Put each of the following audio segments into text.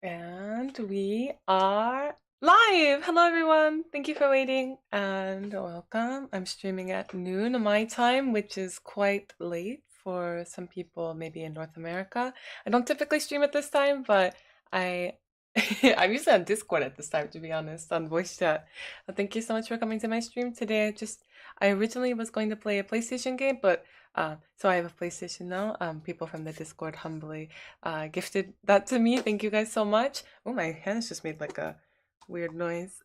And we are live! Hello, everyone. Thank you for waiting and welcome. I'm streaming at noon my time, which is quite late for some people, maybe in North America. I don't typically stream at this time, but I. I'm usually on Discord at this time, to be honest, on voice chat. But thank you so much for coming to my stream today. I originally was going to play a PlayStation game, but so I have a PlayStation now. People from the Discord humbly gifted that to me. Thank you guys so much. Oh, my hands just made like a weird noise.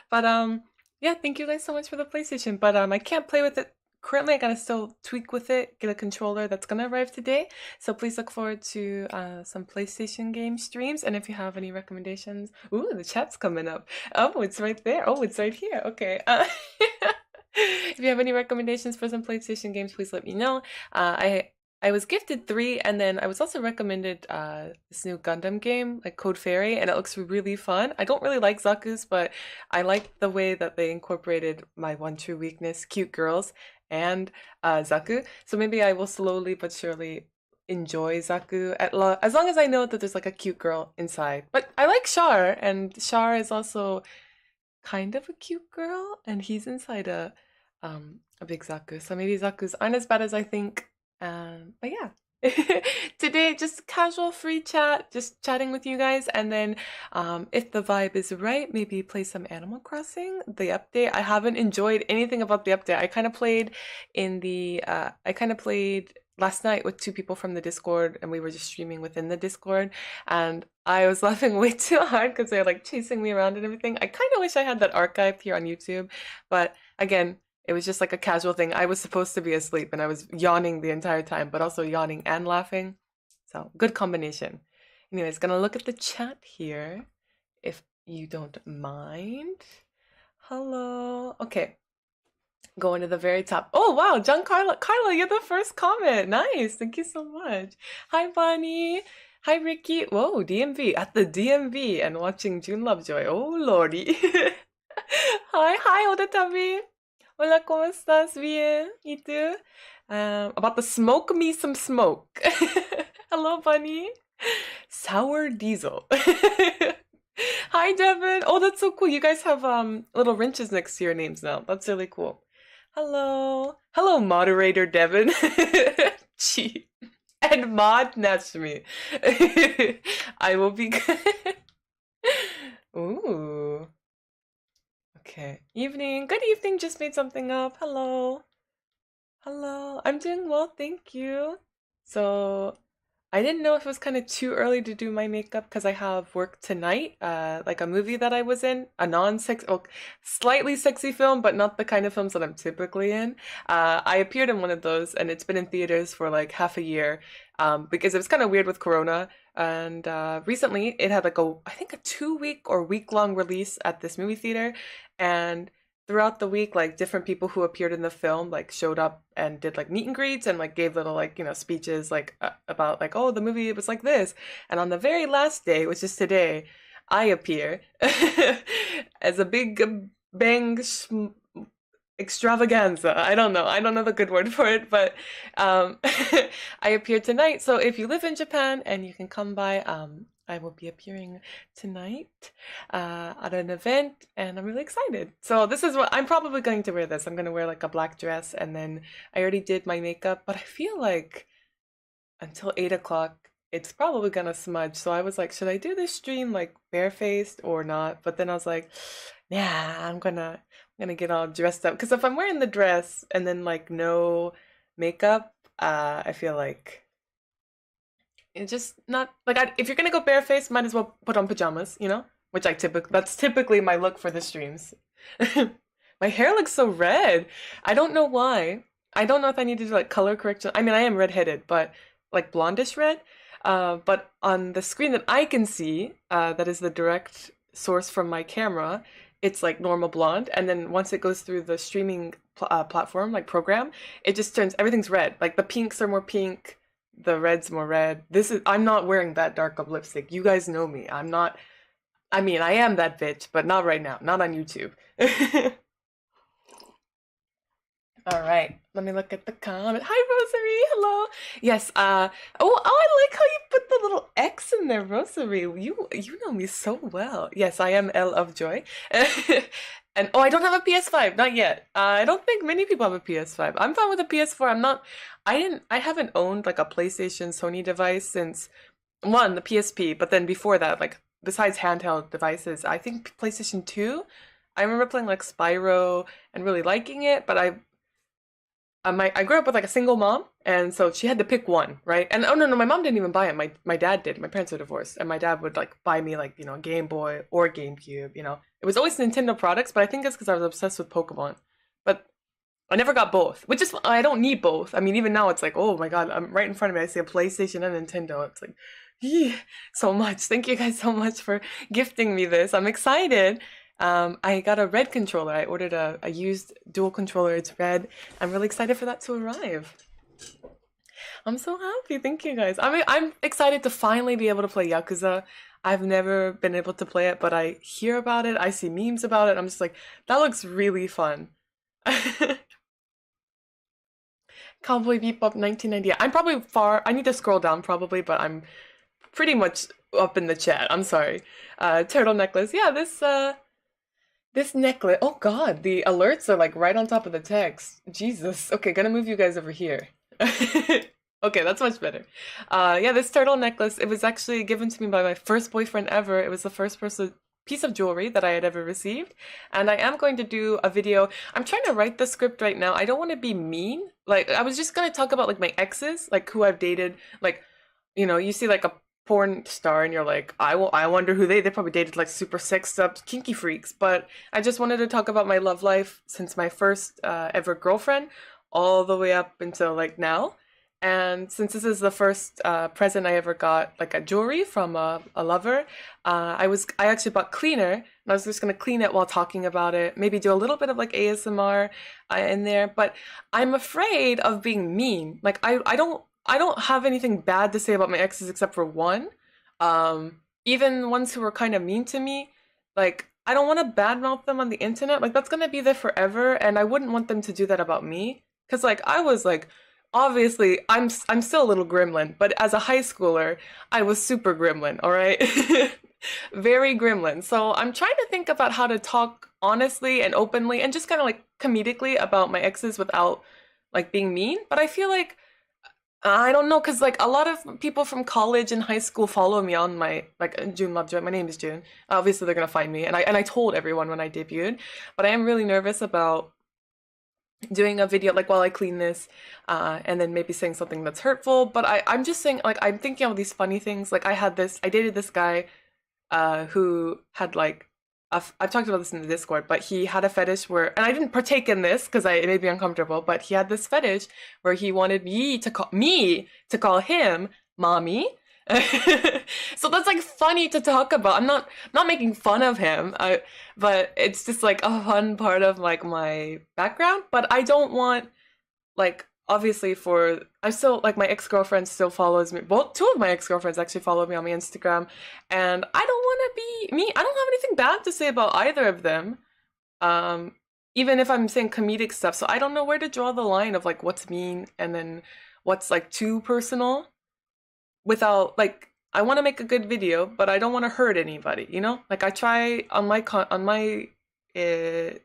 But yeah, thank you guys so much for the PlayStation. But I can't play with it currently. I gotta still tweak with it, get a controller that's gonna arrive today. So please look forward to some PlayStation game streams. And if you have any recommendations, ooh, the chat's coming up. Oh, it's right there. Oh, it's right here. Okay. If you have any recommendations for some PlayStation games, please let me know. I was gifted three, and then I was also recommended this new Gundam game, like Code Fairy, and it looks really fun. I don't really like Zaku's, but I like the way that they incorporated my one true weakness, cute girls, and Zaku. So maybe I will slowly but surely enjoy Zaku as long as I know that there's like a cute girl inside. But I like Char, and Char is also kind of a cute girl, and he's inside a big Zaku. So maybe Zaku's aren't as bad as I think. But yeah. Today, just casual free chat, just chatting with you guys, and then if the vibe is right, maybe play some Animal Crossing. The update, I haven't enjoyed anything about the update. I kind of played last night with two people from the Discord, and we were just streaming within the Discord, and I was laughing way too hard because they're like chasing me around and everything. I kind of wish I had that archived here on YouTube, but again, it was just like a casual thing. I was supposed to be asleep and I was yawning the entire time, but also yawning and laughing. So, good combination. Anyways, gonna look at the chat here if you don't mind. Hello. Okay, going to the very top. Oh, wow, Giancarlo. Carla, you're the first comment. Nice. Thank you so much. Hi, Bonnie. Hi, Ricky. Whoa, DMV. At the DMV and watching June Lovejoy. Oh, lordy. Hi, Odetabi. Hola, ¿cómo estás? Bien. ¿Y tú? About to smoke me some smoke. Hello, Bunny. Sour Diesel. Hi, Devin. Oh, that's so cool. You guys have little wrenches next to your names now. That's really cool. Hello. Hello, moderator Devin. Gee. And mod Natsumi. I will be good. Ooh. Okay. Evening. Good evening. Just made something up. Hello. Hello. I'm doing well, thank you. So, I didn't know if it was kind of too early to do my makeup because I have work tonight, like a movie that I was in, a non-sex, oh, slightly sexy film, but not the kind of films that I'm typically in. I appeared in one of those, and it's been in theaters for like half a year, because it was kind of weird with Corona. And recently, it had like I think a 2 week or week-long release at this movie theater, and throughout the week, like different people who appeared in the film like showed up and did like meet and greets and like gave little like speeches like about like, oh, the movie, it was like this. And on the very last day, which is today, I appear as a big bang extravaganza. I don't know the good word for it, but I appear tonight. So if you live in Japan and you can come by, I will be appearing tonight at an event, and I'm really excited. So this is what I'm probably going to wear. I'm going to wear like a black dress, and then I already did my makeup, but I feel like until 8 o'clock, it's probably gonna smudge. So I was like, should I do this stream like barefaced or not? But then I was like, yeah, I'm gonna get all dressed up because if I'm wearing the dress and then like no makeup, I feel like it's just not like if you're gonna go barefaced, might as well put on pajamas, Which that's typically my look for the streams. My hair looks so red. I don't know why. I don't know if I need to do like color correction. I mean, I am redheaded, but like blondish red. But on the screen that I can see, that is the direct source from my camera, it's like normal blonde. And then once it goes through the streaming platform, like program, it just turns everything's red. Like the pinks are more pink, the red's more red. I'm not wearing that dark of lipstick. You guys know me. I'm not. I mean, I am that bitch, but not right now. Not on YouTube. All right, let me look at the comment. Hi, Rosary. Hello. Yes. I like how you put the little X in there, Rosary. You know me so well. Yes, I am L of Joy. And oh, I don't have a PS5, not yet. I don't think many people have a PS5. I'm fine with a PS4. I'm not. I haven't owned like a PlayStation Sony device since one the PSP, but then before that, like besides handheld devices, I think PlayStation 2. I remember playing like Spyro and really liking it, but I grew up with like a single mom, and so she had to pick one, right? And oh no, no, my mom didn't even buy it. My dad did. My parents are divorced, and my dad would like buy me like a Game Boy or GameCube. It was always Nintendo products, but I think it's because I was obsessed with Pokemon. But I never got both, which is I don't need both. I mean, even now it's like, oh my god, I'm right in front of me. I see a PlayStation and Nintendo. It's like, yeah, so much. Thank you guys so much for gifting me this. I'm excited. I got a red controller. I ordered a used dual controller. It's red. I'm really excited for that to arrive. I'm so happy. Thank you guys. I mean, I'm excited to finally be able to play Yakuza. I've never been able to play it, but I hear about it. I see memes about it. I'm just like, that looks really fun. Cowboy Bebop 1990. I'm probably far. I need to scroll down probably, but I'm pretty much up in the chat. I'm sorry. Turtle necklace. Yeah, this necklace. Oh God, the alerts are like right on top of the text. Jesus. Okay, gonna move you guys over here. Okay, that's much better. Yeah, this turtle necklace. It was actually given to me by my first boyfriend ever. It was the first piece of jewelry that I had ever received. And I am going to do a video. I'm trying to write the script right now. I don't want to be mean. Like, I was just going to talk about like my exes, like who I've dated. Like, you see like a porn star and you're like, I wonder who they probably dated like super sexed up kinky freaks. But I just wanted to talk about my love life since my first ever girlfriend all the way up until like now. And since this is the first present I ever got, like a jewelry from a lover, I actually bought cleaner, and I was just gonna clean it while talking about it. Maybe do a little bit of like ASMR in there, but I'm afraid of being mean. Like I don't have anything bad to say about my exes except for one. Even ones who were kind of mean to me, like I don't want to badmouth them on the internet. Like that's gonna be there forever, and I wouldn't want them to do that about me. Cause like I was like obviously I'm still a little gremlin, but as a high schooler, I was super gremlin, all right? Very gremlin. So I'm trying to think about how to talk honestly and openly and just kind of like comedically about my exes without like being mean. But I feel like I don't know, cause like a lot of people from college and high school follow me on my like June Lovejoy. My name is June. Obviously, they're gonna find me, and I told everyone when I debuted, but I am really nervous about doing a video like while I clean this, and then maybe saying something that's hurtful. But I'm just saying like I'm thinking of these funny things. Like I dated this guy who had like I've talked about this in the Discord, but he had a fetish where, and I didn't partake in this because it made me uncomfortable. But he had this fetish where he wanted me to call him mommy. So that's like funny to talk about. I'm not making fun of him, but it's just like a fun part of like my background. But I don't want like obviously for I still like my ex-girlfriend still follows me. Well, two of my ex-girlfriends actually follow me on my Instagram, and I don't want to be me. I don't have anything bad to say about either of them. Um, Even if I'm saying comedic stuff, so I don't know where to draw the line of like what's mean and then what's like too personal without like I want to make a good video, but I don't want to hurt anybody. Like I try on my uh,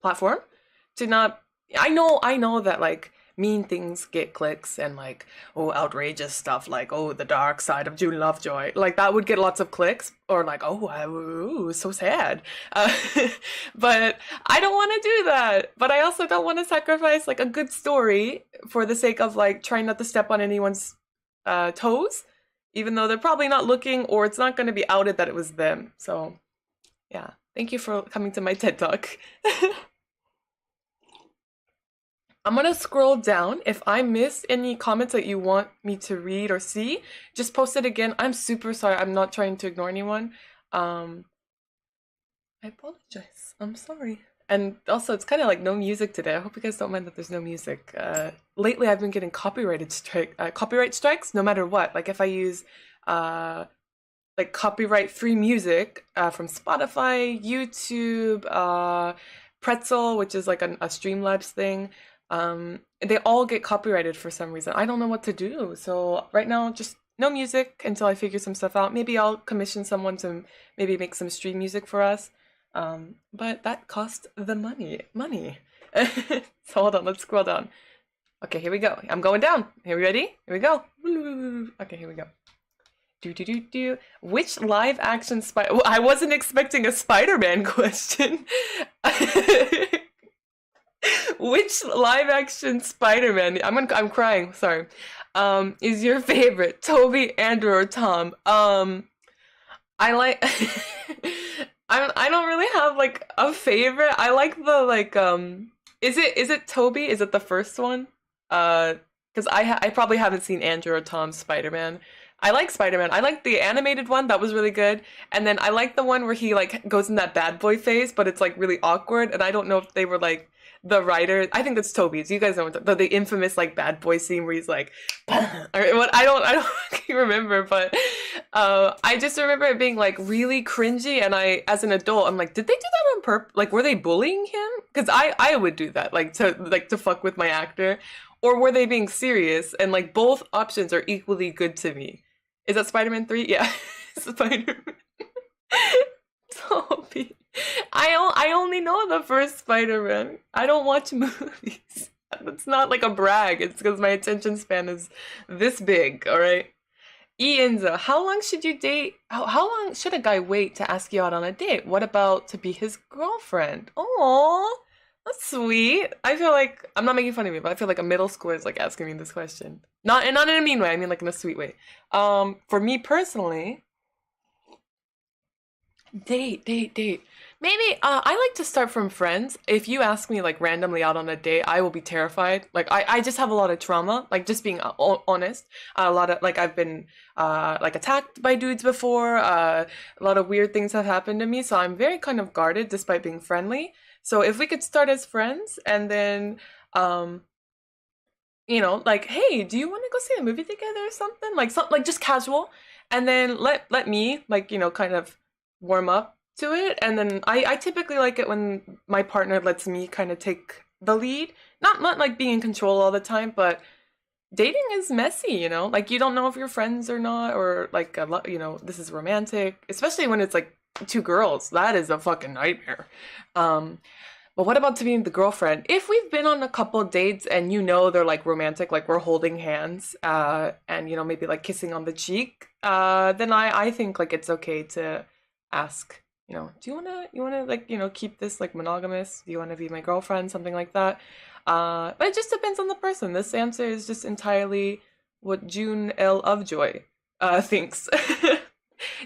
platform to not. I know that like mean things get clicks and like oh outrageous stuff like oh the dark side of June Lovejoy like that would get lots of clicks or like ooh, so sad, uh, but I don't want to do that. But I also don't want to sacrifice like a good story for the sake of like trying not to step on anyone's toes, even though they're probably not looking or it's not going to be outed that it was them. So yeah, thank you for coming to my TED Talk. I'm gonna scroll down. If I miss any comments that you want me to read or see, just post it again. I'm super sorry. I'm not trying to ignore anyone. Um, I apologize. I'm sorry. And also, it's kind of like no music today. I hope you guys don't mind that there's no music. Lately, I've been getting copyright strikes, no matter what. Like if I use uh, like copyright-free music from Spotify, YouTube, Pretzel, which is like a Streamlabs thing. they all get copyrighted for some reason. I don't know what to do. So right now, just no music until I figure some stuff out. Maybe I'll commission someone to maybe make some stream music for us. But that costs the money. Money. So hold on, let's scroll down. Okay, here we go. I'm going down. Here we ready? Here we go. Okay, here we go. Which live action spider? Well, I wasn't expecting a Spider-Man question. Which live action Spider-Man? I'm crying. Sorry. Is your favorite Toby, Andrew, or Tom? I like. I don't really have like a favorite. I like the like. Is it Toby? Is it the first one? Because I probably haven't seen Andrew or Tom's Spider-Man. I like Spider-Man. I like the animated one. That was really good. And then I like the one where he like goes in that bad boy phase, but it's like really awkward. And I don't know if they were like the writer. I think that's Toby's. You guys know what the infamous like bad boy scene where he's like, or what? I don't remember, but I just remember it being like really cringy. And I, as an adult, I'm like, did they do that on purpose? Like, were they bullying him? Because I would do that, like to fuck with my actor. Or were they being serious? And like both options are equally good to me. Is that Spider-Man 3? Yeah. Spider-Man. Toby. I only know the first Spider-Man. I don't watch movies. That's not like a brag. It's because my attention span is this big, alright? Ianza, how long should you date? How long should a guy wait to ask you out on a date? What about to be his girlfriend? Oh, that's sweet. I feel like I'm not making fun of you, but I feel like a middle schooler is like asking me this question. Not in a mean way. I mean like in a sweet way. For me personally, date. Maybe I like to start from friends. If you ask me like randomly out on a date, I will be terrified. Like I just have a lot of trauma. Like just being honest, a lot of like I've been like attacked by dudes before. A lot of weird things have happened to me, so I'm very kind of guarded despite being friendly. So if we could start as friends and then um like, hey, do you want to go see a movie together or something? Like something like just casual, and then let me like kind of warm up to it, and then I typically like it when my partner lets me kind of take the lead, not like being in control all the time, but dating is messy, like you don't know if you're friends or not, or like a lot, this is romantic, especially when it's like two girls. That is a fucking nightmare. But what about to being the girlfriend? If we've been on a couple dates and they're like romantic, like we're holding hands, and maybe like kissing on the cheek, then I think like it's okay to ask, do you wanna like keep this like monogamous? Do you want to be my girlfriend? Something like that. But it just depends on the person. This answer is just entirely what June L. Lovejoy thinks.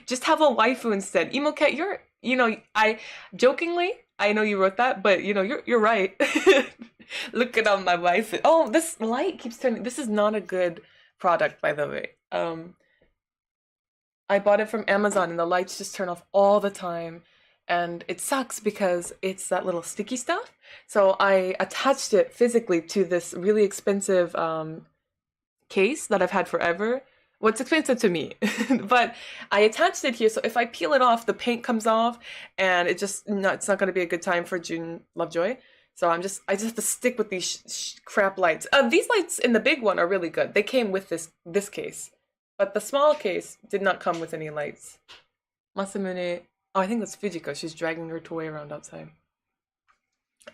Just have a waifu instead. Emo cat, I jokingly, I know you wrote that, but you're right. Look at my wife. Oh, this light keeps turning. This is not a good product, by the way. I bought it from Amazon and the lights just turn off all the time. And it sucks because it's that little sticky stuff. So I attached it physically to this really expensive case that I've had forever. Well, it's expensive to me, but I attached it here. So if I peel it off, the paint comes off, and it's not going to be a good time for June Lovejoy. So I just have to stick with these crap lights. These lights in the big one are really good. They came with this case, but the small case did not come with any lights. Masamune, oh, I think that's Fujiko. She's dragging her toy around outside.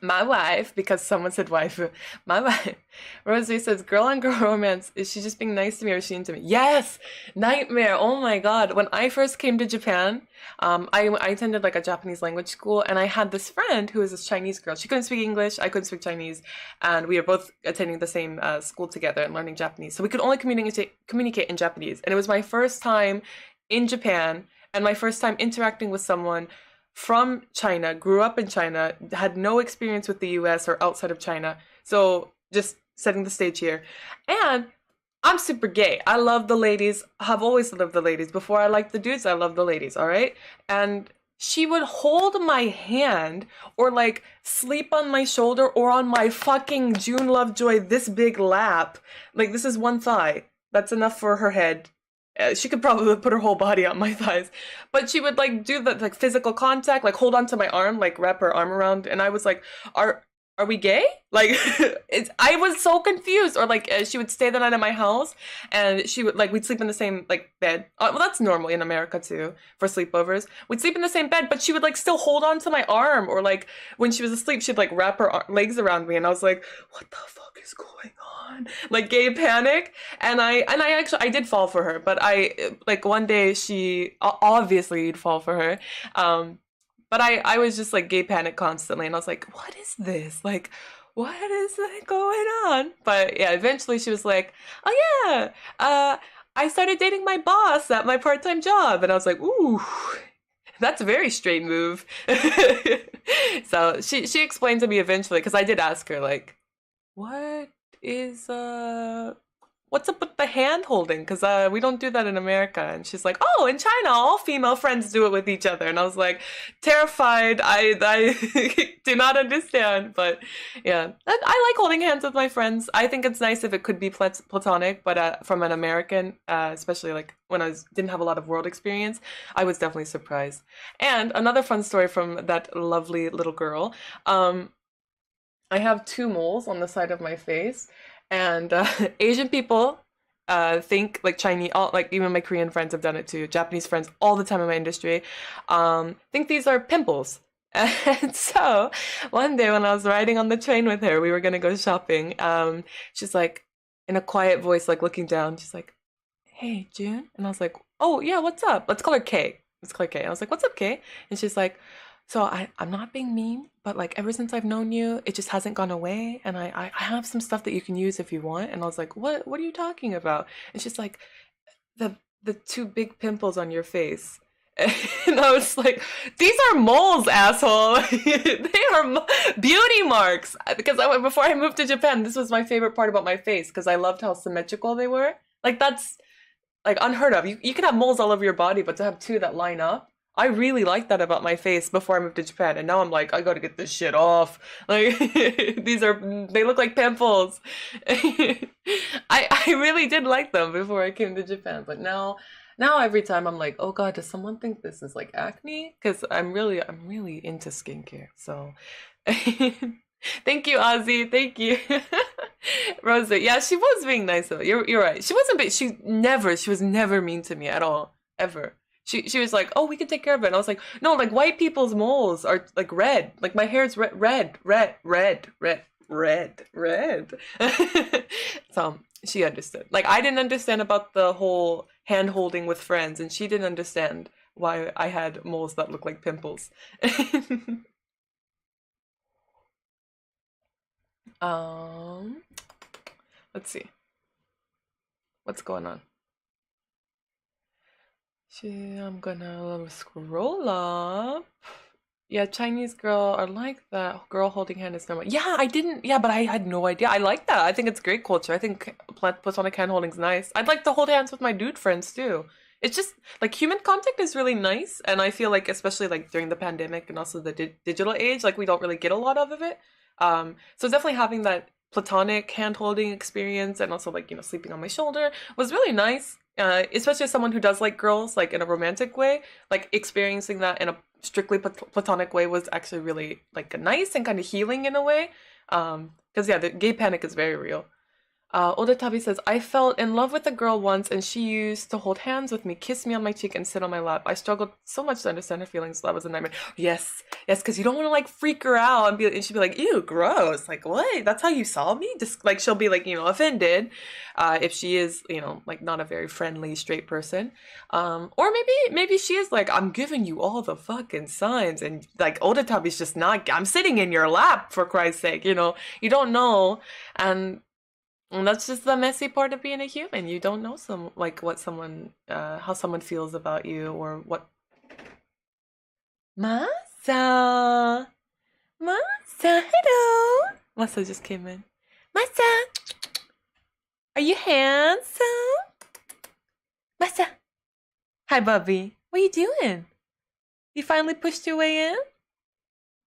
My wife, because someone said waifu. My wife, Rosie says, girl on girl romance. Is she just being nice to me or is she into me? Yes! Nightmare! Oh my god. When I first came to Japan, I attended like a Japanese language school, and I had this friend who was this Chinese girl. She couldn't speak English, I couldn't speak Chinese, and we were both attending the same school together and learning Japanese. So we could only communicate in Japanese. And it was my first time in Japan, and my first time interacting with someone from China, grew up in China, had no experience with the US or outside of China. So just setting the stage here. And I'm super gay. I love the ladies, have always loved the ladies. Before I liked the dudes, I loved the ladies, all right? And she would hold my hand or like sleep on my shoulder or on my fucking June Lovejoy this big lap. Like this is one thigh. That's enough for her head. She could probably put her whole body on my thighs, but she would like do the like physical contact, like hold on to my arm, like wrap her arm around, and I was like, "Are are we gay? Like, I was so confused. Or like, she would stay the night at my house, and she would like we'd sleep in the same like bed. Well, that's normal in America too for sleepovers. We'd sleep in the same bed, but she would like still hold on to my arm, or like when she was asleep, she'd like wrap her legs around me, and I was like, what the fuck is going on? Like gay panic. And I actually I did fall for her, but I like one day she obviously you'd fall for her. But I was just like gay panic constantly, and I was like, what is this? Like, what is that going on? But yeah, eventually she was like, oh yeah, I started dating my boss at my part-time job, and I was like, ooh, that's a very straight move. So she explained to me eventually, because I did ask her like, what is what's up with the hand holding? Because we don't do that in America. And she's like, oh, in China, all female friends do it with each other. And I was like, terrified. I do not understand. But yeah, I like holding hands with my friends. I think it's nice if it could be platonic, but from an American, especially like when didn't have a lot of world experience, I was definitely surprised. And another fun story from that lovely little girl. I have two moles on the side of my face, and Asian people think like Chinese, all, like even my Korean friends have done it too. Japanese friends all the time in my industry think these are pimples. And so one day when I was riding on the train with her, we were gonna go shopping. She's like, in a quiet voice, like looking down, she's like, "Hey, June," and I was like, "Oh yeah, what's up?" Let's call her Kay. Let's call her Kay. I was like, "What's up, Kay?" And she's like, so I'm not being mean, but like ever since I've known you, it just hasn't gone away. And I have some stuff that you can use if you want. And I was like, what are you talking about? And she's like, the two big pimples on your face. And I was like, these are moles, asshole. They are beauty marks. Because before I moved to Japan, this was my favorite part about my face, because I loved how symmetrical they were. Like that's like unheard of. You can have moles all over your body, but to have two that line up, I really liked that about my face before I moved to Japan, and now I'm like, I gotta get this shit off. Like, they look like pimples. I really did like them before I came to Japan, but now every time I'm like, oh god, does someone think this is like acne? Because I'm really into skincare. So, thank you, Ozzy. Thank you, Rosa. Yeah, she was being nice though. You're right. She wasn't. She was never mean to me at all, ever. She was like, oh, we can take care of it. And I was like, no, like white people's moles are like red. Like my hair's red. So she understood. Like I didn't understand about the whole hand holding with friends, and she didn't understand why I had moles that look like pimples. um, let's see. What's going on? I'm gonna scroll up. Yeah, Chinese girl are like that. Girl holding hand is normal. Yeah, I didn't. Yeah, but I had no idea. I like that. I think it's great culture. I think platonic hand holding's nice. I'd like to hold hands with my dude friends too. It's just like human contact is really nice, and I feel like especially like during the pandemic and also the digital age, like we don't really get a lot of it. So definitely having that platonic hand holding experience, and also like sleeping on my shoulder was really nice. Especially as someone who does like girls, like in a romantic way, like experiencing that in a strictly platonic way was actually really like nice and kind of healing in a way. Because yeah, the gay panic is very real. Odatabi says, I fell in love with a girl once and she used to hold hands with me, kiss me on my cheek, and sit on my lap. I struggled so much to understand her feelings. That was a nightmare. Yes, because you don't want to like freak her out and she'd be like, ew, gross. Like, what? That's how you saw me? Just like she'll be like, offended if she is, like not a very friendly straight person. Or maybe she is like, I'm giving you all the fucking signs. And like Odatabi's just not, I'm sitting in your lap for Christ's sake, you don't know. And that's just the messy part of being a human. You don't know how someone feels about you or what. Masa, hello. Masa just came in. Masa, are you handsome? Masa, hi, Bubby. What are you doing? You finally pushed your way in?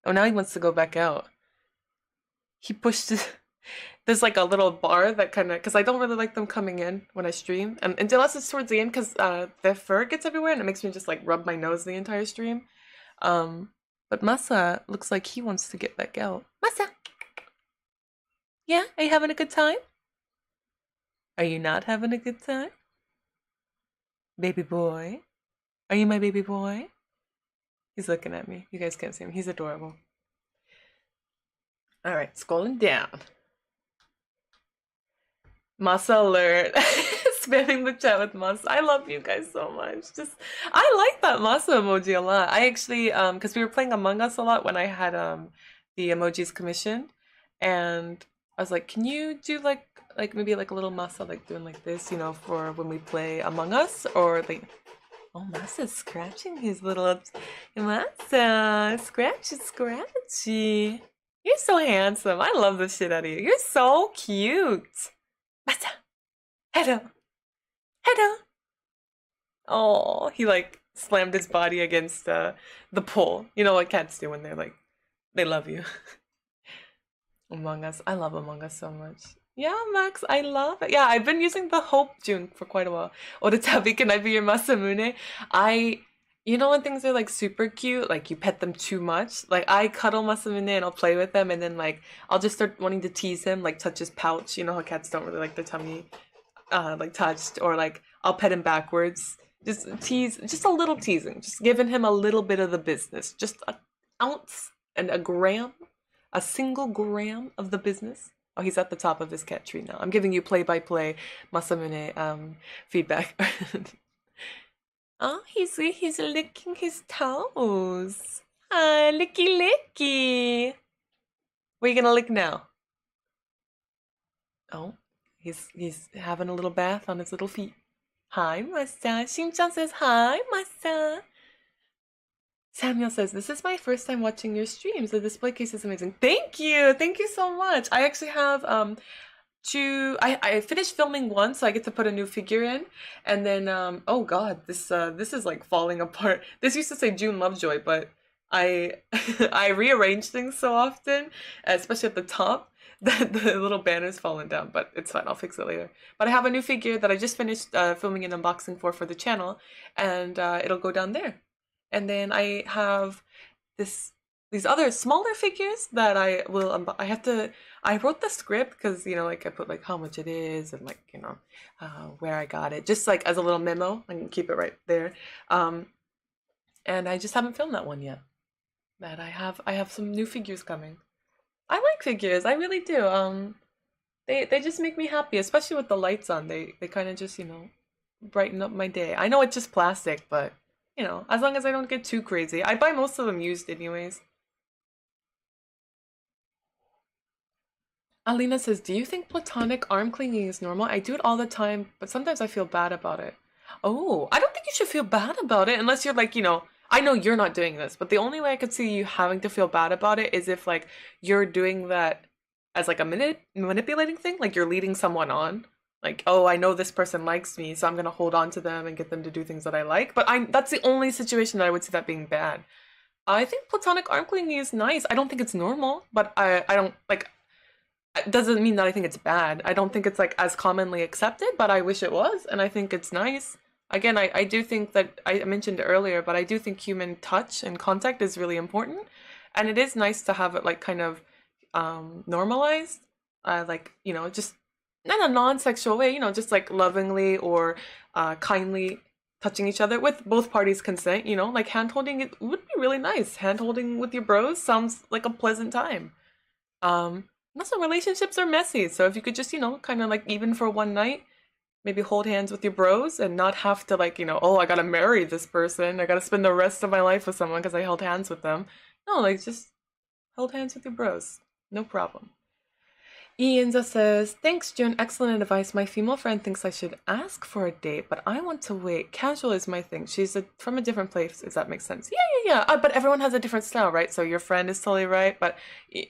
Oh, now he wants to go back out. He pushed his. There's like a little bar that kind of, because I don't really like them coming in when I stream, and unless it's towards the end, because their fur gets everywhere and it makes me just like rub my nose the entire stream. But Masa looks like he wants to get back out. Masa, Yeah? Are you having a good time? Are you not having a good time? Baby boy? Are you my baby boy? He's looking at me. You guys can't see him. He's adorable. All right, scrolling down. Masa alert. Spamming the chat with Masa. I love you guys so much. Just I like that Masa emoji a lot. I actually because we were playing Among Us a lot when I had the emojis commissioned, and I was like, can you do like maybe like a little Masa like doing like this, for when we play Among Us or like oh Masa's scratching his little Masa scratchy scratchy. You're so handsome. I love the shit out of you. You're so cute. Masa. Hello. Hello. Oh, he like slammed his body against the pole. You know what cats do when they're like they love you. Among Us. I love Among Us so much. Yeah, Max, I love it. Yeah, I've been using the Hope June for quite a while. Oritabi, can I be your Masamune? I, when things are like super cute, like you pet them too much, like I cuddle Masamune and I'll play with them and then like I'll just start wanting to tease him, like touch his pouch. You know how cats don't really like their tummy like touched, or like I'll pet him backwards. Just tease, just a little teasing, just giving him a little bit of the business, just an ounce and a single gram of the business. Oh, he's at the top of his cat tree now. I'm giving you play-by-play Masamune feedback. Oh, he's licking his toes. Ah, licky licky. Where are you gonna lick now? Oh, he's having a little bath on his little feet. Hi, Masa. Shin-chan says hi, Masa. Samuel says, this is my first time watching your streams. The display case is amazing. Thank you. Thank you so much. I actually have I finished filming one, so I get to put a new figure in. And then oh god, this is like falling apart. This used to say June Lovejoy, but I I rearrange things so often, especially at the top, that the little banner's fallen down, but it's fine, I'll fix it later. But I have a new figure that I just finished filming an unboxing for the channel, and it'll go down there. And then I have this these other smaller figures that I have to I wrote the script because like I put like how much it is and like where I got it, just like as a little memo. I can keep it right there. Um, and I just haven't filmed that one yet. But I have some new figures coming. I like figures, I really do. They just make me happy, especially with the lights on. They kind of just brighten up my day. I know it's just plastic, but as long as I don't get too crazy. I buy most of them used anyways. Alina says, do you think platonic arm clinging is normal? I do it all the time, but sometimes I feel bad about it. Oh, I don't think you should feel bad about it unless you're like, I know you're not doing this, but the only way I could see you having to feel bad about it is if like you're doing that as like a manipulating thing, like you're leading someone on. Like, oh, I know this person likes me, so I'm gonna hold on to them and get them to do things that I like. But that's the only situation that I would see that being bad. I think platonic arm clinging is nice. I don't think it's normal, but I don't like it doesn't mean that I think it's bad. I don't think it's like as commonly accepted, but I wish it was, and I think it's nice. Again, I do think that I mentioned it earlier, but I do think human touch and contact is really important, and it is nice to have it like kind of normalized, like just in a non-sexual way, just like lovingly or kindly touching each other with both parties' consent. Like hand holding, it would be really nice. Hand holding with your bros sounds like a pleasant time. And also, relationships are messy, so if you could just, kind of like even for one night, maybe hold hands with your bros and not have to like, oh, I gotta marry this person, I gotta spend the rest of my life with someone because I held hands with them. No, like just hold hands with your bros, no problem. Ianza says, thanks, June. Excellent advice. My female friend thinks I should ask for a date, but I want to wait. Casual is my thing. She's from a different place, if that makes sense. Yeah. But everyone has a different style, right? So your friend is totally right. But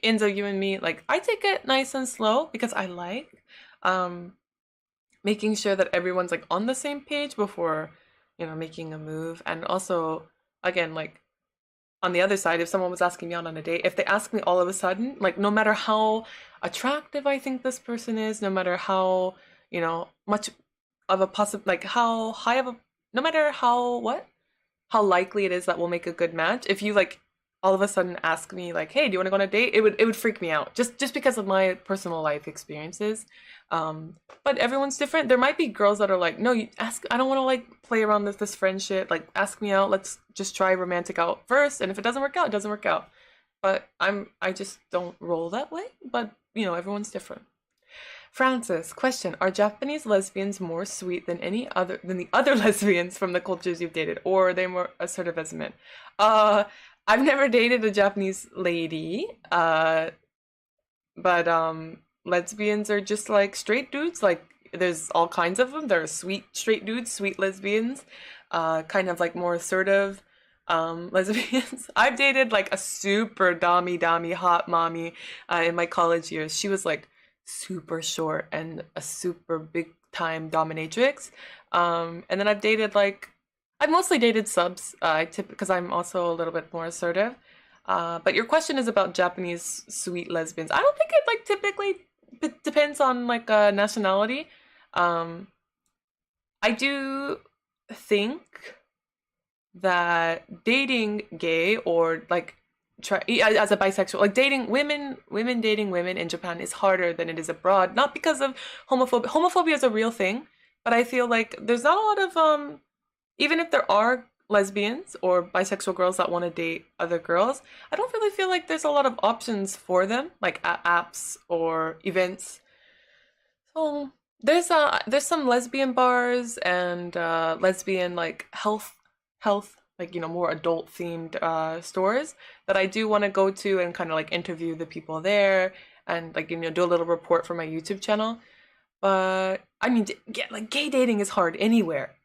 Inzo, you and me, like, I take it nice and slow because I like making sure that everyone's like on the same page before, making a move. And also, again, like, on the other side, if someone was asking me out on a date, if they ask me all of a sudden, like no matter how attractive I think this person is, no matter how, much of a like how high of a, no matter how likely it is that we'll make a good match, if you like all of a sudden ask me like, "Hey, do you want to go on a date?" It would freak me out just because of my personal life experiences. But everyone's different. There might be girls that are like, "No, you ask. I don't want to like play around with this friend shit. Like, ask me out. Let's just try romantic out first. And if it doesn't work out, it doesn't work out." But I just don't roll that way. But everyone's different. Francis, question: Are Japanese lesbians more sweet than the other lesbians from the cultures you've dated, or are they more assertive as men? Uh, I've never dated a Japanese lady, but lesbians are just like straight dudes. Like there's all kinds of them. There are sweet straight dudes, sweet lesbians, kind of like more assertive lesbians. I've dated like a super dommy hot mommy in my college years. She was like super short and a super big time dominatrix. And then I've mostly dated subs. I tip because I'm also a little bit more assertive. But your question is about Japanese sweet lesbians. I don't think it like typically depends on like nationality. Um, I do think that dating gay or like try as a bisexual, like dating women dating women in Japan is harder than it is abroad. Not because of homophobia. Homophobia is a real thing, but I feel like there's not a lot of even if there are lesbians or bisexual girls that want to date other girls, I don't really feel like there's a lot of options for them, like apps or events. So there's some lesbian bars and lesbian like health like more adult themed stores that I do want to go to and kind of like interview the people there and like do a little report for my YouTube channel. But I mean, yeah, like gay dating is hard anywhere.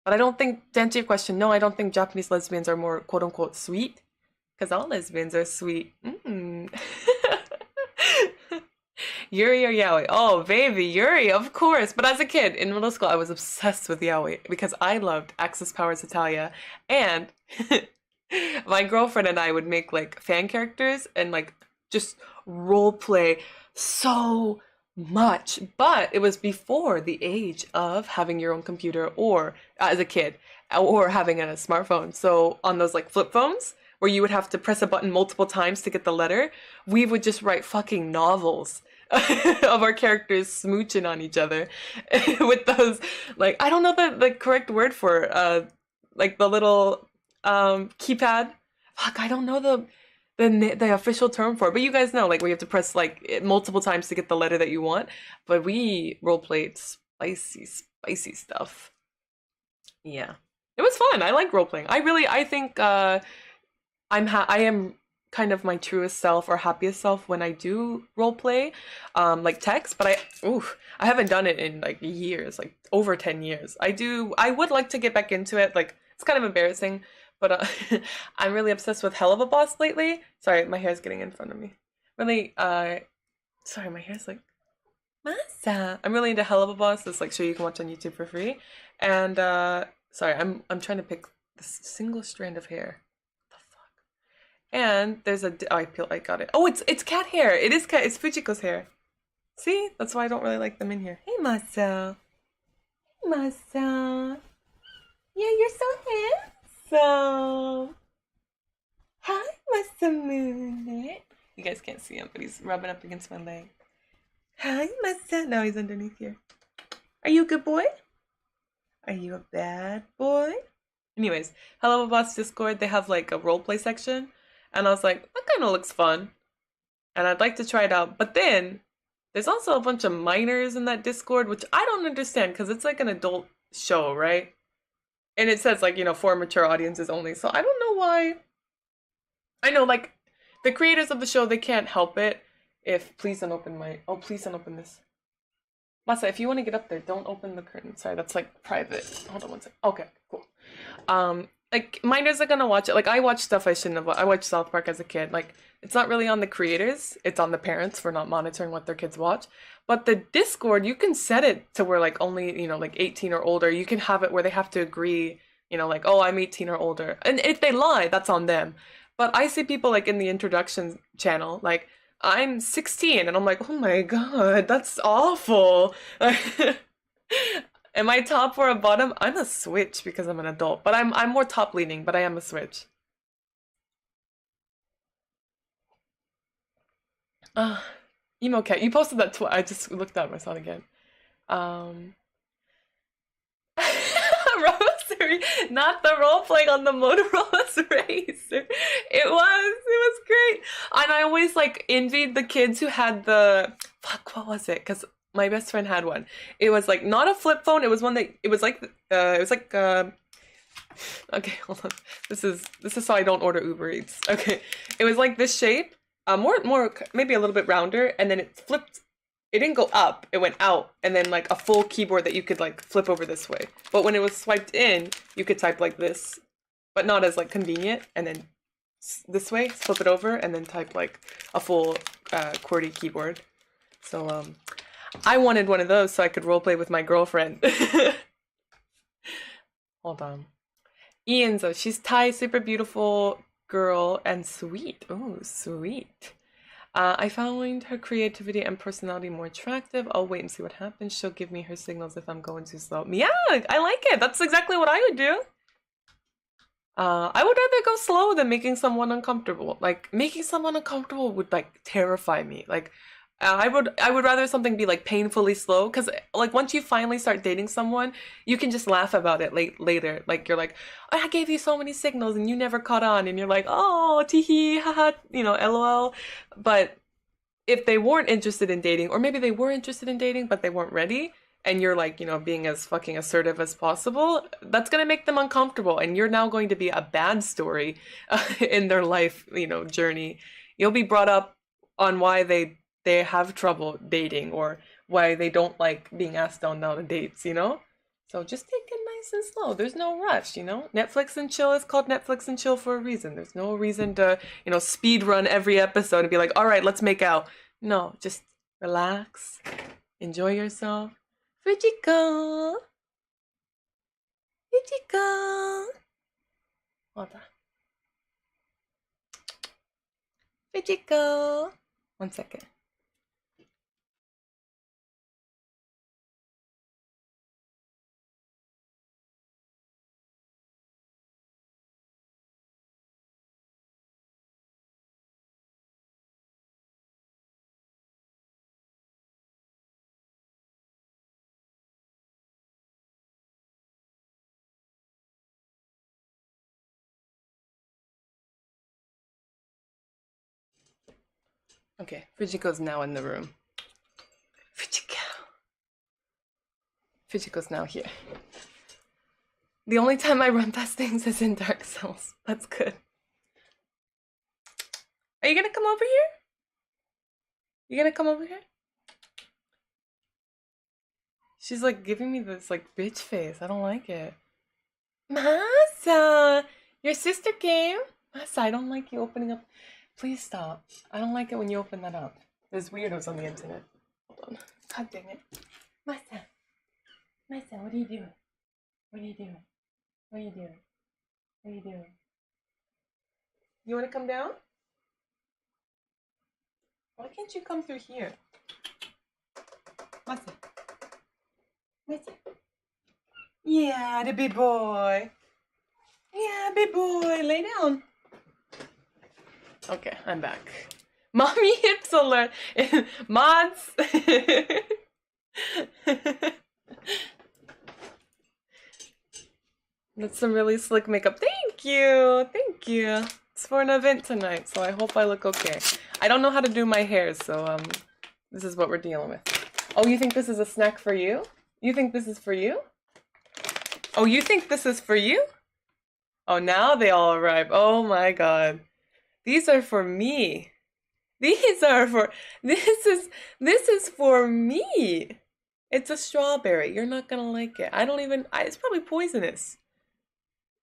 But I don't think, to answer your question, no, I don't think Japanese lesbians are more quote unquote sweet, because all lesbians are sweet. Yuri or yaoi? Oh, baby, Yuri, of course. But as a kid in middle school, I was obsessed with yaoi because I loved Axis Powers Italia. And my girlfriend and I would make like fan characters and like just role play so much. But it was before the age of having your own computer or as a kid or having a smartphone. So on those like flip phones where you would have to press a button multiple times to get the letter, we would just write fucking novels of our characters smooching on each other with those like I don't know the correct word for like the little keypad. Fuck, I don't know the official term for it, but you guys know like we have to press like multiple times to get the letter that you want. But we role played spicy stuff. Yeah, it was fun. I like role playing. I think I am kind of my truest self or happiest self when I do role play, like text. But I haven't done it in like years, like over 10 years. I would like to get back into it. Like it's kind of embarrassing, but I'm really obsessed with Hell of a Boss lately. Sorry, my hair's getting in front of me. Really, sorry, my hair's like Masa. I'm really into Hell of a Boss. This like show you can watch on YouTube for free. And sorry, I'm trying to pick this single strand of hair. And there's I got it. Oh, it's cat hair. It is cat. It's Fujiko's hair. See, that's why I don't really like them in here. Hey, Masa. Hey, Masa. Yeah, you're so handsome. Hi, Masamune. You guys can't see him, but he's rubbing up against my leg. Hi, Masa. No, he's underneath here. Are you a good boy? Are you a bad boy? Anyways, Hello Boss Discord, they have like a roleplay section. And I was like, that kind of looks fun. And I'd like to try it out. But then there's also a bunch of minors in that Discord, which I don't understand because it's like an adult show, right? And it says like, for mature audiences only. So I don't know why. I know like the creators of the show, they can't help it. Please don't open this. Masa, if you want to get up there, don't open the curtain. Sorry, that's like private. Hold on one second. Okay, cool. Like minors are gonna watch it. Like I watch stuff I shouldn't have. I watched South Park as a kid. Like it's not really on the creators. It's on the parents for not monitoring what their kids watch. But the Discord, you can set it to where like only like 18 or older. You can have it where they have to agree. Like oh I'm 18 or older. And if they lie, that's on them. But I see people like in the introduction channel like I'm 16 and I'm like oh my god that's awful. Am I top or a bottom? I'm a switch because I'm an adult, but I'm more top leaning, but I am a switch. Uh, emo cat. You posted that I just looked at my son again. Um, Rosary, not the role playing on the Motorola Racer. It was great. And I always like envied the kids who had the fuck. What was it? Because my best friend had one. It was like not a flip phone. It was one that okay, hold on. This is so I don't order Uber Eats. Okay, it was like this shape, more maybe a little bit rounder, and then it flipped. It didn't go up; it went out, and then like a full keyboard that you could like flip over this way. But when it was swiped in, you could type like this, but not as like convenient. And then this way, flip it over, and then type like a full QWERTY keyboard. So I wanted one of those so I could roleplay with my girlfriend. Hold on. Ian's she's Thai, super beautiful girl and sweet. Oh, sweet. I found her creativity and personality more attractive. I'll wait and see what happens. She'll give me her signals if I'm going too slow. Yeah, I like it. That's exactly what I would do. I would rather go slow than making someone uncomfortable. Like making someone uncomfortable would like terrify me. Like I would rather something be like painfully slow, because like once you finally start dating someone, you can just laugh about it later. Like you're like, oh, I gave you so many signals and you never caught on, and you're like, oh, teehee, haha, lol. But if they weren't interested in dating, or maybe they were interested in dating but they weren't ready, and you're like, being as fucking assertive as possible, that's gonna make them uncomfortable, and you're now going to be a bad story in their life, journey. You'll be brought up on why they have trouble dating, or why they don't like being asked on dates. So just take it nice and slow. There's no rush. Netflix and chill is called Netflix and chill for a reason. There's no reason to, speed run every episode and be like, all right, let's make out. No, just relax, enjoy yourself. Fujiko! Fujiko! Hold on. Fujiko! 1 second. Okay, Fujiko's now in the room. Fujiko's now here. The only time I run past things is in Dark Souls. That's good. Are you gonna come over here? You gonna come over here? She's like giving me this like bitch face. I don't like it. Masa! Your sister came? Masa, I don't like you opening up. Please stop. I don't like it when you open that up. There's weirdos on the internet. Hold on. God dang it. Masa. Masa, what are you doing? What are you doing? What are you doing? What are you doing? You wanna come down? Why can't you come through here? Masa. Masa. Yeah, the big boy. Yeah, big boy. Lay down. Okay, I'm back. Mommy hips alert. Mods. That's some really slick makeup. Thank you. Thank you. It's for an event tonight, so I hope I look okay. I don't know how to do my hair, so this is what we're dealing with. Oh, you think this is a snack for you? You think this is for you? Oh, you think this is for you? Oh, now they all arrive. Oh my god. These are for me. This is for me. It's a strawberry. You're not gonna like it. It's probably poisonous.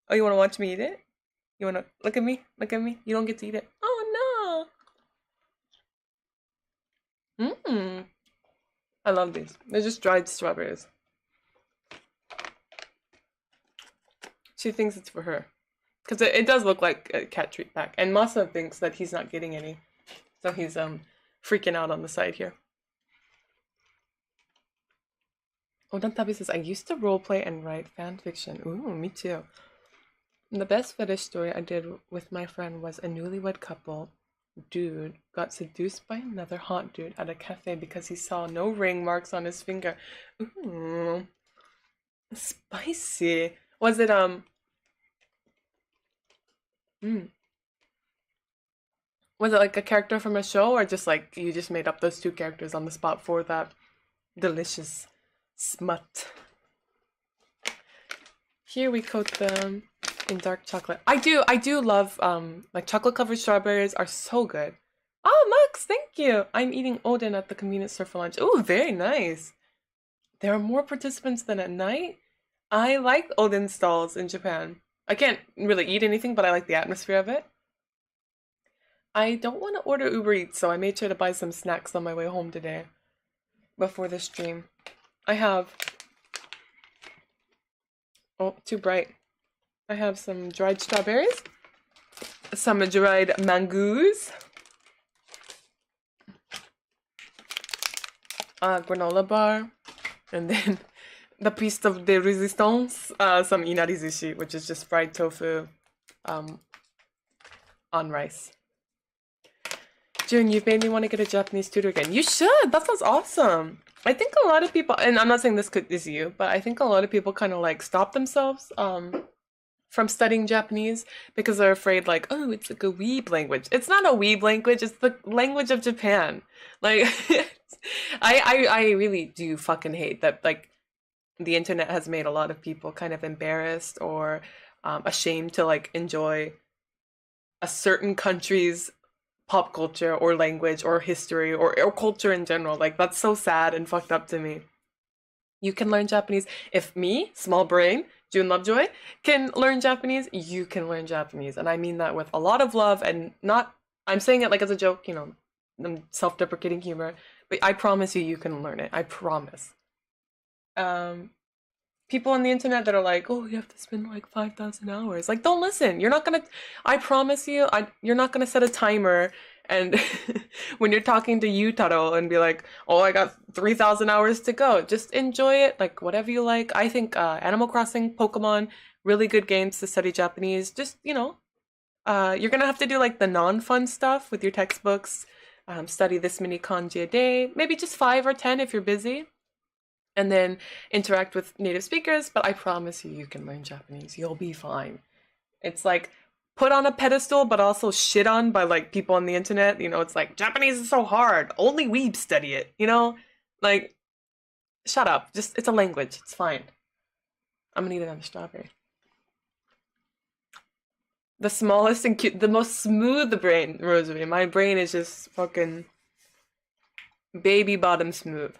Oh, you wanna watch me eat it? You wanna look at me? Look at me. You don't get to eat it. Oh no. I love these. They're just dried strawberries. She thinks it's for her. Because it does look like a cat treat pack. And Masa thinks that he's not getting any. So he's freaking out on the side here. Odantabi says, I used to roleplay and write fan fiction. Ooh, me too. The best fetish story I did with my friend was a newlywed couple dude got seduced by another hot dude at a cafe because he saw no ring marks on his finger. Ooh, spicy. Was it mm, was it like a character from a show, or just like you just made up those two characters on the spot for that delicious smut? Here we coat them in dark chocolate. I do love like chocolate covered strawberries are so good. Oh, Max, thank you. I'm eating Odin at the convenience store for lunch. Oh, very nice. There are more participants than at night. I like Odin stalls in Japan. I can't really eat anything, but I like the atmosphere of it. I don't want to order Uber Eats, so I made sure to buy some snacks on my way home today before the stream. I have, oh, too bright. I have some dried strawberries, some dried mangoes, a granola bar, and then the piece de resistance, some inari sushi, which is just fried tofu on rice. June, you've made me want to get a Japanese tutor again. You should! That sounds awesome! I think a lot of people, and I'm not saying this is you, but I think a lot of people kind of like stop themselves from studying Japanese because they're afraid like, oh, it's like a weeb language. It's not a weeb language, it's the language of Japan. Like, I really do fucking hate that, like, the internet has made a lot of people kind of embarrassed or ashamed to like enjoy a certain country's pop culture or language or history or culture in general. Like, that's so sad and fucked up to me. You can learn Japanese. If me, small brain, June Lovejoy, can learn Japanese, you can learn Japanese. And I mean that with a lot of love and not, I'm saying it like as a joke, you know, self-deprecating humor, but I promise you, you can learn it. I promise. People on the internet that are like, oh, you have to spend like 5,000 hours. Like, don't listen. You're not gonna, I promise you, you're not gonna set a timer and when you're talking to Yutaro and be like, oh, I got 3,000 hours to go. Just enjoy it, like whatever you like. I think Animal Crossing, Pokemon, really good games to study Japanese. Just, you know, you're gonna have to do like the non-fun stuff with your textbooks. Study this many kanji a day, maybe just 5 or 10 if you're busy, and then interact with native speakers. But I promise you, you can learn Japanese. You'll be fine. It's like put on a pedestal, but also shit on by like people on the internet. You know, it's like Japanese is so hard. Only weebs study it. You know, like shut up. Just it's a language. It's fine. I'm gonna eat another strawberry. The smallest and cute, the most smooth brain, Rosary. My brain is just fucking baby bottom smooth.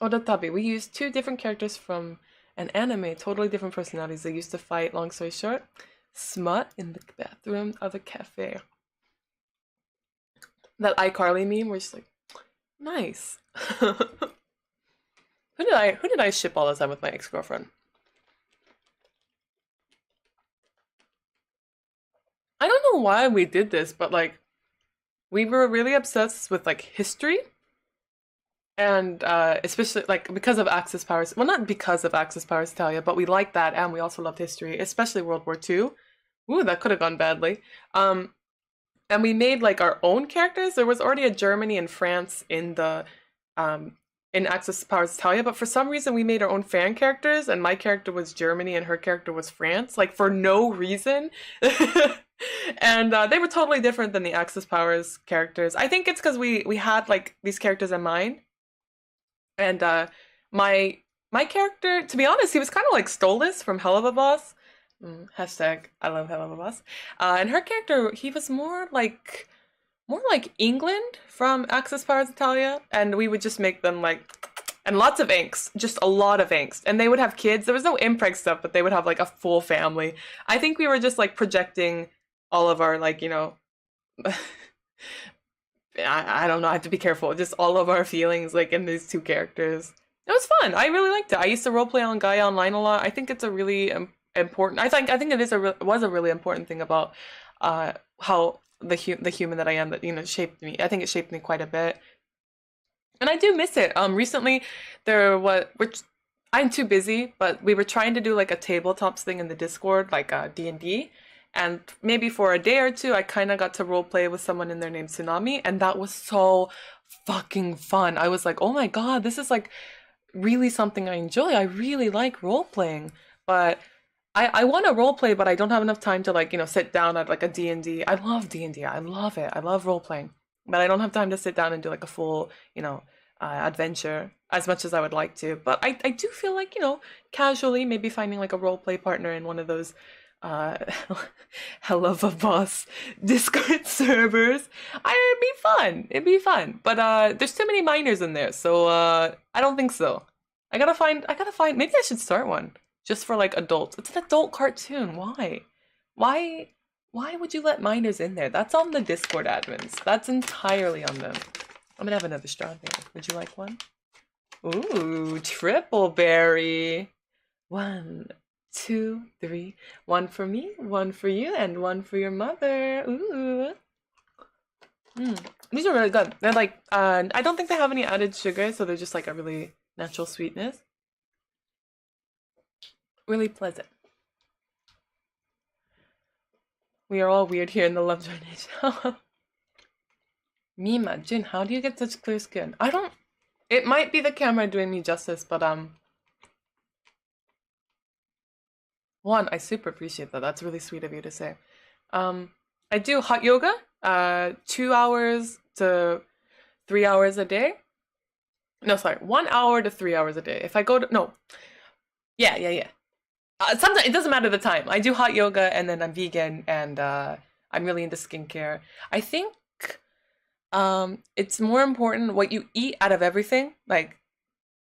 Odatabi, we used 2 different characters from an anime, totally different personalities. They used to fight, long story short. Smut in the bathroom of a cafe. That iCarly meme, we're just like, nice. Who did I ship all the time with my ex-girlfriend? I don't know why we did this, but like we were really obsessed with like history. And especially like because of Axis Powers, well, not because of Axis Powers Italia, but we liked that, and we also loved history, especially World War II. Ooh, that could have gone badly. And we made like our own characters. There was already a Germany and France in Axis Powers Italia, but for some reason we made our own fan characters, and my character was Germany and her character was France, like for no reason. And they were totally different than the Axis Powers characters. I think it's because we had like these characters in mind. And my character, to be honest, he was kind of like Stolas from Hell of a Boss. Hashtag I love Hell of a Boss. And her character, he was more like England from Axis Powers Italia, and we would just make them like, and lots of angst, just a lot of angst. And they would have kids. There was no impreg stuff, but they would have like a full family. I think we were just like projecting all of our like, you know, I don't know, I have to be careful. Just all of our feelings like in these 2 characters. It was fun. I really liked it. I used to roleplay on Gaia Online a lot. I think it's a really important. I think it is was a really important thing about how the human that I am, that, you know, shaped me. I think it shaped me quite a bit, and I do miss it. Recently which I'm too busy, but we were trying to do like a tabletops thing in the Discord, like D&D, And maybe for a day or two, I kind of got to role play with someone in there named Tsunami, and that was so fucking fun. I was like, oh my god, this is like really something I enjoy. I really like role playing, but I want to role play, but I don't have enough time to like, sit down at like a D&D. I love D&D. I love it. I love role playing, but I don't have time to sit down and do like a full, adventure as much as I would like to. But I do feel like, casually maybe finding like a role play partner in one of those uh hell of a boss Discord servers. It'd be fun. It'd be fun. But there's too many minors in there, so I don't think so. I gotta find maybe I should start one. Just for like adults. It's an adult cartoon. Why? Why why would you let minors in there? That's on the Discord admins. That's entirely on them. I'm gonna have another strawberry. Would you like one? Ooh, triple berry. One, two, three. One for me, one for you, and one for your mother. Ooh. These are really good. They're like, I don't think they have any added sugar, so they're just like a really natural sweetness. Really pleasant. We are all weird here in the Love Nation. Mima, Jin, how do you get such clear skin? I don't... It might be the camera doing me justice, but, one, I super appreciate that. That's really sweet of you to say. I do hot yoga, 2 hours to 3 hours a day. No, sorry, 1 hour to 3 hours a day. If I go to... No. Yeah. Sometimes it doesn't matter the time. I do hot yoga and then I'm vegan and I'm really into skincare. I think it's more important what you eat out of everything. Like,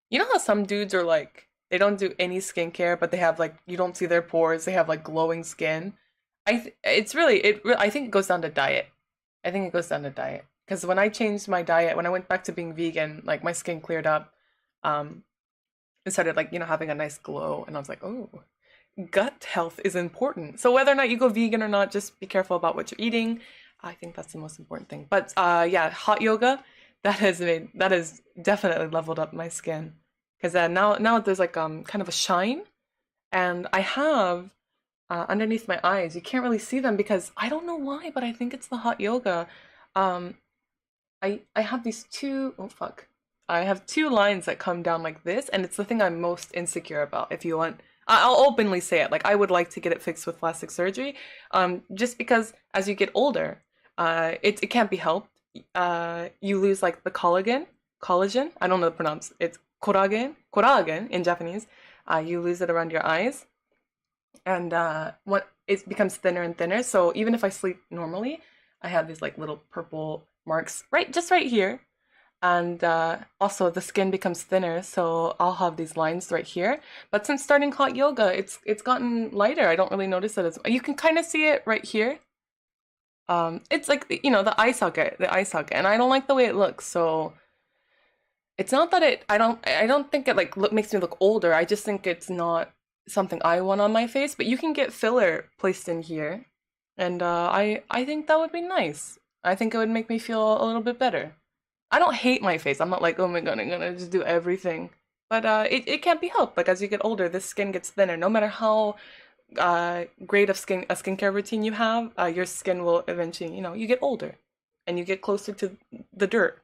you know how some dudes are like, they don't do any skincare, but they have like, you don't see their pores. They have like glowing skin. I think it goes down to diet. I think it goes down to diet. Because when I changed my diet, when I went back to being vegan, like my skin cleared up. It started like, having a nice glow. And I was like, oh, gut health is important. So whether or not you go vegan or not, just be careful about what you're eating. I think that's the most important thing. But yeah, hot yoga, that has definitely leveled up my skin. Because now there's like kind of a shine. And I have underneath my eyes, you can't really see them because I don't know why, but I think it's the hot yoga. I have these two, oh fuck. I have two lines that come down like this, and it's the thing I'm most insecure about. If you want, I'll openly say it. Like, I would like to get it fixed with plastic surgery, just because as you get older, it can't be helped. You lose like the collagen. I don't know the pronounce. It's collagen in Japanese. You lose it around your eyes, and what it becomes thinner and thinner. So even if I sleep normally, I have these like little purple marks just right here. And also the skin becomes thinner, so I'll have these lines right here. But since starting hot yoga, it's gotten lighter. I don't really notice it as you can kind of see it right here. It's like the eye socket, and I don't like the way it looks. So it's not that I don't think it like makes me look older. I just think it's not something I want on my face. But you can get filler placed in here, and I think that would be nice. I think it would make me feel a little bit better. I don't hate my face. I'm not like, oh my god, I'm gonna just do everything. But it can't be helped. Like, as you get older, this skin gets thinner. No matter how great of a skincare routine you have, your skin will eventually, you get older. And you get closer to the dirt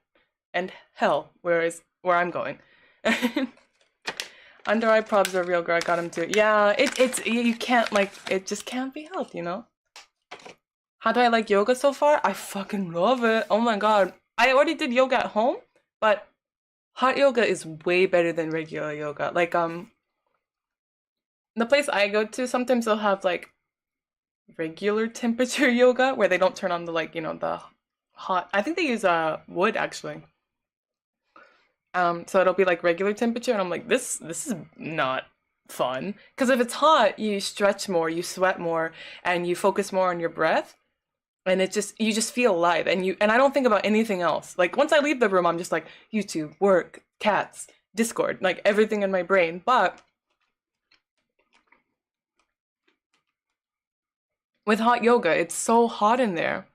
and hell, where I'm going. Under eye probs are real, girl. I got him too. Yeah, you can't, like, it just can't be helped, How do I like yoga so far? I fucking love it. Oh my god. I already did yoga at home, but hot yoga is way better than regular yoga. Like, the place I go to, sometimes they'll have, like, regular temperature yoga, where they don't turn on the, like, the hot... I think they use, wood, actually. So it'll be, like, regular temperature, and I'm like, this is not fun. Because if it's hot, you stretch more, you sweat more, and you focus more on your breath. And you just feel alive, and I don't think about anything else. Like, once I leave the room, I'm just like, YouTube, work, cats, Discord, like everything in my brain. But with hot yoga, it's so hot in there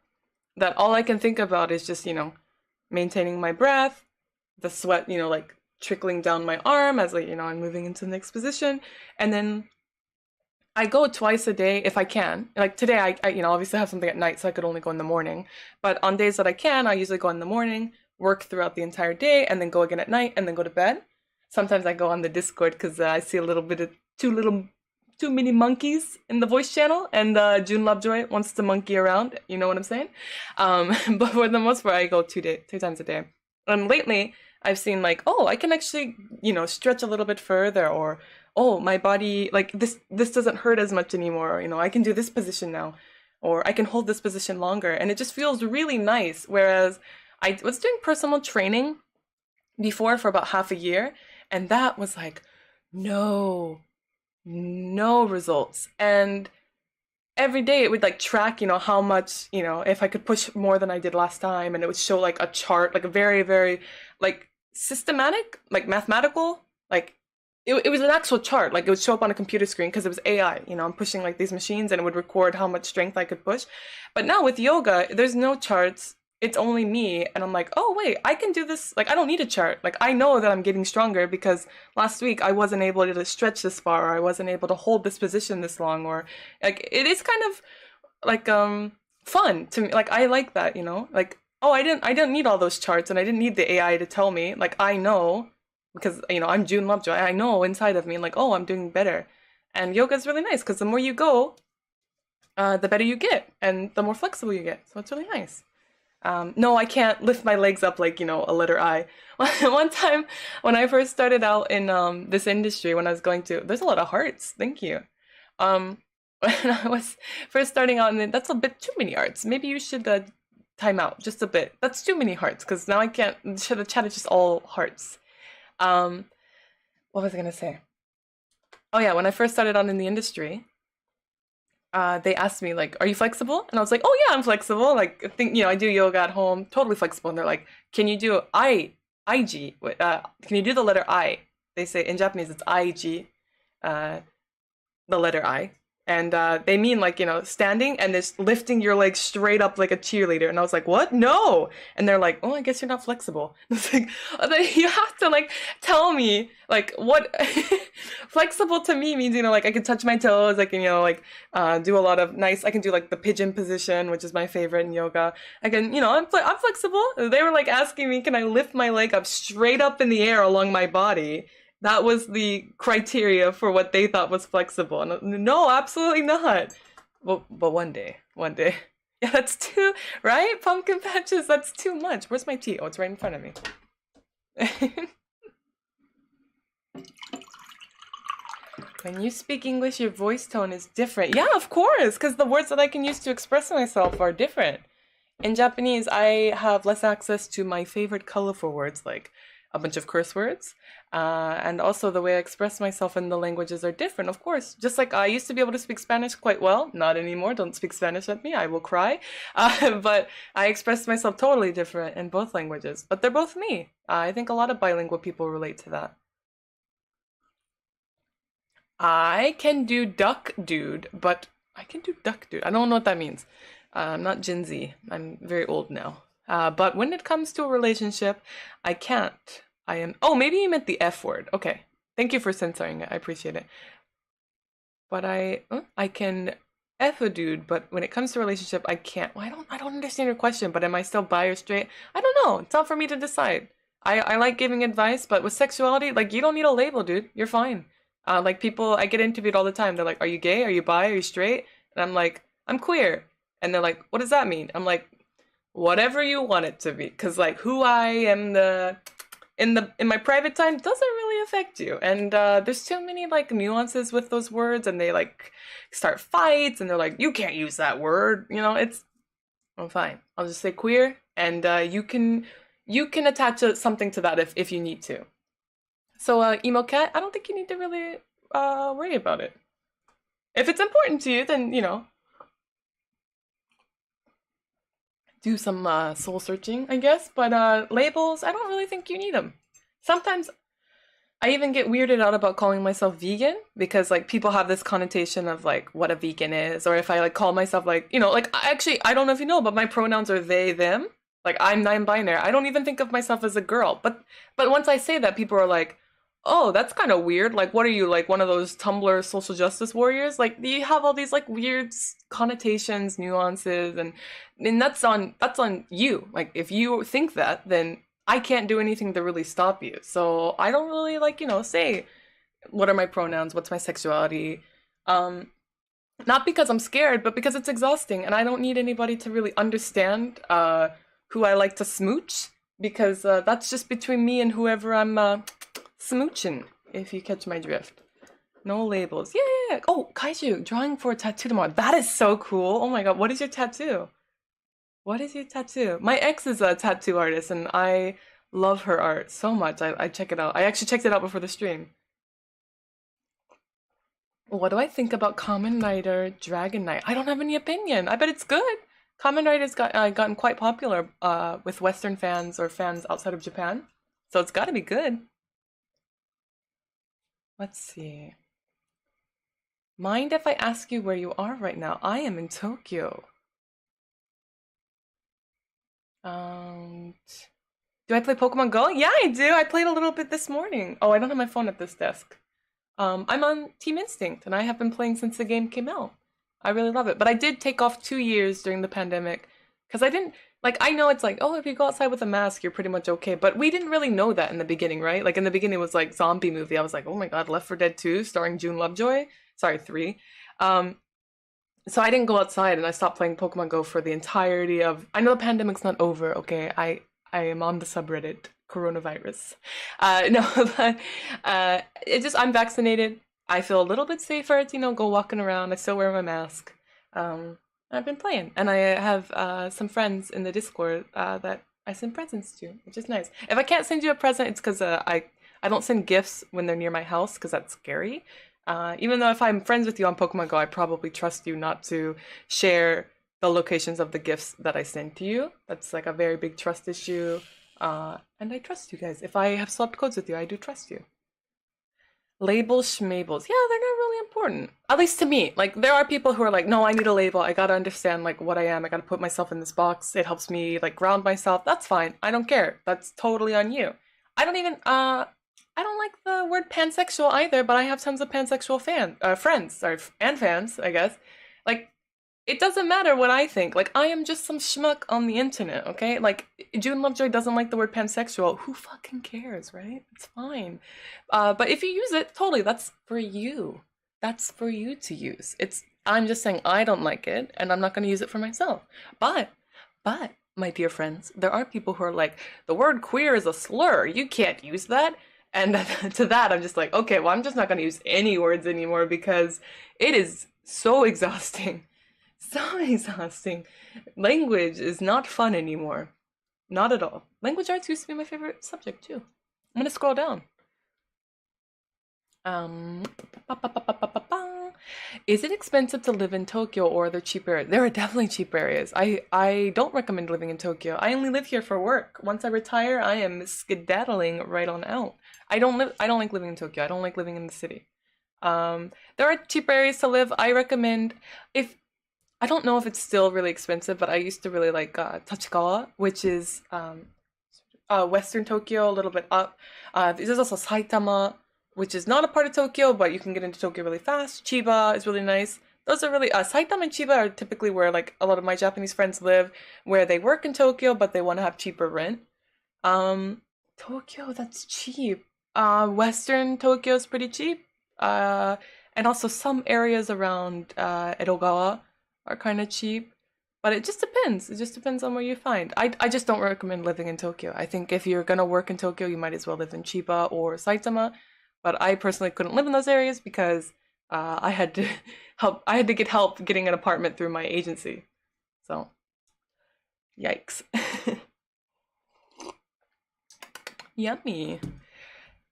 that all I can think about is just, maintaining my breath, the sweat, like trickling down my arm as like, I'm moving into the next position. And then I go twice a day if I can. Like today, obviously have something at night, so I could only go in the morning. But on days that I can, I usually go in the morning, work throughout the entire day, and then go again at night, and then go to bed. Sometimes I go on the Discord because I see a little bit of two mini monkeys in the voice channel, and June Lovejoy wants to monkey around. You know what I'm saying? But for the most part, I go 2 times a day. And lately, I've seen like, oh, I can actually, stretch a little bit further, or oh, my body, like this doesn't hurt as much anymore, or, I can do this position now, or I can hold this position longer, and it just feels really nice. Whereas I was doing personal training before for about half a year, and that was like no no results. And every day it would like track, how much, if I could push more than I did last time, and it would show like a chart, like a very, very like systematic, like mathematical, like it was an actual chart. Like it would show up on a computer screen because it was AI. I'm pushing like these machines and it would record how much strength I could push. But now with yoga, there's no charts. It's only me. And I'm like, oh, wait, I can do this. Like, I don't need a chart. Like, I know that I'm getting stronger because last week I wasn't able to stretch this far, or I wasn't able to hold this position this long, or like, it is kind of like, fun to me. Like, I like that, like, oh, I didn't need all those charts, and I didn't need the AI to tell me. Like, I know because, I'm June Lovejoy. I know inside of me, like, oh, I'm doing better. And yoga is really nice because the more you go, the better you get, and the more flexible you get. So it's really nice. No, I can't lift my legs up like, a letter I. One time when I first started out in this industry, when I was going to, there's a lot of hearts. Thank you. When I was first starting out, and that's a bit too many hearts. Maybe you should time out just a bit. That's too many hearts because now I can't. The chat is just all hearts. What was I gonna say? Oh yeah, when I first started out in the industry, they asked me like, "Are you flexible?" And I was like, "Oh yeah, I'm flexible. Like, I think I do yoga at home, totally flexible." And they're like, "Can you do IG? Can you do the letter I?" They say in Japanese it's IG, the letter I, and they mean like standing and just lifting your legs straight up like a cheerleader. And I was like, "What? No!" And they're like, "Oh, I guess you're not flexible." It's like you have to like tell me like what flexible to me means. Like I can touch my toes. I can do a lot of nice. I can do like the pigeon position, which is my favorite in yoga. I can I'm flexible. They were like asking me, can I lift my leg up straight up in the air along my body? That was the criteria for what they thought was flexible. And no, absolutely not. But one day. Yeah, that's too, right? Pumpkin patches, that's too much. Where's my tea? Oh, it's right in front of me. When you speak English, your voice tone is different. Yeah, of course, because the words that I can use to express myself are different. In Japanese, I have less access to my favorite colorful words, like a bunch of curse words. And also the way I express myself in the languages are different, of course. Just like I used to be able to speak Spanish quite well. Not anymore. Don't speak Spanish at me. I will cry. But I express myself totally different in both languages. But they're both me. I think a lot of bilingual people relate to that. I can do duck dude, but I can do duck dude. I don't know what that means. I'm not Gen Z. I'm very old now. But when it comes to a relationship, I can't. I am. Oh, maybe you meant the F word. Okay. Thank you for censoring it. I appreciate it. But I can F a dude, but when it comes to a relationship, I can't. Well, I don't understand your question, but am I still bi or straight? I don't know. It's not for me to decide. I like giving advice, but with sexuality, like, you don't need a label, dude. You're fine. Like, people, I get interviewed all the time. They're like, are you gay? Are you bi? Are you straight? And I'm like, I'm queer. And they're like, what does that mean? I'm like, whatever you want it to be. Because, like, who I am in my private time doesn't really affect you. And there's too many, like, nuances with those words. And they, like, start fights. And they're like, you can't use that word. I'm fine. I'll just say queer. And you can attach something to that if you need to. So, emo cat, I don't think you need to really worry about it. If it's important to you, then, do some soul searching, I guess. But labels, I don't really think you need them. Sometimes I even get weirded out about calling myself vegan because, like, people have this connotation of, like, what a vegan is. Or if I, like, call myself, like, like, actually, I don't know if you know, but my pronouns are they, them. Like, I'm non-binary. I don't even think of myself as a girl. But once I say that, people are like, Oh, that's kind of weird. Like, what are you, like one of those Tumblr social justice warriors? Like, you have all these like weird connotations, nuances, and that's on you. Like, if you think that, then I can't do anything to really stop you. So I don't really like, say what are my pronouns, what's my sexuality. Um, Not because I'm scared, but because it's exhausting, and I don't need anybody to really understand who I like to smooch, because that's just between me and whoever I'm smooching, if you catch my drift. No labels. Yeah. Oh, Kaiju, drawing for a tattoo tomorrow. That is so cool. Oh my god, what is your tattoo? What is your tattoo? My ex is a tattoo artist, and I love her art so much. I check it out. I actually checked it out before the stream. What do I think about Kamen Rider Dragon Knight? I don't have any opinion. I bet it's good. Kamen Rider's gotten quite popular with Western fans or fans outside of Japan, so it's got to be good. Let's see. Mind if I ask you where you are right now? I am in Tokyo. Um, do I play Pokemon Go? Yeah, I do. I played a little bit this morning. Oh, I don't have my phone at this desk. I'm on Team Instinct, and I have been playing since the game came out. I really love it. But I did take off 2 years during the pandemic because I didn't like. I know it's like, oh, if you go outside with a mask, you're pretty much okay. But we didn't really know that in the beginning, right? Like in the beginning, it was like zombie movie. I was like, oh my god, Left 4 Dead 2, starring June Lovejoy. Sorry, 3. Um, so I didn't go outside, and I stopped playing Pokemon Go for the entirety of. I know the pandemic's not over. Okay, I am on the subreddit coronavirus. No, but it just I'm vaccinated. I feel a little bit safer to go walking around. I still wear my mask. I've been playing, and I have some friends in the Discord that I send presents to, which is nice. If I can't send you a present, it's because I don't send gifts when they're near my house because that's scary. Even though if I'm friends with you on Pokemon Go, I probably trust you not to share the locations of the gifts that I send to you. That's like a very big trust issue. And I trust you guys. If I have swapped codes with you, I do trust you. Labels, schmabels. Yeah, they're not really important. At least to me. Like, there are people who are like, no, I need a label. I gotta understand, like, what I am. I gotta put myself in this box. It helps me, like, ground myself. That's fine. I don't care. That's totally on you. I don't even, I don't like the word pansexual either, but I have tons of pansexual friends, sorry, and fans, I guess. Like, it doesn't matter what I think. Like, I am just some schmuck on the internet, okay? Like, June Lovejoy doesn't like the word pansexual. Who fucking cares, right? It's fine. But if you use it, totally, that's for you. That's for you to use. I'm just saying I don't like it, and I'm not going to use it for myself. But, my dear friends, there are people who are like, the word queer is a slur. You can't use that. And to that, I'm just like, okay, well, I'm just not going to use any words anymore because it is so exhausting. So exhausting. Language is not fun anymore. Not at all. Language arts used to be my favorite subject too. I'm gonna scroll down. Um, ba, ba, ba, ba, ba, ba, ba. Is it expensive to live in Tokyo or are there cheaper areas? There are definitely cheaper areas. I don't recommend living in Tokyo. I only live here for work. Once I retire, I am skedaddling right on out. I don't like living in Tokyo. I don't like living in the city. There are cheaper areas to live. I recommend if I don't know if it's still really expensive, but I used to really like Tachikawa, which is Western Tokyo, a little bit up. There's also Saitama, which is not a part of Tokyo, but you can get into Tokyo really fast. Chiba is really nice. Those are really Saitama and Chiba are typically where like a lot of my Japanese friends live, where they work in Tokyo, but they want to have cheaper rent. Tokyo, that's cheap. Western Tokyo is pretty cheap. And also some areas around Edogawa are kind of cheap. But it just depends. It just depends on where you find. I just don't recommend living in Tokyo. I think if you're gonna work in Tokyo, you might as well live in Chiba or Saitama. But I personally couldn't live in those areas because I had to I had to get help getting an apartment through my agency. So, yikes. Yummy.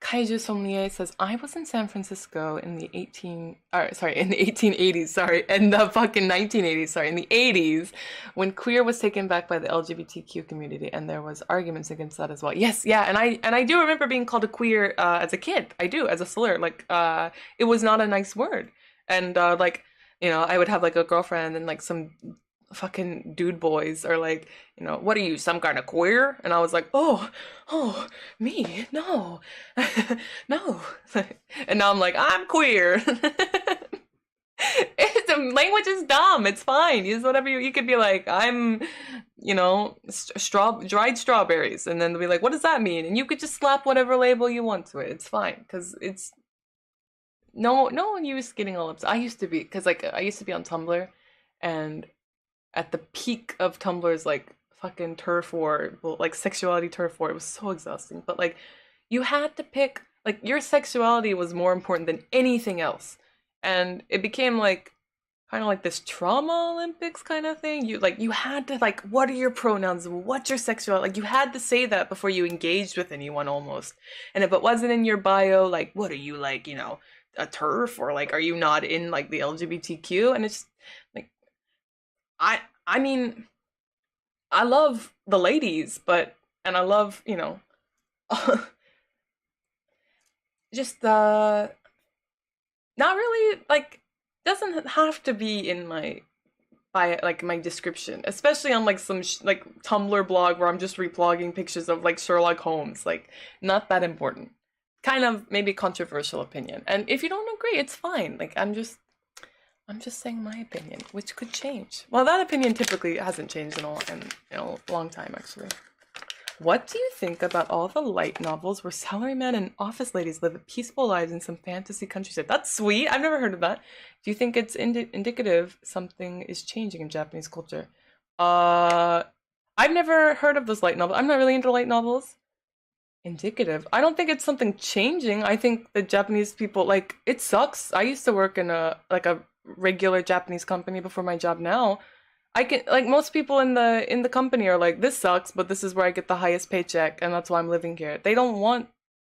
Kaiju Sommelier says, I was in San Francisco in the 1880s, in the fucking 1980s, in the 80s, when queer was taken back by the LGBTQ community, and there was arguments against that as well. Yes, yeah, and I do remember being called a queer as a kid. I do, as a slur. Like, it was not a nice word. And, I would have, like, a girlfriend and, like, some fucking dude boys are like, what are you, some kind of queer? And I was like, oh, me? No, no. And now I'm like, I'm queer. The language is dumb. It's fine. Use whatever you could be like, I'm, dried strawberries. And then they'll be like, what does that mean? And you could just slap whatever label you want to it. It's fine. Because it's, no use getting all upset. I used to be, because like, I used to be on Tumblr. And at the peak of Tumblr's like fucking turf war, like sexuality turf war, it was so exhausting. But like, you had to pick, like, your sexuality was more important than anything else. And it became like kind of like this trauma Olympics kind of thing. You had to, like, what are your pronouns? What's your sexuality? Like, you had to say that before you engaged with anyone almost. And if it wasn't in your bio, like, what are you, like, a turf, or like, are you not in like the LGBTQ? And it's like, I mean, I love the ladies, and I love, just not really, like, doesn't have to be in my my description, especially on like some like Tumblr blog where I'm just replogging pictures of like Sherlock Holmes. Like, not that important. Kind of maybe controversial opinion, and if you don't agree, it's fine. Like, I'm just saying my opinion, which could change. Well, that opinion typically hasn't changed in a long time, actually. What do you think about all the light novels where salarymen and office ladies live peaceful lives in some fantasy countryside? That's sweet. I've never heard of that. Do you think it's indicative something is changing in Japanese culture? I've never heard of those light novels. I'm not really into light novels. Indicative. I don't think it's something changing. I think the Japanese people, like, it sucks. I used to work in a regular Japanese company before my job now. I can, like, most people in the company are like, this sucks, but this is where I get the highest paycheck, and that's why I'm living here.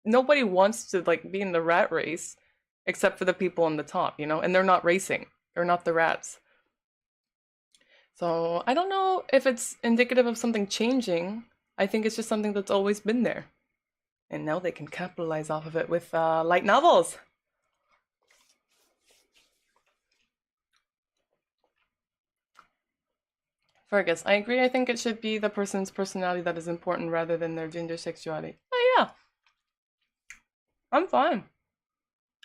Nobody wants to, like, be in the rat race except for the people on the top, and they're not racing. They're not the rats. So I don't know if it's indicative of something changing. I think it's just something that's always been there. And now they can capitalize off of it with light novels. Fergus, I agree. I think it should be the person's personality that is important rather than their gender sexuality. Oh yeah, I'm fine.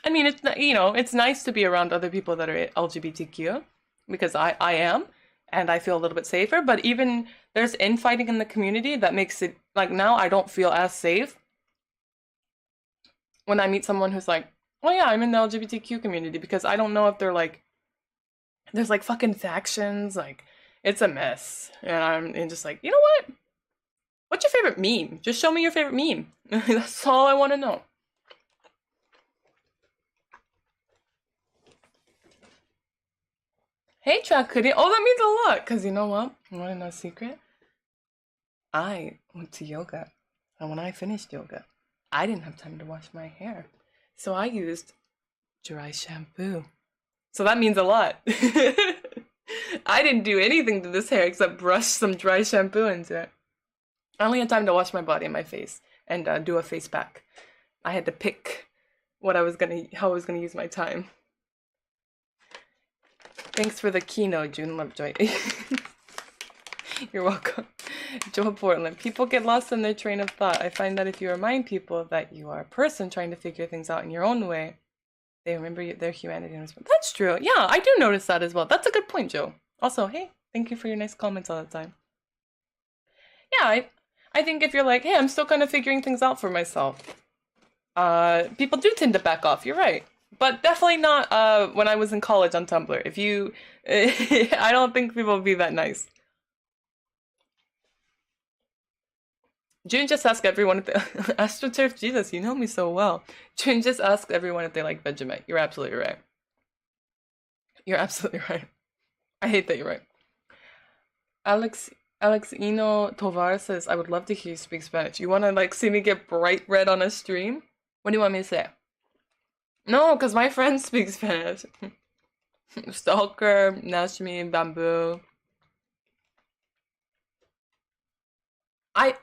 I mean, it's nice to be around other people that are LGBTQ, because I am, and I feel a little bit safer. But even there's infighting in the community that makes it, like, now I don't feel as safe when I meet someone who's like, oh yeah, I'm in the LGBTQ community, because I don't know if they're like, there's like fucking factions, like, it's a mess. And I'm just like, you know what? What's your favorite meme? Just show me your favorite meme. That's all I want to know. Hey, Chakudi. Oh, that means a lot. Because you know what? You want to know a secret? I went to yoga. And when I finished yoga, I didn't have time to wash my hair. So I used dry shampoo. So that means a lot. I didn't do anything to this hair except brush some dry shampoo into it. I only had time to wash my body and my face and do a face pack. I had to pick how I was gonna use my time. Thanks for the keynote, June Lovejoy. You're welcome. Joe Portland. People get lost in their train of thought. I find that if you remind people that you are a person trying to figure things out in your own way, they remember their humanity. That's true. Yeah, I do notice that as well. That's a good point, Joe. Also, hey, thank you for your nice comments all the time. Yeah, I think if you're like, hey, I'm still kind of figuring things out for myself, people do tend to back off. You're right. But definitely not when I was in college on Tumblr. If you, I don't think people would be that nice. June just asked everyone if they, AstroTurf, Jesus, you know me so well. June just asked everyone if they like Vegemite. You're absolutely right. You're absolutely right. I hate that you're right. Alexino Tovar says, I would love to hear you speak Spanish. You want to, like, see me get bright red on a stream? What do you want me to say? No, because my friends speak Spanish. Stalker, Nashmi, Bamboo. I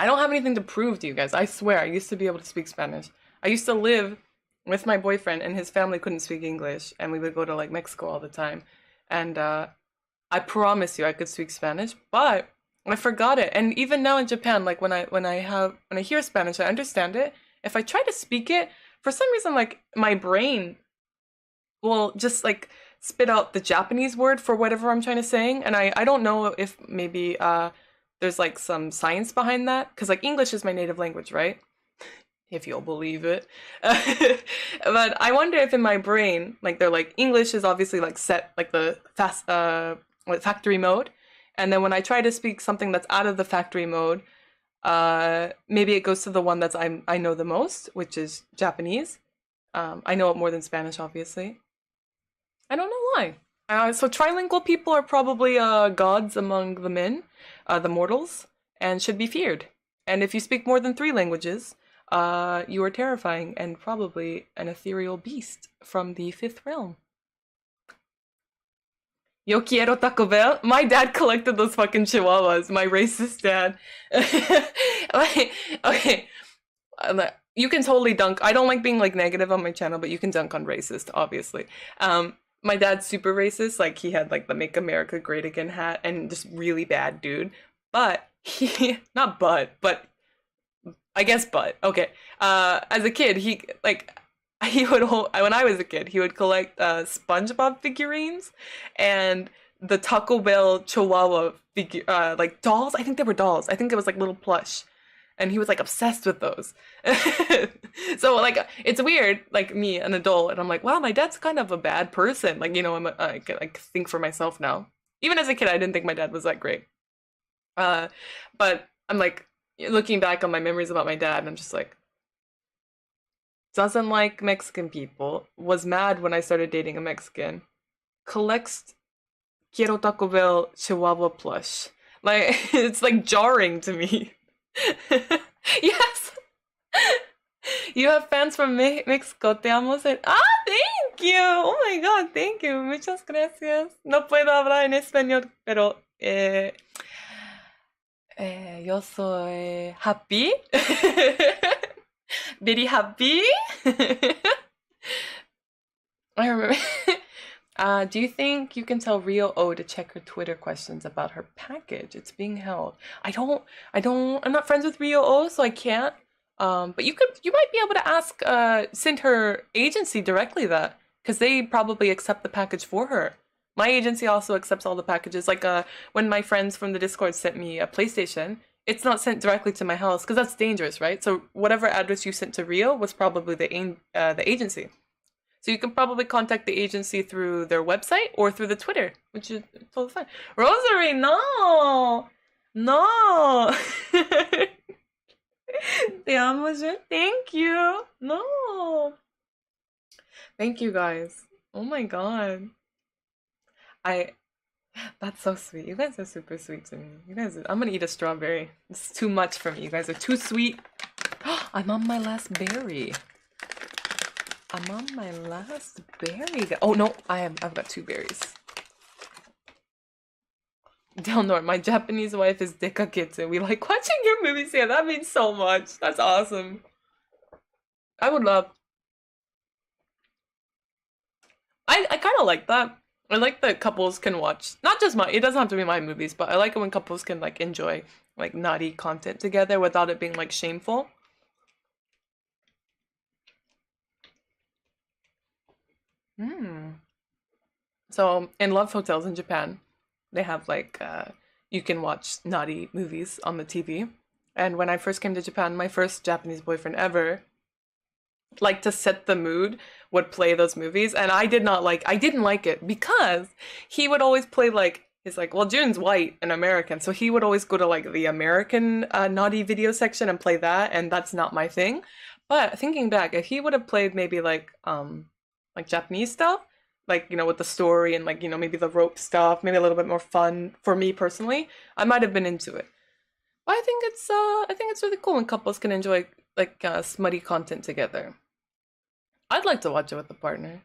don't have anything to prove to you guys. I swear, I used to be able to speak Spanish. I used to live with my boyfriend, and his family couldn't speak English, and we would go to, like, Mexico all the time. And I I promise you I could speak Spanish, but I forgot it. And even now in Japan, like when I hear Spanish, I understand it. If I try to speak it, for some reason like my brain will just like spit out the Japanese word for whatever I'm trying to say, and I don't know if maybe there's like some science behind that, because like English is my native language, right? If you'll believe it. But I wonder if in my brain, like they're like English is obviously like set like the fast factory mode, and then when I try to speak something that's out of the factory mode, maybe it goes to the one that's I know the most, which is Japanese. I know it more than Spanish, obviously. I don't know why. So trilingual people are probably gods among the men, the mortals, and should be feared. And if you speak more than 3 languages, you are terrifying and probably an ethereal beast from the 5th realm. Yo quiero Taco Bell. My dad collected those fucking chihuahuas. My racist dad. Okay, you can totally dunk. I don't like being like negative on my channel, but you can dunk on racist, obviously. My dad's super racist. Like he had like the "Make America Great Again" hat, and just really bad dude. But he not but I guess but okay. As a kid, he would when I was a kid, he would collect SpongeBob figurines and the Taco Bell Chihuahua figure like dolls. I think they were dolls. I think it was like little plush, and he was like obsessed with those. So like it's weird, like me, an adult, and I'm like, wow, my dad's kind of a bad person. Like I think for myself now. Even as a kid, I didn't think my dad was that great. But I'm like looking back on my memories about my dad, and I'm just like, doesn't like Mexican people, was mad when I started dating a Mexican, collects Quiero Taco Bell Chihuahua plush. Like, it's like jarring to me. Yes! You have fans from Mexico, te amo ser. Ah, thank you! Oh my god, thank you. Muchas gracias. No puedo hablar en español, pero yo soy happy. Very happy. I remember. Do you think you can tell Rio O to check her Twitter questions about her package? It's being held. I'm not friends with Rio O, so I can't. But you might be able to send her agency directly that, because they probably accept the package for her. My agency also accepts all the packages. Like, when my friends from the Discord sent me a PlayStation, it's not sent directly to my house, because that's dangerous, right? So whatever address you sent to Rio was probably the agency. So you can probably contact the agency through their website or through the Twitter, which is totally fine. Rosary, no! No! Te amo, thank you! No! Thank you, guys. Oh my god. That's so sweet. You guys are super sweet to me. I'm gonna eat a strawberry. It's too much for me. You guys are too sweet. I'm on my last berry. Oh no, I've got 2 berries. Delnor, my Japanese wife is dekaketsu. We like watching your movies here. That means so much. That's awesome. I would love. I kind of like that. I like that couples can watch, not just it doesn't have to be my movies, but I like it when couples can like enjoy like naughty content together without it being like shameful. So in love hotels in Japan, they have like you can watch naughty movies on the TV. And when I first came to Japan, my first Japanese boyfriend ever, like to set the mood, would play those movies, and I didn't like it because he would always play like he's like, well, June's white and American, so he would always go to like the American naughty video section and play that, and that's not my thing. But thinking back, if he would have played maybe like Japanese stuff, like with the story and like maybe the rope stuff, maybe a little bit more fun for me personally, I might have been into it. But I think it's really cool when couples can enjoy like smutty content together. I'd like to watch it with a partner.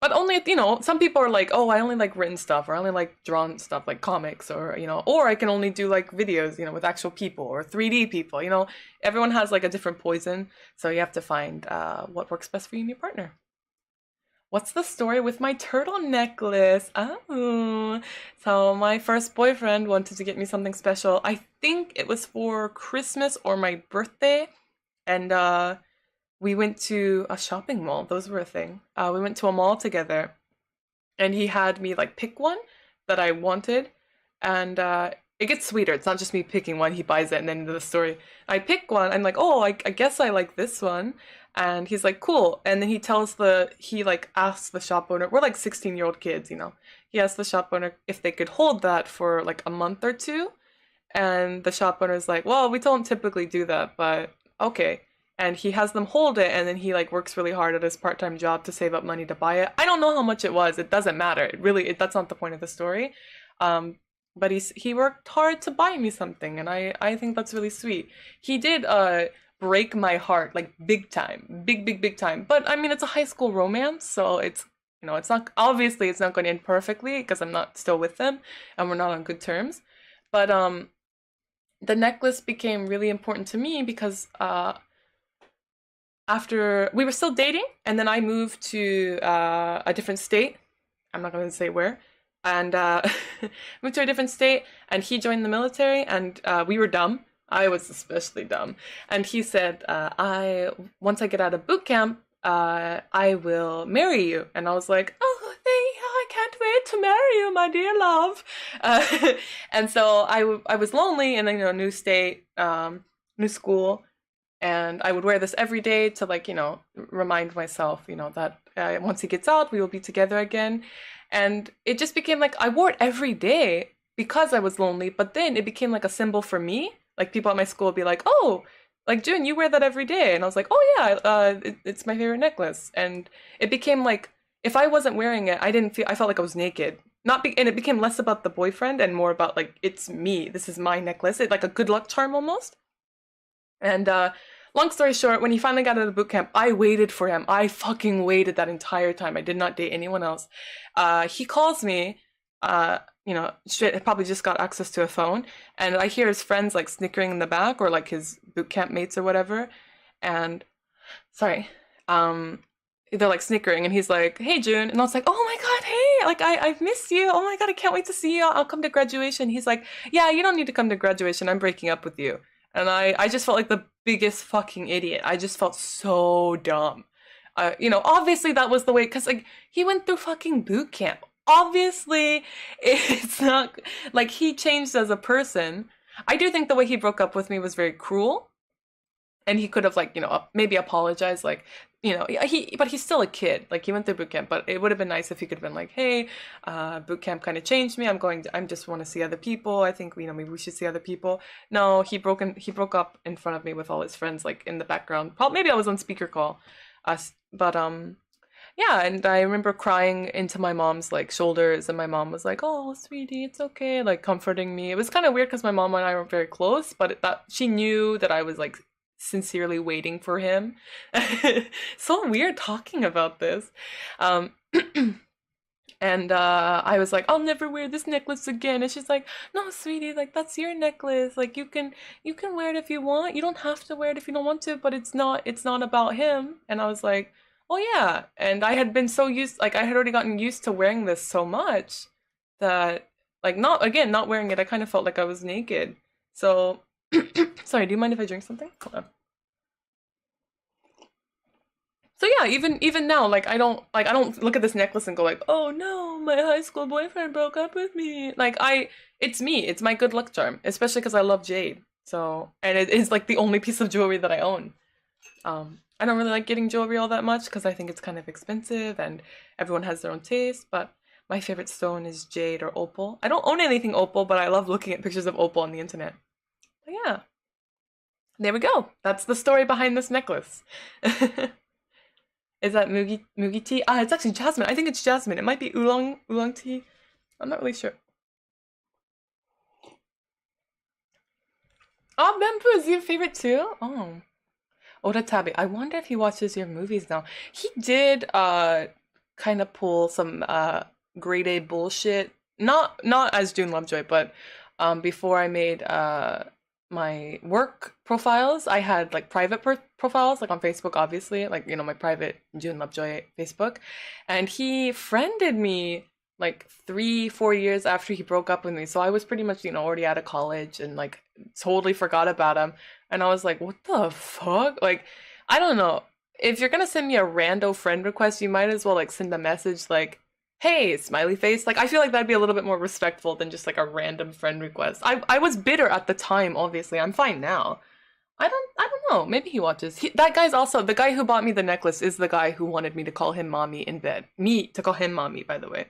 But only if, some people are like, oh, I only like written stuff, or I only like drawn stuff, like comics, or, or I can only do like videos, with actual people or 3D people, everyone has like a different poison. So you have to find what works best for you and your partner. What's the story with my turtle necklace? Oh, so my first boyfriend wanted to get me something special. I think it was for Christmas or my birthday, and we went to a shopping mall. Those were a thing. We went to a mall together, and he had me like pick one that I wanted, and it gets sweeter. It's not just me picking one. He buys it, and then into the story, I pick one. I'm like, oh, I guess I like this one, and he's like, cool. And then he like asks the shop owner. We're like 16-year-old kids, you know. He asked the shop owner if they could hold that for like a month or two, and the shop owner's like, well, we don't typically do that, but okay. And he has them hold it, and then he like works really hard at his part-time job to save up money to buy it. I don't know how much it was. It doesn't matter. That's not the point of the story. Um, but he worked hard to buy me something, and I think that's really sweet. He did break my heart like big time, big time. But I mean, it's a high school romance, so it's it's not obviously it's not going to end perfectly because I'm not still with them, and we're not on good terms. But the necklace became really important to me because after we were still dating, and then I moved to a different state. I'm not going to say where, and moved to a different state. And he joined the military, and we were dumb. I was especially dumb, and he said, "I once I get out of boot camp, I will marry you." And I was like, "Oh, I can't wait to marry you, my dear love." And so I was lonely in a new state, new school, and I would wear this every day to like remind myself that once he gets out we will be together again. And it just became like I wore it every day because I was lonely, but then it became like a symbol for me. Like people at my school would be like, oh, like June, you wear that every day. And I was like, oh yeah, it's my favorite necklace. And it became like if I wasn't wearing it, I felt like I was naked. And it became less about the boyfriend and more about like it's me, this is my necklace. It's like a good luck charm almost. And long story short, when he finally got out of boot camp, I waited for him. I fucking waited that entire time. I did not date anyone else. He calls me, shit, probably just got access to a phone, and I hear his friends like snickering in the back, or like his boot camp mates or whatever. And sorry, they're like snickering, and he's like, "Hey, June," and I was like, "Oh my god, hey, like I've missed you. Oh my god, I can't wait to see you. I'll come to graduation." He's like, "Yeah, you don't need to come to graduation. I'm breaking up with you." And I just felt like the biggest fucking idiot. I just felt so dumb. Obviously that was the way, because like he went through fucking boot camp. Obviously, it's not like he changed as a person. I do think the way he broke up with me was very cruel, and he could have like maybe apologized, like but he's still a kid. Like he went through boot camp, but it would have been nice if he could have been like, hey, boot camp kind of changed me. I'm just want to see other people. I think maybe we should see other people. No, he broke up in front of me with all his friends, like in the background. Probably maybe I was on speaker call, but yeah. And I remember crying into my mom's like shoulders, and my mom was like, "Oh, sweetie, it's okay," like comforting me. It was kind of weird because my mom and I were very close, but that she knew that I was like sincerely waiting for him. So weird talking about this. Um, and I was like, "I'll never wear this necklace again." And she's like, "No, sweetie, like that's your necklace. Like you can wear it if you want. You don't have to wear it if you don't want to, but it's not about him." And I was like, "Oh yeah." And I had been so used, like I had already gotten used to wearing this so much that like not wearing it, I kind of felt like I was naked. So sorry, do you mind if I drink something? Hold on. So yeah, even now, like I don't look at this necklace and go like, oh no, my high school boyfriend broke up with me. Like it's me, it's my good luck charm, especially because I love jade. So and it is like the only piece of jewelry that I own. I don't really like getting jewelry all that much because I think it's kind of expensive and everyone has their own taste. But my favorite stone is jade or opal. I don't own anything opal, but I love looking at pictures of opal on the internet. But yeah, there we go. That's the story behind this necklace. Is that mugi tea? Ah, it's actually jasmine. I think it's jasmine. It might be oolong tea. I'm not really sure. Oh, bamboo is your favorite too? Oh, Oratabi. I wonder if he watches your movies now. He did kind of pull some grade A bullshit. Not as June Lovejoy, but before I made my work profiles. I had like private profiles, like on Facebook, obviously, like my private June Lovejoy Facebook, and he friended me like 3 4 years after he broke up with me. So I was pretty much already out of college and like totally forgot about him. And I was like, what the fuck? Like, I don't know. If you're gonna send me a rando friend request, you might as well like send a message like, hey, smiley face. Like, I feel like that'd be a little bit more respectful than just like a random friend request. I was bitter at the time, obviously. I'm fine now. I don't know. Maybe he watches. That guy's also the guy who bought me the necklace is the guy who wanted me to call him mommy in bed. Me to call him mommy, by the way.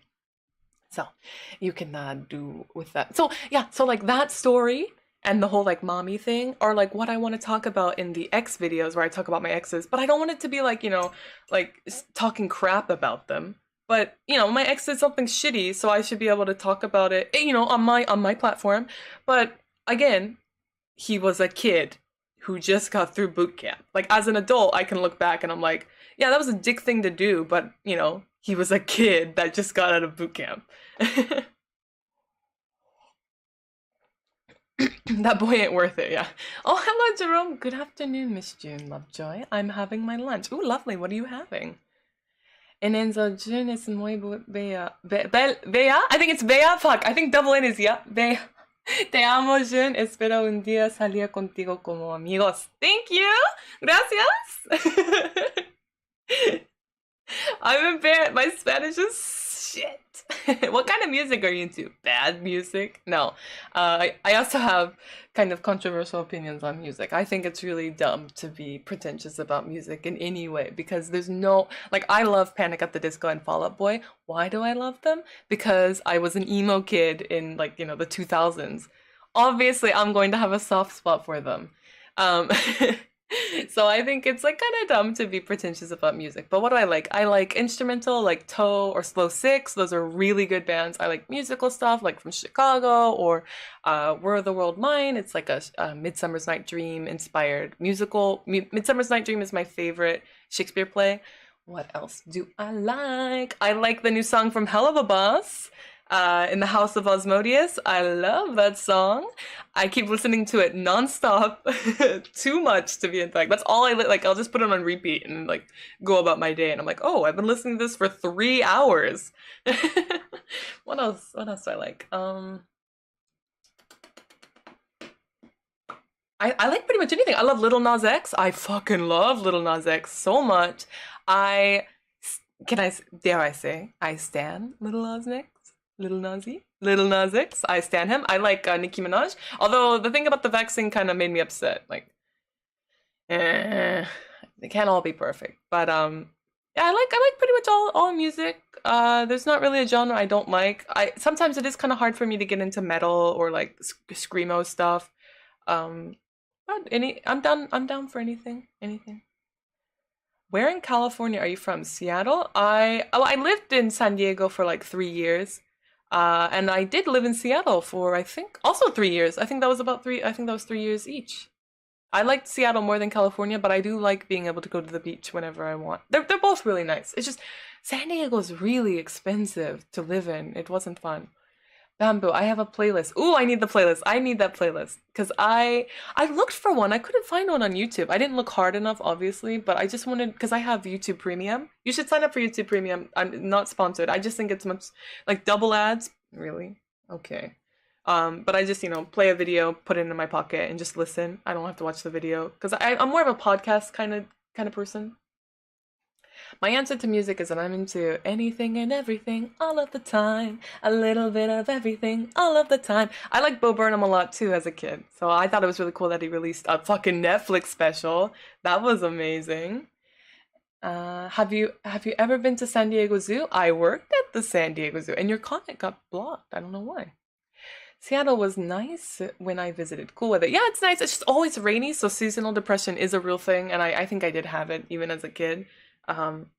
So you can do with that. So yeah, so like that story and the whole like mommy thing are like what I want to talk about in the ex videos where I talk about my exes, but I don't want it to be like, like talking crap about them. But my ex did something shitty, so I should be able to talk about it, on my platform. But again, he was a kid who just got through boot camp. Like as an adult, I can look back and I'm like, yeah, that was a dick thing to do, but he was a kid that just got out of boot camp. That boy ain't worth it, yeah. Oh, hello, Jerome. Good afternoon, Miss June Lovejoy. I'm having my lunch. Ooh, lovely. What are you having? Enenzo, June es muy bella. Bella? I think it's bella. Fuck, I think double N is yeah. Bella. Te amo, June. Espero un día salir contigo como amigos. Thank you. Gracias. I'm embarrassed. My Spanish is shit. What kind of music are you into? Bad music? No. I also have kind of controversial opinions on music. I think it's really dumb to be pretentious about music in any way because there's no, like, I love Panic at the Disco and Fall Out Boy. Why do I love them? Because I was an emo kid in, like, the 2000s. Obviously, I'm going to have a soft spot for them. Um, So I think it's like kind of dumb to be pretentious about music. But what do I like? I like instrumental, like Toe or Slow Six. Those are really good bands. I like musical stuff, like from Chicago or Were the World Mine. It's like a Midsummer's Night Dream inspired musical. Midsummer's Night Dream is my favorite Shakespeare play. What else do I like? I like the new song from Hell of a Boss. In the House of Osmodeus. I love that song. I keep listening to it nonstop. Too much to be in fact. That's all like. I'll just put it on repeat and like go about my day. And I'm like, oh, I've been listening to this for 3 hours. What else? What else do I like? I like pretty much anything. I love Little Nas X. I fucking love Little Nas X so much. I dare I say I stan Little Nas X. Little Nas X. I stan him. I like Nicki Minaj. Although the thing about the vaccine kind of made me upset. Like, they can't all be perfect. But yeah, I like pretty much all music. There's not really a genre I don't like. Sometimes it is kind of hard for me to get into metal or like screamo stuff. Um, but I'm down for anything. Anything. Where in California are you from? Seattle? I lived in San Diego for like 3 years. And I did live in Seattle for I think also 3 years. I think that was about three. I think that was 3 years each. I liked Seattle more than California, but I do like being able to go to the beach whenever I want. They're both really nice. It's just San Diego's really expensive to live in. It wasn't fun. Bamboo, I have a playlist. Ooh, I need the playlist. I need that playlist because I looked for one. I couldn't find one on YouTube. I didn't look hard enough, obviously, but I just wanted because I have YouTube Premium. You should sign up for YouTube Premium. I'm not sponsored. I just think it's much like double ads. Really? Okay. But I just play a video, put it in my pocket, and just listen. I don't have to watch the video because I'm more of a podcast kind of person. My answer to music is that I'm into anything and everything all of the time. A little bit of everything all of the time. I like Bo Burnham a lot too as a kid. So I thought it was really cool that he released a fucking Netflix special. That was amazing. Have you ever been to San Diego Zoo? I worked at the San Diego Zoo and your comment got blocked. I don't know why. Seattle was nice when I visited. Cool weather. Yeah, it's nice. It's just always rainy, so seasonal depression is a real thing, and I think I did have it even as a kid. Um,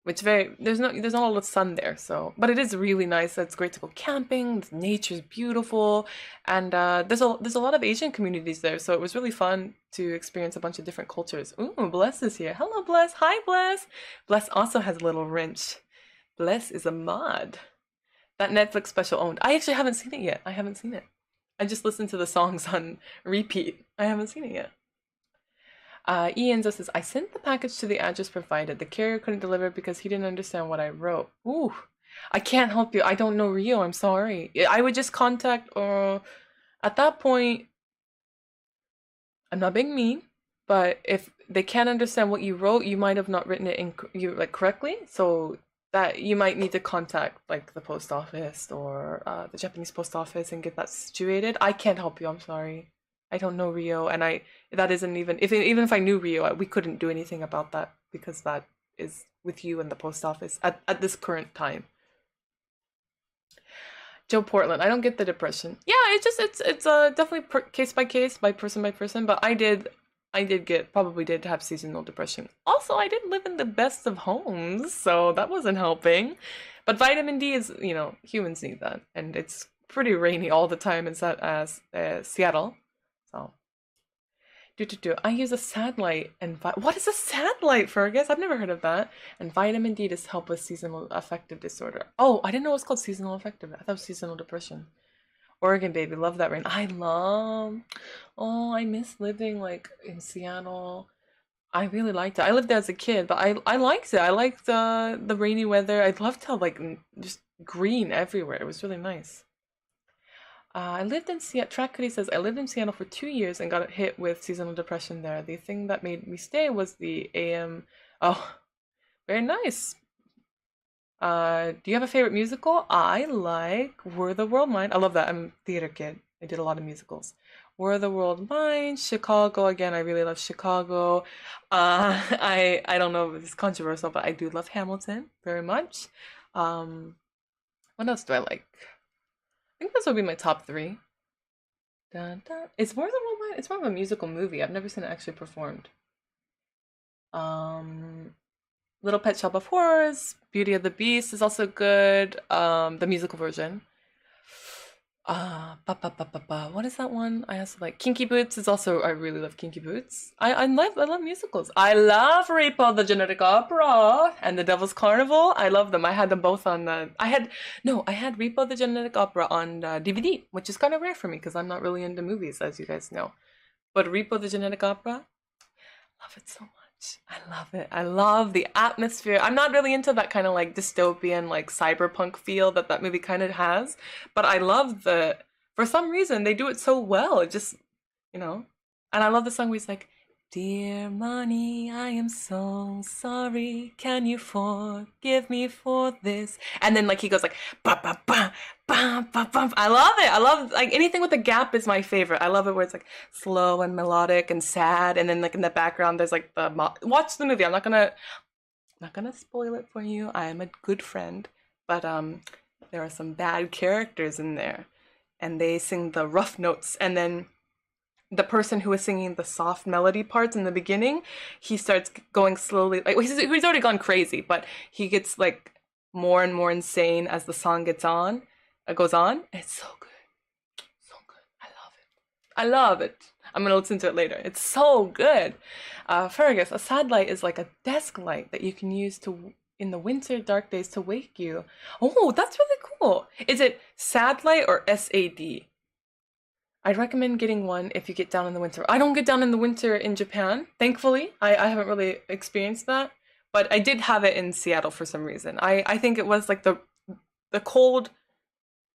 which there's not a lot of sun there, so but it is really nice. It's great to go camping. The nature's beautiful, and there's a lot of Asian communities there, so it was really fun to experience a bunch of different cultures. Ooh, Bless is here. Hello, Bless. Hi, Bless. Bless also has a little wrench. Bless is a mod. That Netflix special owned. I actually haven't seen it yet. I haven't seen it. I just listened to the songs on repeat. I haven't seen it yet. Enzo says, I sent the package to the address provided. The carrier couldn't deliver because he didn't understand what I wrote. Ooh, I can't help you. I don't know Rio. I'm sorry. I would just contact, at that point, I'm not being mean, but if they can't understand what you wrote, you might have not written it correctly. So that you might need to contact like the post office or the Japanese post office and get that situated. I can't help you. I'm sorry. I don't know Rio, and that isn't even even if I knew Rio, we couldn't do anything about that because that is with you and the post office at this current time. Joe Portland, I don't get the depression. Yeah, it's definitely case by case, by person, but I did probably did have seasonal depression. Also, I didn't live in the best of homes, so that wasn't helping. But vitamin D is, humans need that, and it's pretty rainy all the time in Seattle. So, I use a sad light and what is a sad light, Fergus? I've never heard of that. And vitamin D to help with seasonal affective disorder. Oh, I didn't know it was called seasonal affective. I thought it was seasonal depression. Oregon baby, love that rain. I miss living like in Seattle. I really liked it. I lived there as a kid, but I liked it. I liked the rainy weather. I loved how like just green everywhere. It was really nice. I lived in Seattle. Track Cody says, I lived in Seattle for 2 years and got hit with seasonal depression there. The thing that made me stay was the AM. Oh, very nice. Do you have a favorite musical? I like Were the World Mine. I love that. I'm a theater kid. I did a lot of musicals. Were the World Mine, Chicago. Again, I really love Chicago. I don't know if it's controversial, but I do love Hamilton very much. What else do I like? I think this would be my top 3. Dun, dun. It's Were the World Mine. It's more of a musical movie. I've never seen it actually performed. Little Pet Shop of Horrors, Beauty of the Beast is also good. The musical version. What is that one? I also like Kinky Boots is also, I really love Kinky Boots. I love musicals. I love Repo the Genetic Opera and The Devil's Carnival. I love them. I had them both on I had Repo the Genetic Opera on DVD, which is kind of rare for me because I'm not really into movies, as you guys know. But Repo the Genetic Opera, love it so much. I love it. I love the atmosphere. I'm not really into that kind of like dystopian, like cyberpunk feel that movie kind of has, but I love for some reason they do it so well. It just, and I love the song where he's like, Dear Money, I am so sorry. Can you forgive me for this? And then like he goes like, ba ba ba ba ba ba. I love it. I love like anything with a gap is my favorite. I love it where it's like slow and melodic and sad, and then like in the background there's like watch the movie. I'm not gonna spoil it for you. I am a good friend, but there are some bad characters in there, and they sing the rough notes, and then the person who is singing the soft melody parts in the beginning, he starts going slowly, like he's already gone crazy, but he gets like more and more insane as the song goes on. It's so good, so good. I love it. I'm gonna listen to it later. It's so good. Fergus, a sad light is like a desk light that you can use in the winter dark days to wake you. Oh, that's really cool. Is it sad light or SAD? I'd recommend getting one if you get down in the winter. I don't get down in the winter in Japan, thankfully. I haven't really experienced that, but I did have it in Seattle for some reason. I think it was like the cold,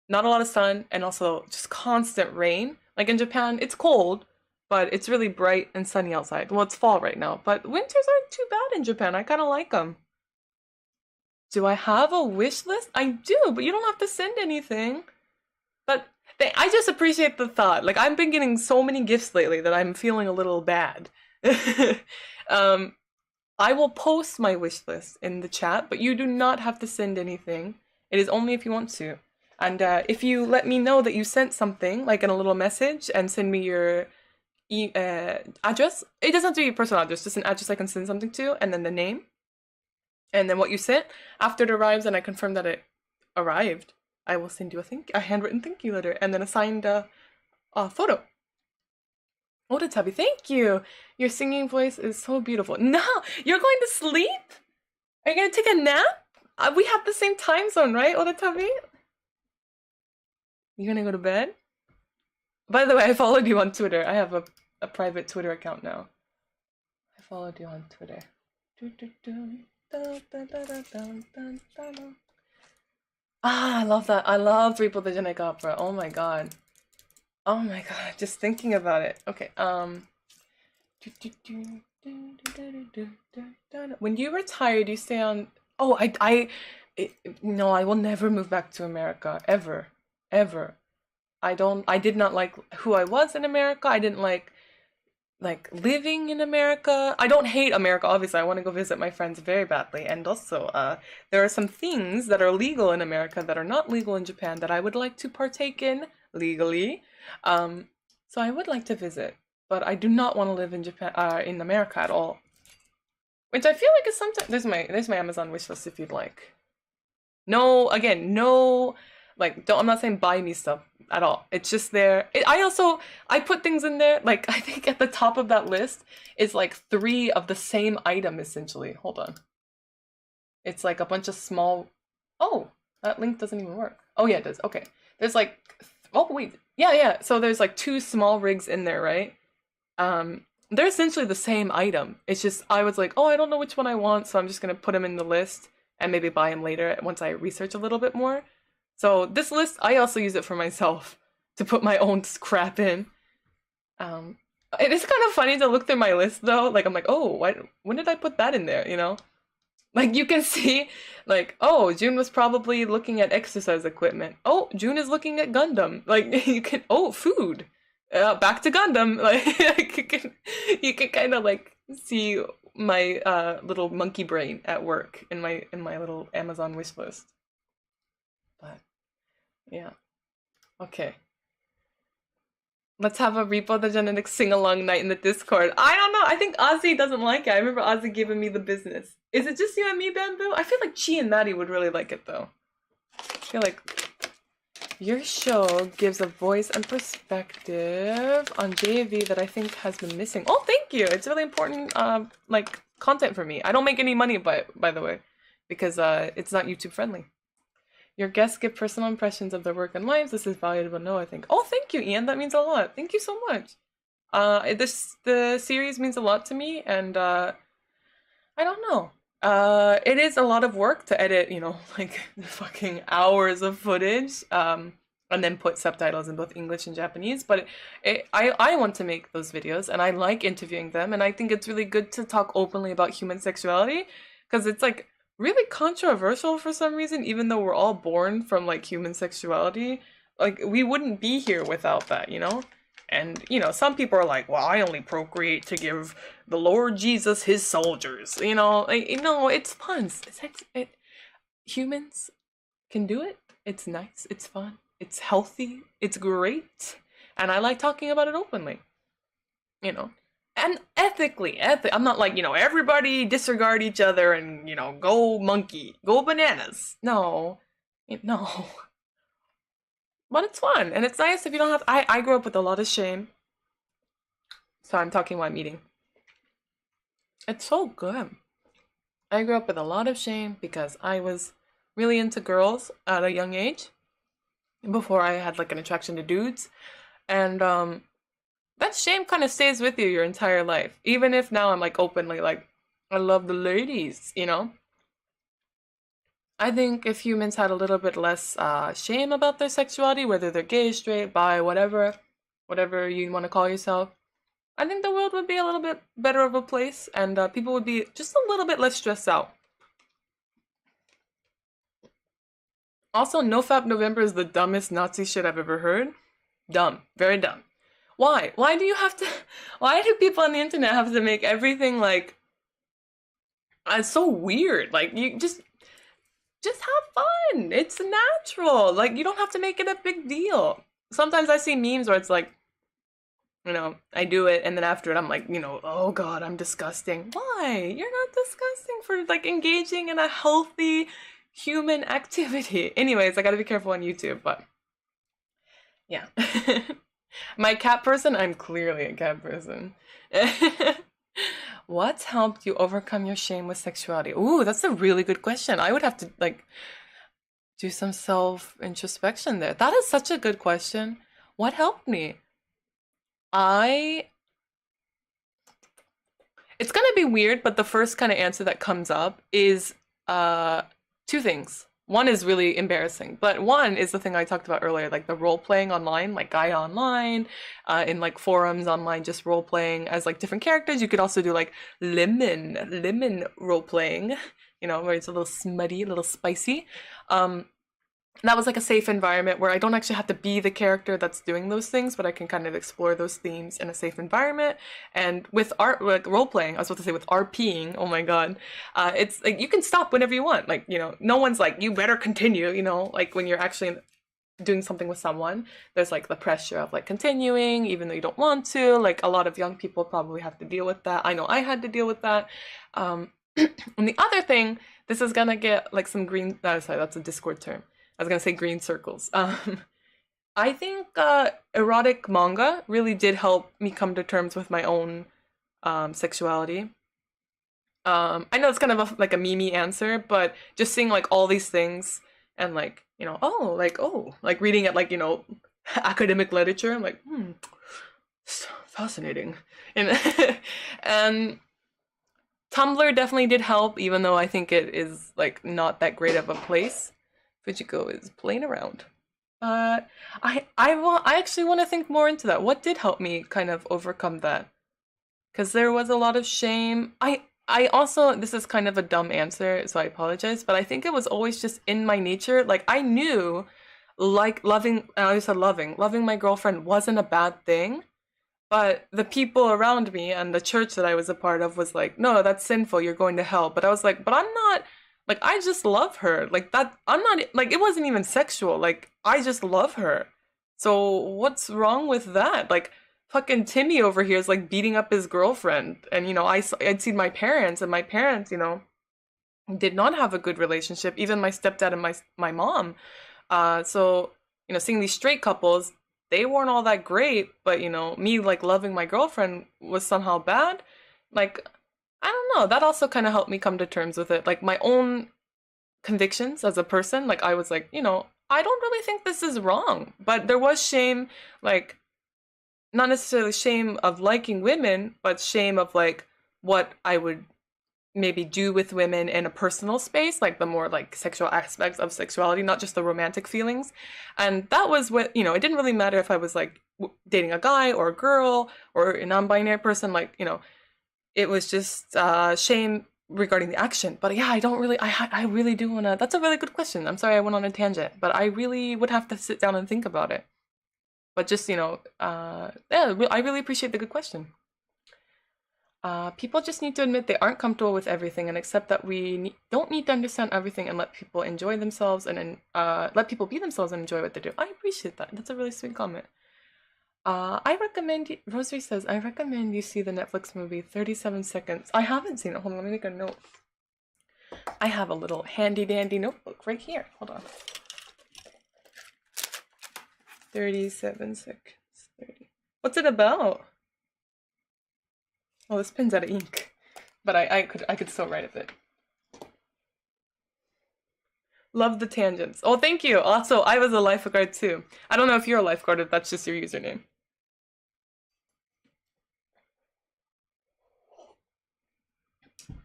not a lot of sun, and also just constant rain. Like in Japan, it's cold, but it's really bright and sunny outside. Well, it's fall right now, but winters aren't too bad in Japan. I kind of like them. Do I have a wish list? I do, but you don't have to send anything. But I just appreciate the thought. Like, I've been getting so many gifts lately that I'm feeling a little bad. I will post my wish list in the chat, but you do not have to send anything. It is only if you want to. And if you let me know that you sent something, like in a little message, and send me your address, it doesn't have to be your personal address, just an address I can send something to, and then the name, and then what you sent. After it arrives and I confirm that it arrived, I will send you a handwritten thank you letter, and then a signed photo. Oda Tubby, thank you. Your singing voice is so beautiful. No, you're going to sleep? Are you going to take a nap? We have the same time zone, right, Oda Tubby? You going to go to bed? By the way, I followed you on Twitter. I have a private Twitter account now. I followed you on Twitter. Ah, I love that. I love Three Photogenic Opera. Oh my god. Oh my god. Just thinking about it. Okay. When you retire, do you stay on? Oh, no, I will never move back to America ever, ever. I did not like who I was in America. I didn't like living in America. I don't hate America, obviously. I want to go visit my friends very badly. And also, there are some things that are legal in America that are not legal in Japan that I would like to partake in legally. So I would like to visit, but I do not want to live in Japan, in America at all. Which I feel like is sometimes there's my Amazon wishlist if you'd like. No, again, no, like don't. I'm not saying buy me stuff at all. It's just there. I put things in there. Like I think at the top of that list is like 3 of the same item essentially. Hold on. It's like a bunch of small. Oh, that link doesn't even work. Oh yeah, it does. Okay. There's like. Oh wait. Yeah. So there's like 2 small rigs in there, right? They're essentially the same item. It's just I was like, oh, I don't know which one I want, so I'm just gonna put them in the list and maybe buy them later once I research a little bit more. So this list, I also use it for myself to put my own crap in. It is kind of funny to look through my list though. Like I'm like, oh, when did I put that in there? You know, like you can see, like, oh, June was probably looking at exercise equipment. Oh, June is looking at Gundam. Like you can, oh, food. Back to Gundam. Like you can kind of like see my little monkey brain at work in my little Amazon wish list. But yeah, okay. Let's have a Repo the Genetic sing-along night in the Discord. I don't know. I think Ozzy doesn't like it. I remember Ozzy giving me the business. Is it just you and me, Bamboo? I feel like Chi and Maddie would really like it though. I feel like your show gives a voice and perspective on JV that I think has been missing. Oh, thank you. It's really important, like content for me. I don't make any money, by the way, because it's not YouTube friendly. Your guests give personal impressions of their work and lives. This is valuable to know, I think. Oh, thank you, Ian. That means a lot. Thank you so much. The series means a lot to me, and I don't know. It is a lot of work to edit, you know, like fucking hours of footage, and then put subtitles in both English and Japanese. But I want to make those videos, and I like interviewing them, and I think it's really good to talk openly about human sexuality, because it's like really controversial for some reason, even though we're all born from like human sexuality. Like we wouldn't be here without that, you know? And, you know, some people are like, well, I only procreate to give the Lord Jesus his soldiers. You know, like, it's fun. Humans can do it. It's nice. It's fun. It's healthy. It's great. And I like talking about it openly. You know, and ethically. I'm not like, you know, everybody disregard each other and, you know, go monkey, go bananas. No. No. But it's fun, and it's nice if you don't have. I grew up with a lot of shame. So I'm talking while I'm eating. It's so good. I grew up with a lot of shame because I was really into girls at a young age before I had like an attraction to dudes. And that shame kind of stays with you your entire life. Even if now I'm like openly like, I love the ladies, you know? I think if humans had a little bit less shame about their sexuality, whether they're gay, straight, bi, whatever you want to call yourself, I think the world would be a little bit better of a place, and people would be just a little bit less stressed out. Also, NoFap November is the dumbest Nazi shit I've ever heard. Dumb. Very dumb. Why? Why do people on the internet have to make everything like... It's so weird. Like, you just have fun. It's natural. Like, you don't have to make it a big deal. Sometimes I see memes where it's like, you know, I do it, and then after it, I'm like, you know, oh god, I'm disgusting. Why? You're not disgusting for, like, engaging in a healthy human activity. Anyways, I gotta be careful on YouTube, but yeah. My cat person? I'm clearly a cat person. What helped you overcome your shame with sexuality? Ooh, that's a really good question. I would have to, like, do some self-introspection there. That is such a good question. What helped me? I It's gonna be weird, but the first kind of answer that comes up is uh two things. One is really embarrassing, but one is the thing I talked about earlier, like the role playing online, like Gaia online, in like forums online, just role playing as like different characters. You could also do like lemon role playing, where it's a little smutty, a little spicy. Um, that was like a safe environment where I don't actually have to be the character that's doing those things, but I can kind of explore those themes in a safe environment. And with art, like role playing, I was about to say with RPing, oh my god, it's like you can stop whenever you want. Like, no one's like, you better continue, like when you're actually doing something with someone, there's like the pressure of like continuing, even though you don't want to. Like a lot of young people probably have to deal with that. I know I had to deal with that. Um, and the other thing, this is gonna get like some green, sorry, that's a Discord term. I was gonna say green circles. I think erotic manga really did help me come to terms with my own sexuality. I know it's kind of like a meme answer, but just seeing like all these things and like like reading it like academic literature, I'm like fascinating, and and Tumblr definitely did help, even though I think it is like not that great of a place. Fujiko is playing around. Uh, I actually want to think more into that. What did help me kind of overcome that? Because there was a lot of shame. I also, this is kind of a dumb answer, so I apologize, but I think it was always just in my nature. Like I knew, like loving, I always said loving my girlfriend wasn't a bad thing. But the people around me and the church that I was a part of was like, no, that's sinful. You're going to hell. But I was like, but I'm not, like, I just love her. Like, that, I'm not, like, it wasn't even sexual. Like, I just love her. So what's wrong with that? Like, fucking Timmy over here is like beating up his girlfriend. And, I'd seen my parents, and my parents, did not have a good relationship. Even my stepdad and my mom. So seeing these straight couples, they weren't all that great, but me like loving my girlfriend was somehow bad. Like, I don't know. That also kind of helped me come to terms with it. Like my own convictions as a person. Like I was like, I don't really think this is wrong, but there was shame, like not necessarily shame of liking women, but shame of like what I would maybe do with women in a personal space, like the more like sexual aspects of sexuality, not just the romantic feelings. And that was what, it didn't really matter if I was like dating a guy or a girl or a non-binary person, like, it was just shame regarding the action. But yeah, I really do want to, that's a really good question. I'm sorry I went on a tangent, but I really would have to sit down and think about it. But just, yeah, I really appreciate the good question. People just need to admit they aren't comfortable with everything and accept that don't need to understand everything and let people enjoy themselves and let people be themselves and enjoy what they do. I appreciate that. That's a really sweet comment. Rosary says, I recommend you see the Netflix movie 37 Seconds. I haven't seen it. Hold on, let me make a note. I have a little handy dandy notebook right here. Hold on. 37 seconds. 30. What's it about? Oh, this pen's out of ink, but I could still write with it. Love the tangents. Oh, thank you. Also, I was a lifeguard too. I don't know if you're a lifeguard, if that's just your username.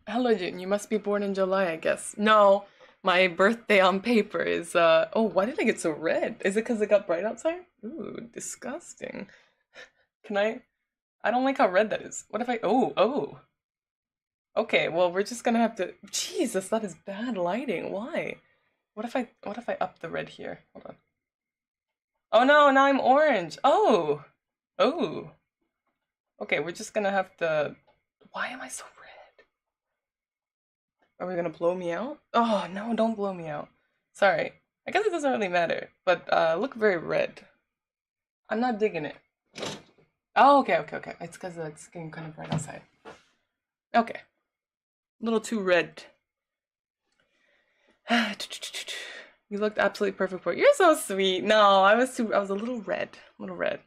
Hello, June. You must be born in July, I guess. No, my birthday on paper is oh, why did I get so red? Is it because it got bright outside? Ooh, disgusting. Can I don't like how red that is. What if I oh. Okay, well, we're just gonna have to. Jesus, that is bad lighting. Why? What if I up the red here? Hold on. Oh no, now I'm orange. Oh. Oh. Okay, we're just gonna have to. Why am I so red? Are we gonna blow me out? Oh no, don't blow me out. Sorry. I guess it doesn't really matter, but look very red. I'm not digging it. Oh, okay. It's because it's getting kind of bright outside. Okay. A little too red. You looked absolutely perfect for it. You're so sweet. No, I was a little red. A little red.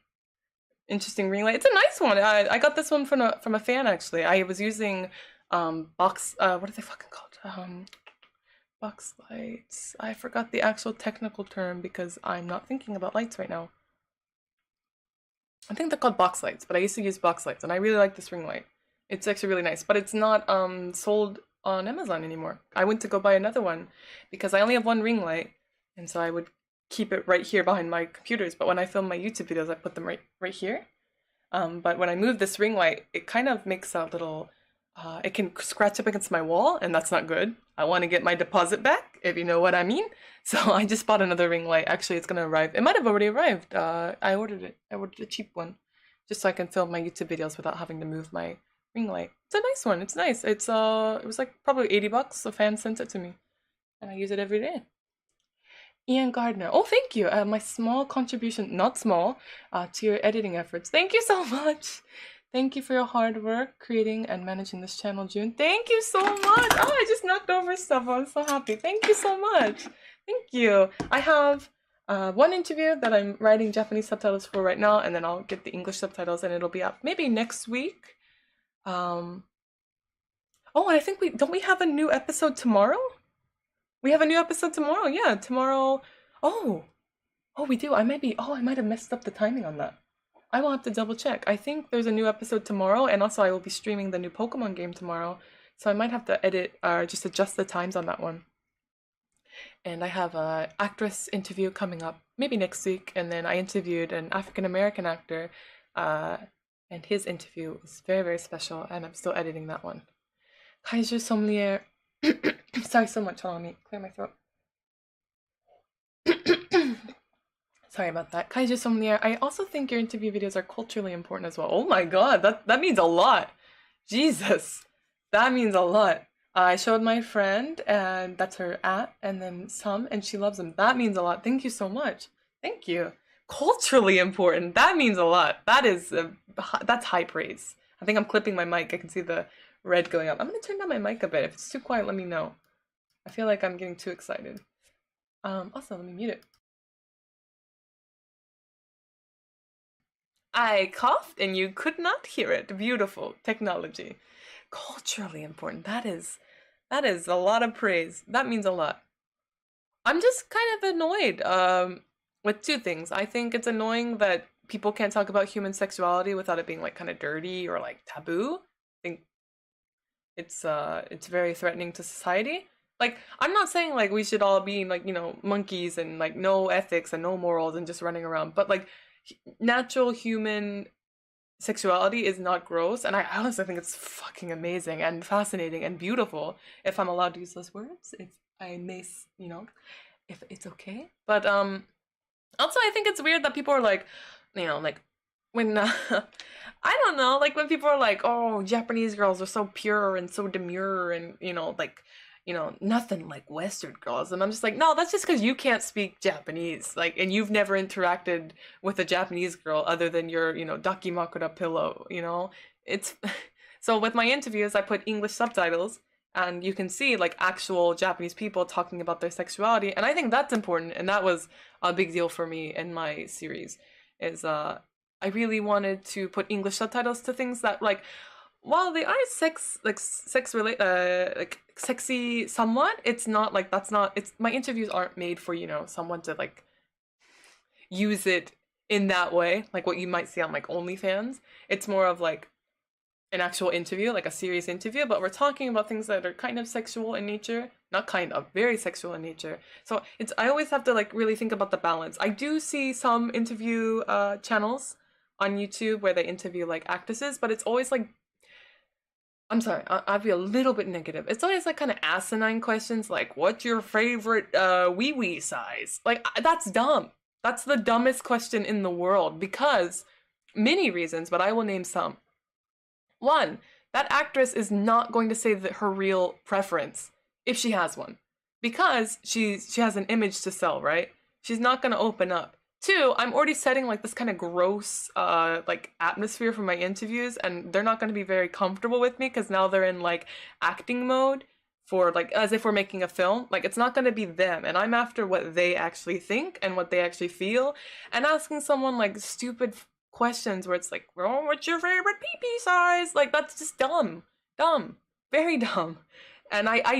Interesting ring light. It's a nice one. I got this one from a fan actually. I was using box what are they fucking called? Box lights. I forgot the actual technical term because I'm not thinking about lights right now. I think they're called box lights, but I used to use box lights, and I really like this ring light. It's actually really nice, but it's not sold on Amazon anymore. I went to go buy another one because I only have one ring light, and so I would keep it right here behind my computers. But when I film my YouTube videos, I put them right here. But when I move this ring light, it kind of makes a little, it can scratch up against my wall, and that's not good. I want to get my deposit back, if you know what I mean. So I just bought another ring light. Actually, it's gonna arrive. It might have already arrived. I ordered it. I ordered a cheap one, just so I can film my YouTube videos without having to move my ring light. It's a nice one. It's nice. It was like probably $80. A fan sent it to me, and I use it every day. Ian Gardner. Oh, thank you. My small contribution, not small, to your editing efforts. Thank you so much. Thank you for your hard work creating and managing this channel, June. Thank you so much. Oh, I just knocked over stuff. I'm so happy. Thank you so much. Thank you. I have one interview that I'm writing Japanese subtitles for right now, and then I'll get the English subtitles, and it'll be up maybe next week. Oh, and I think don't we have a new episode tomorrow? We have a new episode tomorrow. Yeah, tomorrow. Oh, we do. I might have messed up the timing on that. I will have to double check. I think there's a new episode tomorrow, and also I will be streaming the new Pokemon game tomorrow. So I might have to edit or just adjust the times on that one. And I have a actress interview coming up maybe next week, and then I interviewed an African American actor, and his interview was very, very special, and I'm still editing that one. Kaiser Sommelier. Sorry so much. Hold on, let me clear my throat. Sorry about that. Kaiser Sommelier, I also think your interview videos are culturally important as well. Oh my god, that means a lot. Jesus, that means a lot. I showed my friend, and that's her and then some, and she loves them. That means a lot. Thank you so much. Thank you. Culturally important. That means a lot. That's high praise. I think I'm clipping my mic. I can see the red going up. I'm gonna turn down my mic a bit. If it's too quiet, let me know. I feel like I'm getting too excited. Also, let me mute it. I coughed and you could not hear it. Beautiful technology. Culturally important. That is a lot of praise. That means a lot. I'm just kind of annoyed with two things. I think it's annoying that people can't talk about human sexuality without it being like kind of dirty or like taboo. I think it's very threatening to society. Like, I'm not saying like we should all be like, monkeys and like no ethics and no morals and just running around, but like natural human sexuality is not gross, and I honestly think it's fucking amazing and fascinating and beautiful, if I'm allowed to use those words, if I may, if it's okay. But also I think it's weird that people are like, like when I don't know, like when people are like, oh, Japanese girls are so pure and so demure and like nothing like Western girls. And I'm just like, no, that's just because you can't speak Japanese, like, and you've never interacted with a Japanese girl other than your, dakimakura pillow, It's so with my interviews, I put English subtitles, and you can see like actual Japanese people talking about their sexuality, and I think that's important, and that was a big deal for me in my series. Is I really wanted to put English subtitles to things that like, while they are sex relate like sexy somewhat, it's not like it's my interviews aren't made for someone to like use it in that way, like what you might see on like OnlyFans. It's more of like an actual interview, like a serious interview, but we're talking about things that are kind of sexual in nature, not kind of, very sexual in nature. So I always have to like really think about the balance. I do see some interview channels on YouTube where they interview like actresses, but it's always like, I'm sorry, I'll be a little bit negative. It's always like kind of asinine questions like, what's your favorite wee-wee size? Like, that's dumb. That's the dumbest question in the world, because many reasons, but I will name some. One, that actress is not going to say that her real preference, if she has one, because she has an image to sell, right? She's not going to open up. Two, I'm already setting like this kind of gross like atmosphere for my interviews, and they're not going to be very comfortable with me because now they're in like acting mode for like as if we're making a film. Like, it's not going to be them, and I'm after what they actually think and what they actually feel. And asking someone like stupid questions where it's like, well, what's your favorite pee-pee size? Like, that's just dumb, very dumb. And I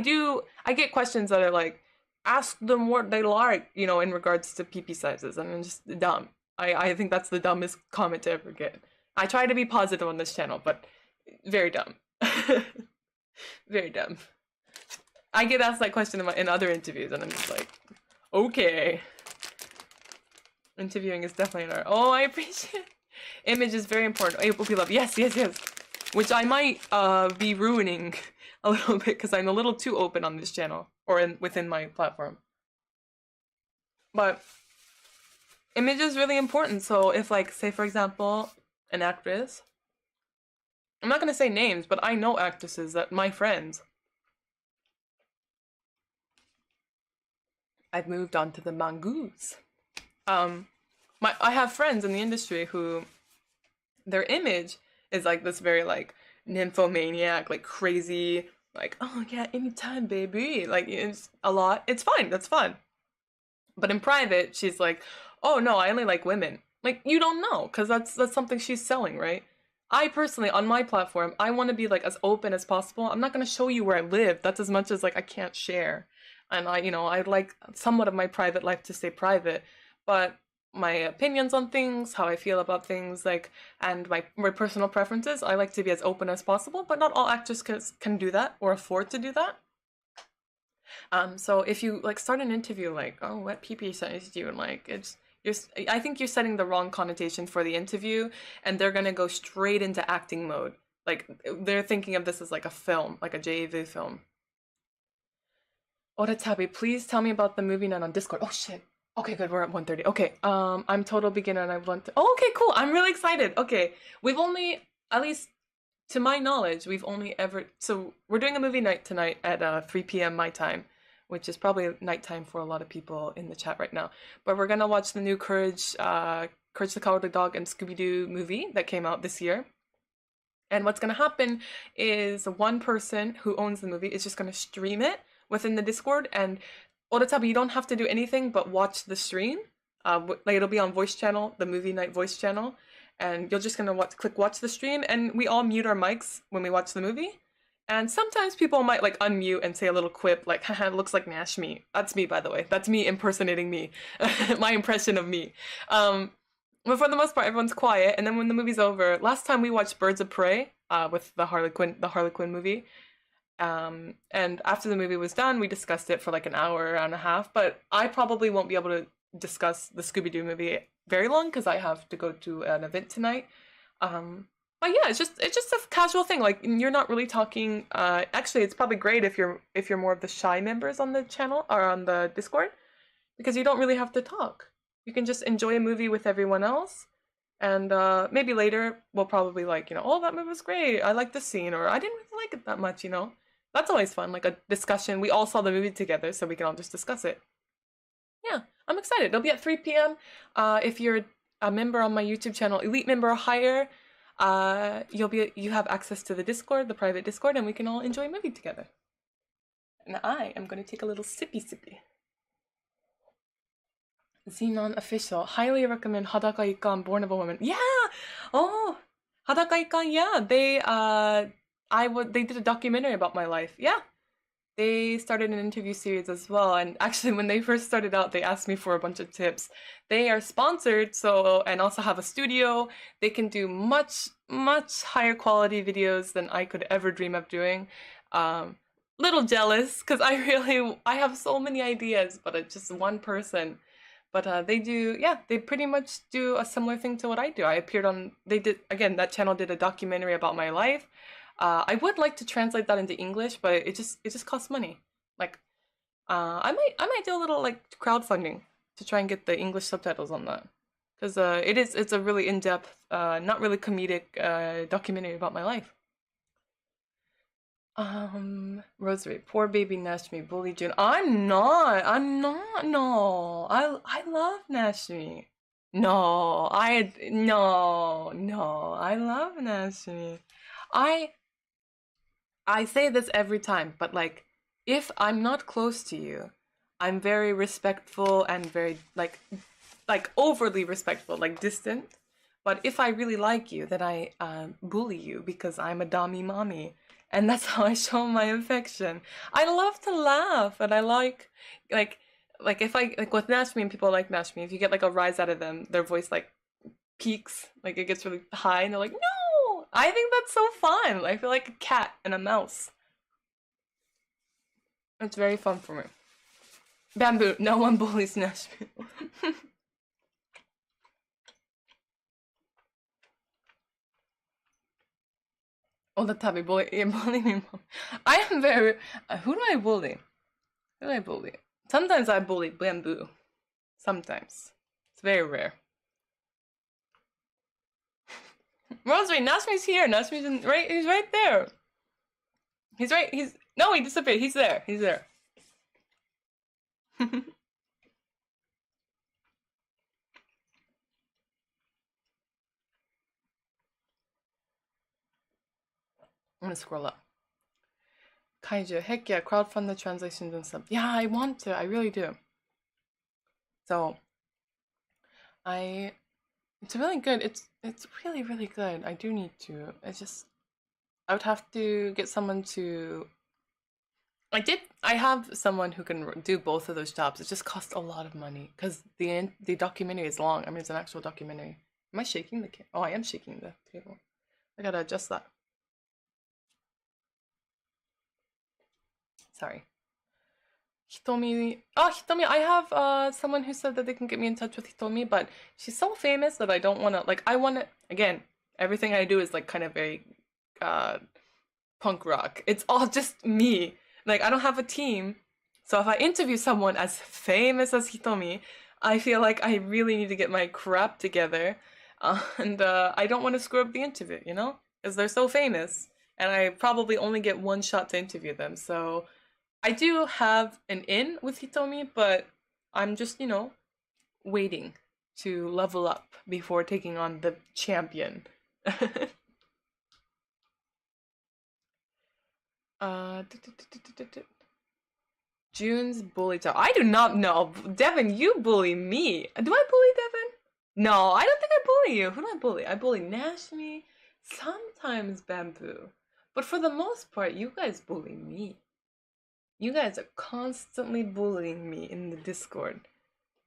get questions that are like, ask them what they like, in regards to pee-pee sizes, and I'm just dumb. I think that's the dumbest comment to ever get. I try to be positive on this channel, but very dumb. Very dumb. I get asked that question in other interviews, and I'm just like, okay. Interviewing is definitely an art. Oh, I appreciate it. Image is very important. It will be love. Yes, yes, yes. Which I might be ruining a little bit because I'm a little too open on this channel or within my platform. But image is really important. So if, like, say for example, an actress, I'm not gonna say names, but I know actresses that my friends. I've moved on to the mangoos. I have friends in the industry who their image is like this very like nymphomaniac, like crazy, like, oh yeah, anytime, baby. Like it's a lot. It's fine. That's fun. But in private, she's like, oh no, I only like women. Like you don't know, because that's something she's selling, right? I personally, on my platform, I want to be like as open as possible. I'm not gonna show you where I live. That's as much as like I can't share. And I'd like somewhat of my private life to stay private, but my opinions on things, how I feel about things, like, and my personal preferences, I like to be as open as possible, but not all actors can do that or afford to do that. So if you like start an interview like, oh, what PP size do you like, I think you're setting the wrong connotation for the interview, and they're gonna go straight into acting mode. Like they're thinking of this as like a film, like a JV film. Oratabi, please tell me about the movie night on Discord. Oh shit. Okay, good. We're at 1:30. Okay. I'm total beginner and I want to. Oh, okay, cool. I'm really excited. Okay, we've only, at least to my knowledge, we've only ever. So we're doing a movie night tonight at 3 p.m. my time, which is probably nighttime for a lot of people in the chat right now. But we're gonna watch the new Courage the Cowardly Dog and Scooby-Doo movie that came out this year. And what's gonna happen is one person who owns the movie is just gonna stream it within the Discord, and Oratabi, you don't have to do anything but watch the stream. Like it'll be on voice channel, the movie night voice channel, and you're just gonna click watch the stream, and we all mute our mics when we watch the movie. And sometimes people might like unmute and say a little quip like, haha, it looks like Nash me. That's me, by the way. That's me impersonating me. My impression of me. But for the most part, everyone's quiet, and then when the movie's over, last time we watched Birds of Prey with the Harley Quinn movie. And after the movie was done, we discussed it for like an hour and a half, but I probably won't be able to discuss the Scooby-Doo movie very long because I have to go to an event tonight. But yeah, it's just a casual thing. Like you're not really talking. Actually, it's probably great if you're more of the shy members on the channel or on the Discord, because you don't really have to talk. You can just enjoy a movie with everyone else. And maybe later we'll probably like, oh, that movie was great. I like this scene, or I didn't really like it that much, That's always fun, like a discussion. We all saw the movie together, so we can all just discuss it. Yeah, I'm excited. It'll be at 3 p.m. If you're a member on my YouTube channel, elite member or higher, you have access to the Discord, the private Discord, and we can all enjoy a movie together. And I am going to take a little sippy. Xenon official. Highly recommend Hadaka Ikan, Born of a Woman. Yeah! Oh! Hadaka Ikan, yeah. They did a documentary about my life. Yeah. They started an interview series as well. And actually, when they first started out, they asked me for a bunch of tips. They are sponsored, and also have a studio. They can do much, much higher quality videos than I could ever dream of doing. Little jealous, because I have so many ideas, but it's just one person. But they pretty much do a similar thing to what I do. I appeared on, that channel did a documentary about my life. I would like to translate that into English, but it just costs money. Like, I might do a little like crowdfunding to try and get the English subtitles on that, because it's a really in-depth, not really comedic documentary about my life. Rosary, poor baby Nashmi, bully June. I'm not, no. I love Nashmi. No, I love Nashmi. I say this every time, but like, if I'm not close to you, I'm very respectful and very like overly respectful, like distant. But if I really like you, then I bully you because I'm a dami mommy. And that's how I show my affection. I love to laugh, and I like like if I like with Nashmi and people like Nashmi, if you get like a rise out of them, their voice like peaks, like it gets really high, and they're like, no! I think that's so fun. I feel like a cat and a mouse. It's very fun for me. Bamboo, no one bullies Nashmi. All the time, bully me. I am very. Who do I bully? Who do I bully? Sometimes I bully Bamboo. Sometimes. It's very rare. Rosary, Nashmi's here. Nashmi's right. He's right there. He's right. No, he disappeared. He's there. He's there. I'm gonna scroll up. Kaiju, heck yeah, crowdfund the translations and stuff. Yeah, I want to. I really do. So, it's really good. It's really really good. I do need to. I would have to get someone to. I have someone who can do both of those jobs. It just costs a lot of money because the documentary is long. I mean, it's an actual documentary. Am I shaking the Oh, I am shaking the table. I gotta adjust that. Sorry. Hitomi. Oh, Hitomi. I have someone who said that they can get me in touch with Hitomi, but she's so famous that I don't want to. Like, I want to. Again, everything I do is like kind of very punk rock. It's all just me. Like, I don't have a team. So if I interview someone as famous as Hitomi, I feel like I really need to get my crap together. And I don't want to screw up the interview, you know? Because they're so famous. And I probably only get one shot to interview them. So I do have an in with Hitomi, but I'm just, waiting to level up before taking on the champion. June's bully talk. I do not know. Devin, you bully me. Do I bully Devin? No, I don't think I bully you. Who do I bully? I bully Nashmi, sometimes Bamboo. But for the most part, you guys bully me. You guys are constantly bullying me in the Discord.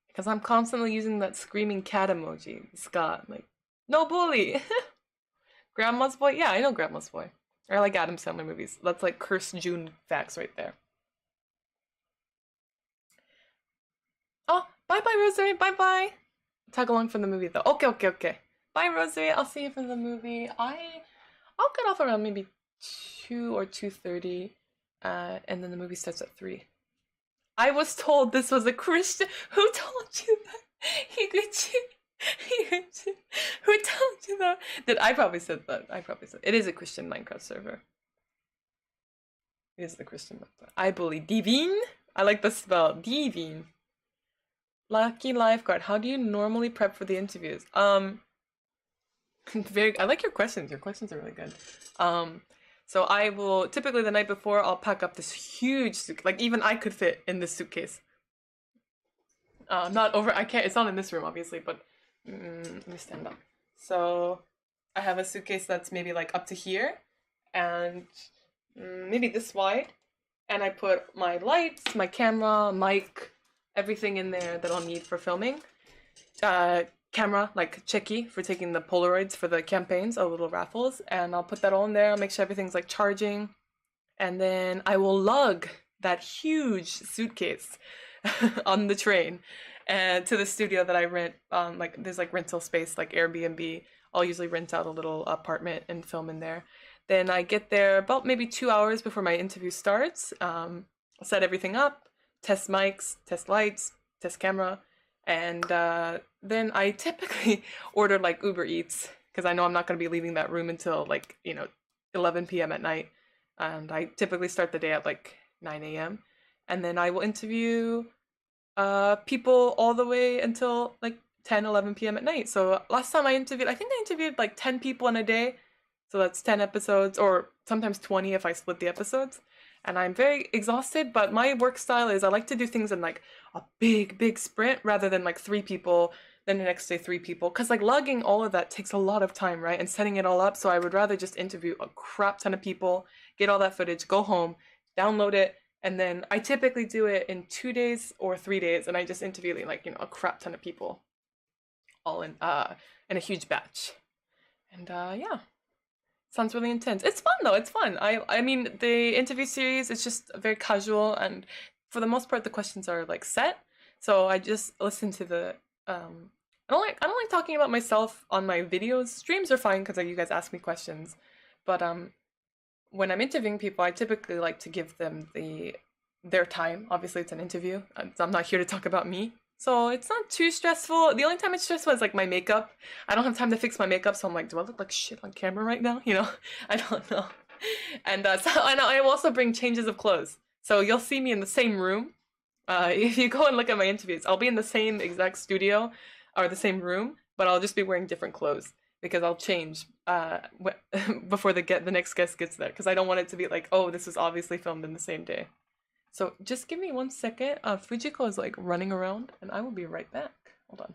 Because I'm constantly using that screaming cat emoji, Scott. Like, no bully! Grandma's Boy? Yeah, I know Grandma's Boy. I like Adam Sandler movies. That's like cursed June facts right there. Oh, bye-bye, Rosary. Bye-bye. Tag along for the movie, though. Okay. Bye, Rosary. I'll see you for the movie. I'll get off around maybe 2 or 2:30. And then the movie starts at 3. I was told this was a Christian. Who told you that? Higuchi. Who told you that? I probably said that. It is a Christian Minecraft server. It is the Christian Minecraft. I bully Divine. I like the spell. Divine. Lucky lifeguard. How do you normally prep for the interviews? I like your questions. Your questions are really good. So I will, typically the night before, I'll pack up this huge suitcase. Like, even I could fit in this suitcase. I can't, it's not in this room, obviously, but let me stand up. So I have a suitcase that's maybe like up to here, and maybe this wide. And I put my lights, my camera, mic, everything in there that I'll need for filming. Camera, like Cheki, for taking the Polaroids for the campaigns, or little raffles, and I'll put that all in there. I'll make sure everything's like charging, and then I will lug that huge suitcase on the train and to the studio that I rent. Like there's like rental space, like Airbnb. I'll usually rent out a little apartment and film in there. Then I get there about maybe 2 hours before my interview starts. Set everything up, test mics, test lights, test camera. And then I typically order like Uber Eats because I know I'm not going to be leaving that room until like 11 p.m. at night, and I typically start the day at like 9 a.m. and then I will interview people all the way until like 10, 11 p.m. at night. So last time I think I interviewed like 10 people in a day, so that's 10 episodes, or sometimes 20 if I split the episodes. And I'm very exhausted, but my work style is I like to do things in like a big sprint rather than like 3 people, then the next day 3 people. Because like lugging all of that takes a lot of time, right? And setting it all up. So I would rather just interview a crap ton of people, get all that footage, go home, download it, And then I typically do it in 2 days or 3 days, and I just interview like, a crap ton of people all in a huge batch. And yeah. Sounds really intense. It's fun though. It's fun. I mean, the interview series is just very casual, and for the most part the questions are like set. So I just listen to the I don't like talking about myself on my videos. Streams are fine because you guys ask me questions. But when I'm interviewing people, I typically like to give them their time. Obviously, it's an interview. I'm not here to talk about me. So it's not too stressful. The only time it's stressful is like my makeup. I don't have time to fix my makeup, so I'm like, do I look like shit on camera right now? I don't know. And so I will also bring changes of clothes. So you'll see me in the same room. If you go and look at my interviews, I'll be in the same exact studio or the same room, but I'll just be wearing different clothes because I'll change before the next guest gets there, because I don't want it to be like, oh, this was obviously filmed in the same day. So just give me 1 second. Fujiko is like running around, and I will be right back. Hold on.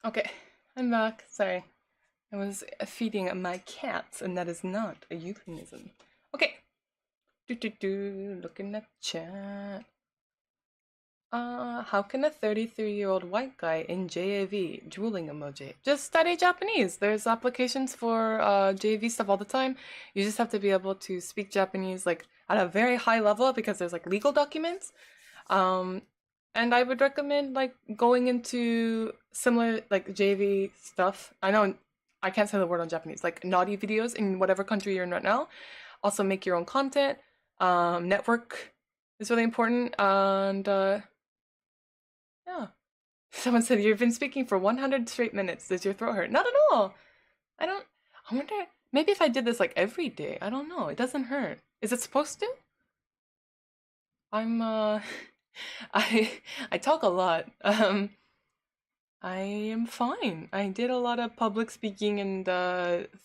Okay, I'm back. Sorry. I was feeding my cats, and that is not a euphemism. Okay. Looking at chat. How can a 33-year-old white guy in JAV drooling emoji? Just study Japanese. There's applications for JAV stuff all the time. You just have to be able to speak Japanese like at a very high level because there's like legal documents. And I would recommend like going into similar like JV stuff. I know I can't say the word on Japanese, like naughty videos in whatever country you're in right now. Also make your own content. Network is really important. And yeah. Someone said you've been speaking for 100 straight minutes. Does your throat hurt? Not at all. I don't. I wonder. Maybe if I did this like every day. I don't know. It doesn't hurt. Is it supposed to? I'm I talk a lot. I am fine. I did a lot of public speaking and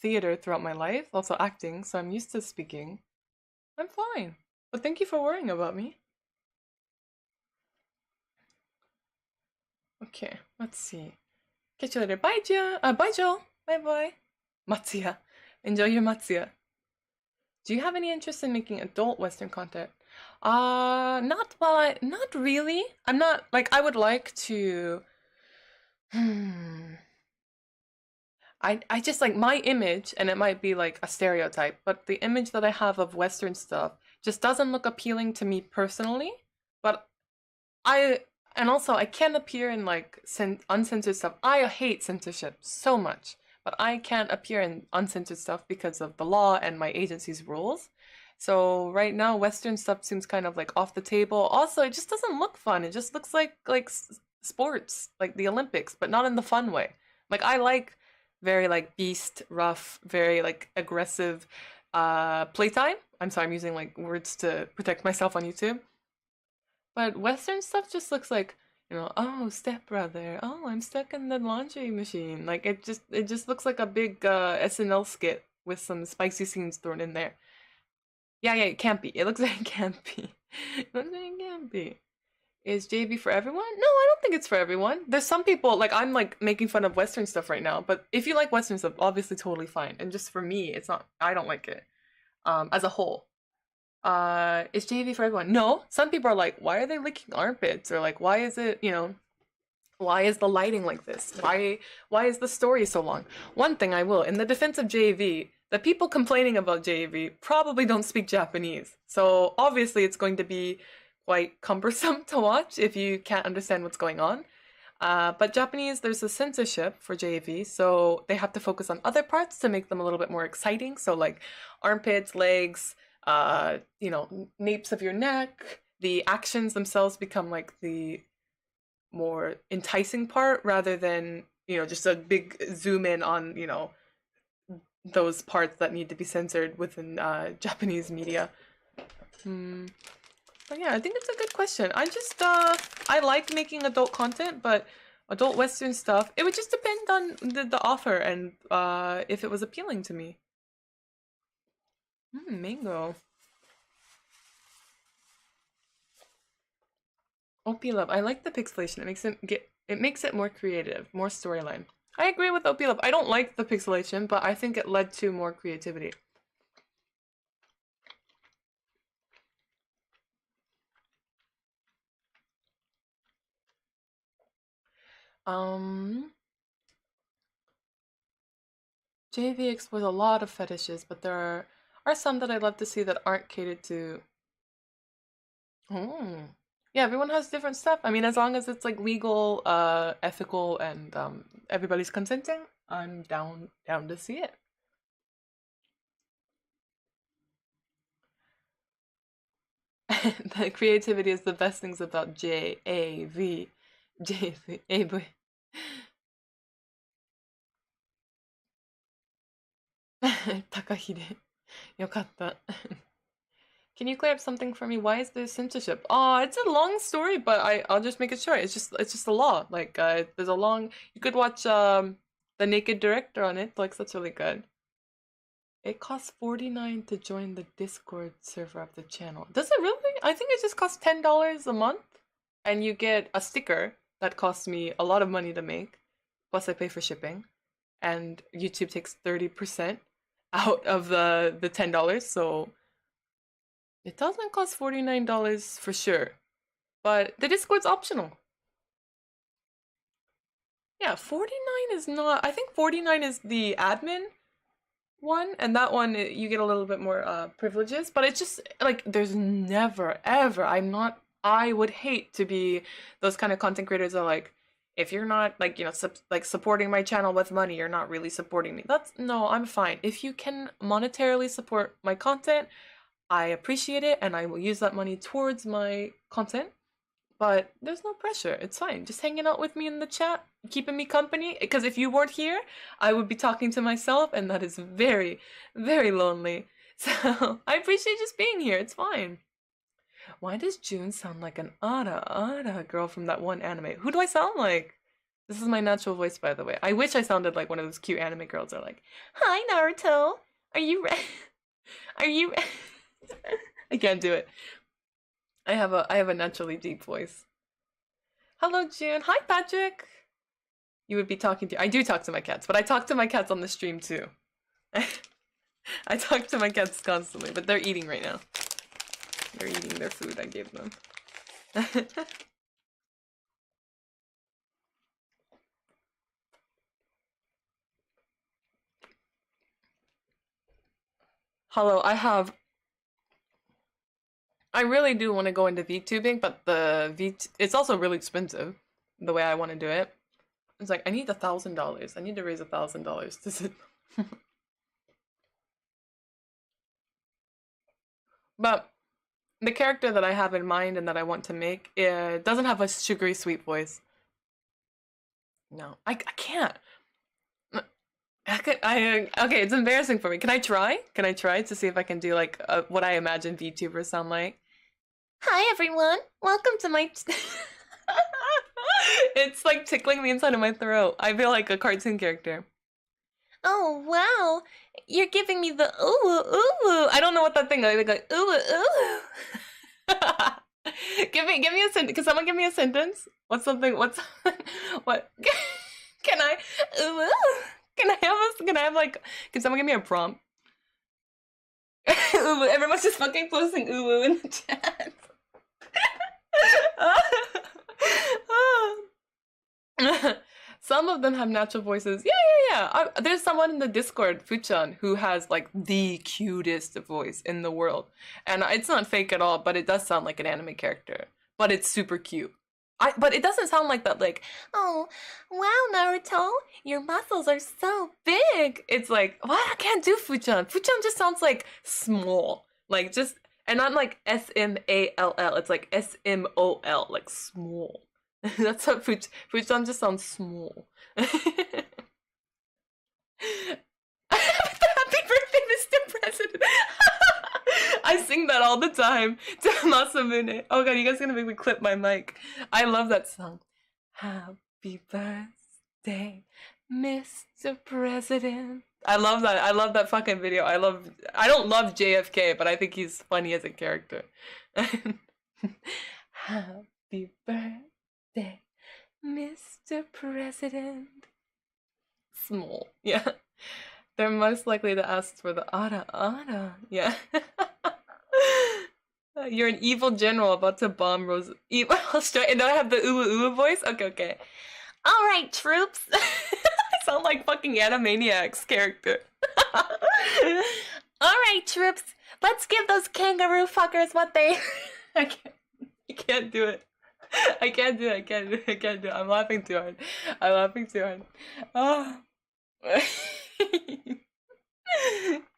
theater throughout my life, also acting, so I'm used to speaking. I'm fine. But thank you for worrying about me. Okay, let's see. Catch you later. Bye, Joe. Bye, Joel. Bye, bye. Matsuya. Enjoy your Matsuya. Do you have any interest in making adult Western content? Not really. I'm not like I would like to. I just like my image, and it might be like a stereotype, but the image that I have of Western stuff just doesn't look appealing to me personally. But I and also I can't appear in like uncensored stuff. I hate censorship so much, but I can't appear in uncensored stuff because of the law and my agency's rules. So right now, Western stuff seems kind of like off the table. Also, it just doesn't look fun. It just looks like sports, like the Olympics, but not in the fun way. Like I like very like beast, rough, very like aggressive playtime I'm sorry, I'm using like words to protect myself on YouTube. But Western stuff just looks like, oh, stepbrother. Oh, I'm stuck in the laundry machine. Like it just looks like a big SNL skit with some spicy scenes thrown in there. Yeah, yeah, it can't be. It looks like it can't be. It looks like it can't be. Is JV for everyone? No, I don't think it's for everyone. There's some people, like I'm like making fun of Western stuff right now, but if you like Western stuff, obviously totally fine. And just for me, it's not, I don't like it. As a whole. Is JV for everyone? No. Some people are like, why are they licking armpits? Or like, why is it, why is the lighting like this? Why is the story so long? One thing I will, in the defense of JV, the people complaining about JV probably don't speak Japanese. So obviously it's going to be quite cumbersome to watch if you can't understand what's going on. But Japanese, there's a censorship for JV, so they have to focus on other parts to make them a little bit more exciting. So like armpits, legs, napes of your neck. The actions themselves become like the more enticing part rather than, just a big zoom in on, those parts that need to be censored within Japanese media. Hmm. But yeah, I think it's a good question. I like making adult content, but adult Western stuff, it would just depend on the offer and if it was appealing to me. Mango. OP Love. I like the pixelation. It makes it more creative, more storyline. I agree with OP Love. I don't like the pixelation, but I think it led to more creativity. Um, JV explores a lot of fetishes, but there are some that I'd love to see that aren't catered to. Oh. Yeah, everyone has different stuff. I mean, as long as it's like legal, ethical, and everybody's consenting, I'm down to see it. The creativity is the best things about JAV. JV. AV. Takahide. よかった. Can you clear up something for me? Why is there censorship? Oh, it's a long story, but I'll just make it short. It's just a law. Like there's a long. You could watch the Naked Director on it. Like that's really good. It costs 49 to join the Discord server of the channel. Does it really? I think it just costs $10 a month, and you get a sticker that costs me a lot of money to make. Plus, I pay for shipping, and YouTube takes 30% out of the $10. So it doesn't cost $49 for sure, but the Discord's optional. Yeah, 49 is not. I think 49 is the admin one, and that one you get a little bit more privileges, but it's just like there's never ever. I would hate to be those kind of content creators that are like, if you're not like like supporting my channel with money, you're not really supporting me. That's no, I'm fine. If you can monetarily support my content, I appreciate it and I will use that money towards my content, but there's no pressure. It's fine. Just hanging out with me in the chat, keeping me company. Because if you weren't here, I would be talking to myself, and that is very, very lonely. So I appreciate just being here. It's fine. Why does June sound like an Ara girl from that one anime? Who do I sound like? This is my natural voice, by the way. I wish I sounded like one of those cute anime girls that are like, "Hi Naruto, are you ready? Are you?" I can't do it. I have a naturally deep voice. Hello, June. Hi, Patrick. You would be talking to. I do talk to my cats, but I talk to my cats on the stream too. I talk to my cats constantly, but they're eating right now. They're eating their food I gave them. Hello, I really do want to go into VTubing, but it's also really expensive. The way I want to do it, it's like I need $1,000. I need to raise $1,000 to sit. But the character that I have in mind and that I want to make doesn't have a sugary sweet voice. No, I can't. Okay, it's embarrassing for me. Can I try? Can I try to see if I can do like what I imagine VTubers sound like? Hi everyone, welcome to my. It's like tickling the inside of my throat. I feel like a cartoon character. Oh wow, you're giving me the ooh ooh. I don't know what that thing is. Like ooh ooh. Give me a sentence. Can someone give me a sentence? What's something? What's what? Can I? Ooh ooh. Can I have like? Can someone give me a prompt? Ooh, everyone's just fucking posting ooh ooh in the chat. Some of them have natural voices. Yeah. There's someone in the Discord, Fuchan, who has like the cutest voice in the world. And it's not fake at all, but it does sound like an anime character. But it's super cute. But it doesn't sound like that, like, oh, wow, Naruto, your muscles are so big. It's like, what? I can't do Fuchan. Fuchan just sounds like small. Like just, and not like SMALL. It's like SMOL, like small. That's how Fuchan just sounds small. Happy birthday, Mr. President. I sing that all the time to Masamune. Oh god, you guys are gonna make me clip my mic. I love that song. Happy birthday, Mr. President. I love that. I love that fucking video. I don't love JFK, but I think he's funny as a character. Happy birthday, Mr. President. Small. Yeah. They're most likely to ask for the ara. Yeah. You're an evil general about to bomb Rose. Evil Australia. And now I have the ooh voice? Okay. Alright, troops. I sound like fucking Animaniacs character. Alright, troops. Let's give those kangaroo fuckers what they. I can't do it. I can't do it. I'm laughing too hard. Oh.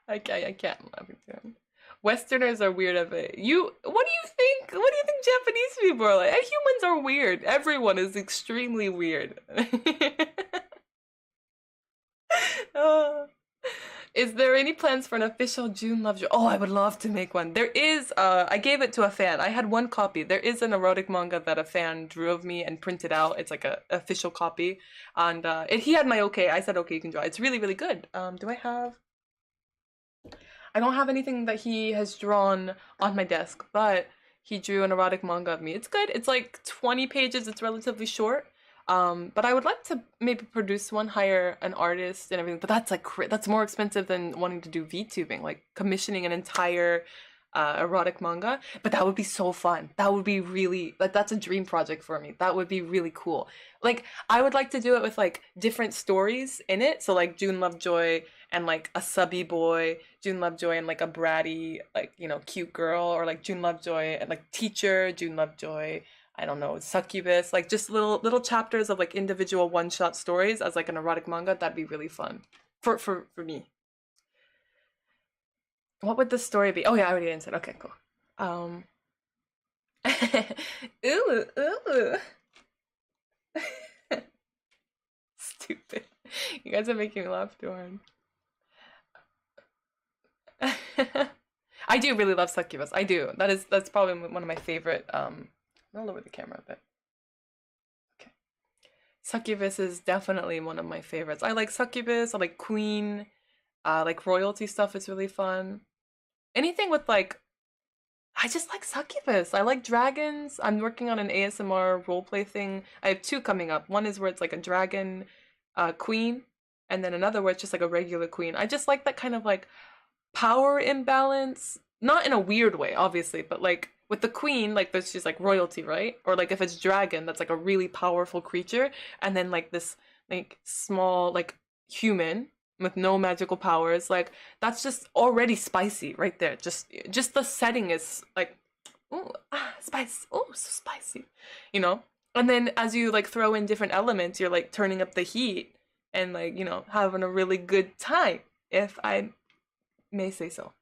I can't. I'm laughing too hard. Westerners are weird of it. What do you think? What do you think Japanese people are like? Humans are weird. Everyone is extremely weird. Is there any plans for an official June Lovejoy? Oh, I would love to make one. There is, I gave it to a fan. I had one copy. There is an erotic manga that a fan drew of me and printed out. It's like a official copy. And he had my okay. I said, okay, you can draw. It's really, really good. I don't have anything that he has drawn on my desk, but he drew an erotic manga of me. It's good. It's like 20 pages. It's relatively short. But I would like to maybe produce one, hire an artist and everything. But that's like that's more expensive than wanting to do VTubing, like commissioning an entire erotic manga. But that would be so fun. That would be really that's a dream project for me. That would be really cool. Like I would like to do it with like different stories in it. So like June Lovejoy and like a subby boy, June Lovejoy and like a bratty, like, you know, cute girl, or like June Lovejoy and like teacher, June Lovejoy, I don't know, succubus, like just little chapters of like individual one-shot stories as like an erotic manga. That'd be really fun for me. What would the story be? Oh yeah, I already answered. Okay, cool. Ooh. Stupid. You guys are making me laugh too hard. I do really love succubus. I do. That's probably one of my favorite. I'll lower the camera a bit. Okay. Succubus is definitely one of my favorites. I like succubus. I like queen. Like royalty stuff is really fun. Anything with like, I just like succubus. I like dragons. I'm working on an ASMR roleplay thing. I have two coming up. One is where it's like a dragon queen, and then another where it's just like a regular queen. I just like that kind of like power imbalance, not in a weird way obviously, but like with the queen, like there's just like royalty, right? Or like if it's dragon, that's like a really powerful creature, and then like this like small like human with no magical powers, like that's just already spicy right there. Just the setting is like, ooh, spice, oh, so spicy, you know. And then as you like throw in different elements, you're like turning up the heat and like, you know, having a really good time, if I may say so.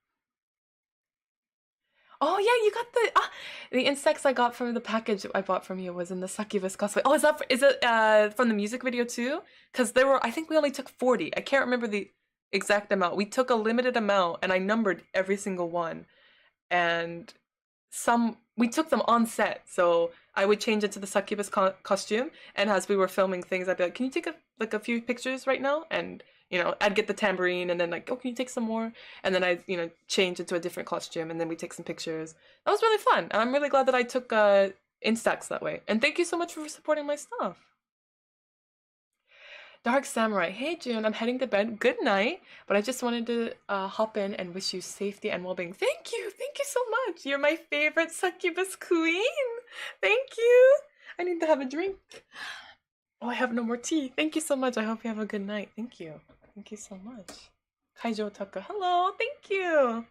Oh yeah, you got the insects I got from the package I bought from you was in the succubus cosplay. Oh, is it from the music video too? Because there were, I think we only took 40. I can't remember the exact amount. We took a limited amount and I numbered every single one. And we took them on set, so I would change into the succubus costume, and as we were filming things, I'd be like, can you take a few pictures right now? And I'd get the tambourine, and then like, oh, can you take some more? And then I'd change into a different costume, and then we take some pictures. That was really fun, and I'm really glad that I took Instax that way. And thank you so much for supporting my stuff. Dark Samurai, hey June, I'm heading to bed. Good night. But I just wanted to hop in and wish you safety and well-being. Thank you so much. You're my favorite succubus queen. Thank you. I need to have a drink. Oh, I have no more tea. Thank you so much. I hope you have a good night. Thank you so much. Kaijo Taka, hello. Thank you.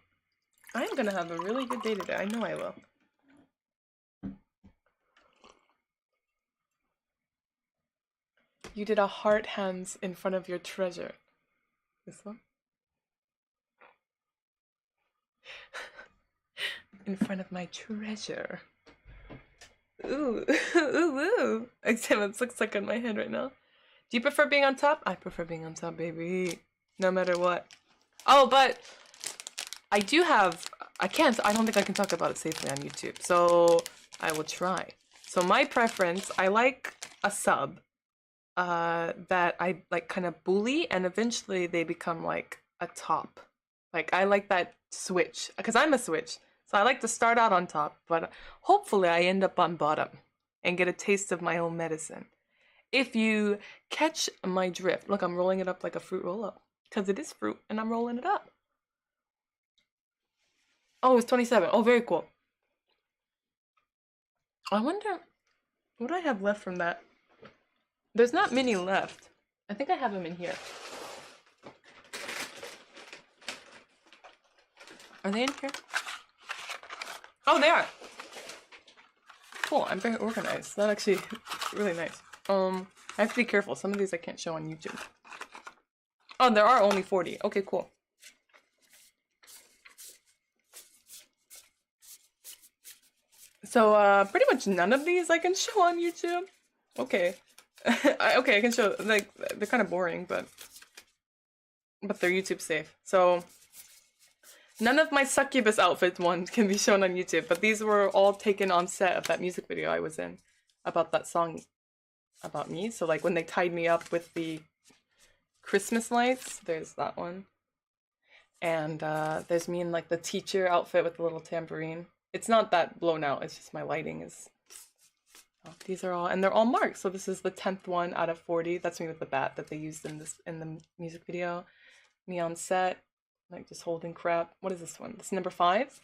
I'm gonna have a really good day today. I know I will. You did a heart hands in front of your treasure. This one? In front of my treasure. Ooh, ooh, ooh. Except it looks like on my head right now. Do you prefer being on top? I prefer being on top, baby. No matter what. Oh, but I do have, I don't think I can talk about it safely on YouTube. So I will try. So my preference, I like a sub. That I like kind of bully, and eventually they become like a top. Like I like that switch because I'm a switch, so I like to start out on top, but hopefully I end up on bottom and get a taste of my own medicine. If you catch my drift, look, I'm rolling it up like a fruit roll up because it is fruit and I'm rolling it up. Oh, it's 27. Oh, very cool. I wonder what I have left from that. There's not many left. I think I have them in here. Are they in here? Oh, they are. Cool. I'm very organized. That's actually really nice. I have to be careful. Some of these I can't show on YouTube. Oh, there are only 40. Okay, cool. So, pretty much none of these I can show on YouTube. Okay. Okay, I can show, like, they're kind of boring, but they're YouTube safe. So, none of my succubus outfit ones can be shown on YouTube, but these were all taken on set of that music video I was in about that song about me. So, like, when they tied me up with the Christmas lights, there's that one. And there's me in, like, the teacher outfit with the little tambourine. It's not that blown out, it's just my lighting is... These are all, and they're all marked. So this is the 10th one out of 40. That's me with the bat that they used in the music video. Me on set, like just holding crap. What is this one? This is number 5.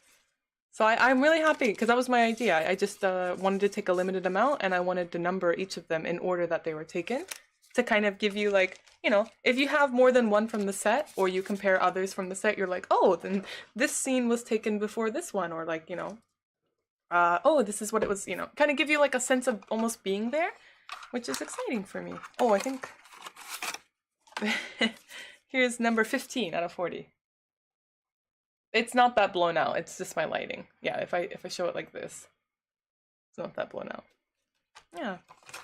So I'm really happy because that was my idea. I just wanted to take a limited amount and I wanted to number each of them in order that they were taken to kind of give you like, if you have more than one from the set or you compare others from the set, you're like, oh, then this scene was taken before this one, or like, oh, this is what it was, kind of give you like a sense of almost being there, which is exciting for me. Oh, I think here's number 15 out of 40. It's not that blown out. It's just my lighting. Yeah, if I show it like this, it's not that blown out. Yeah,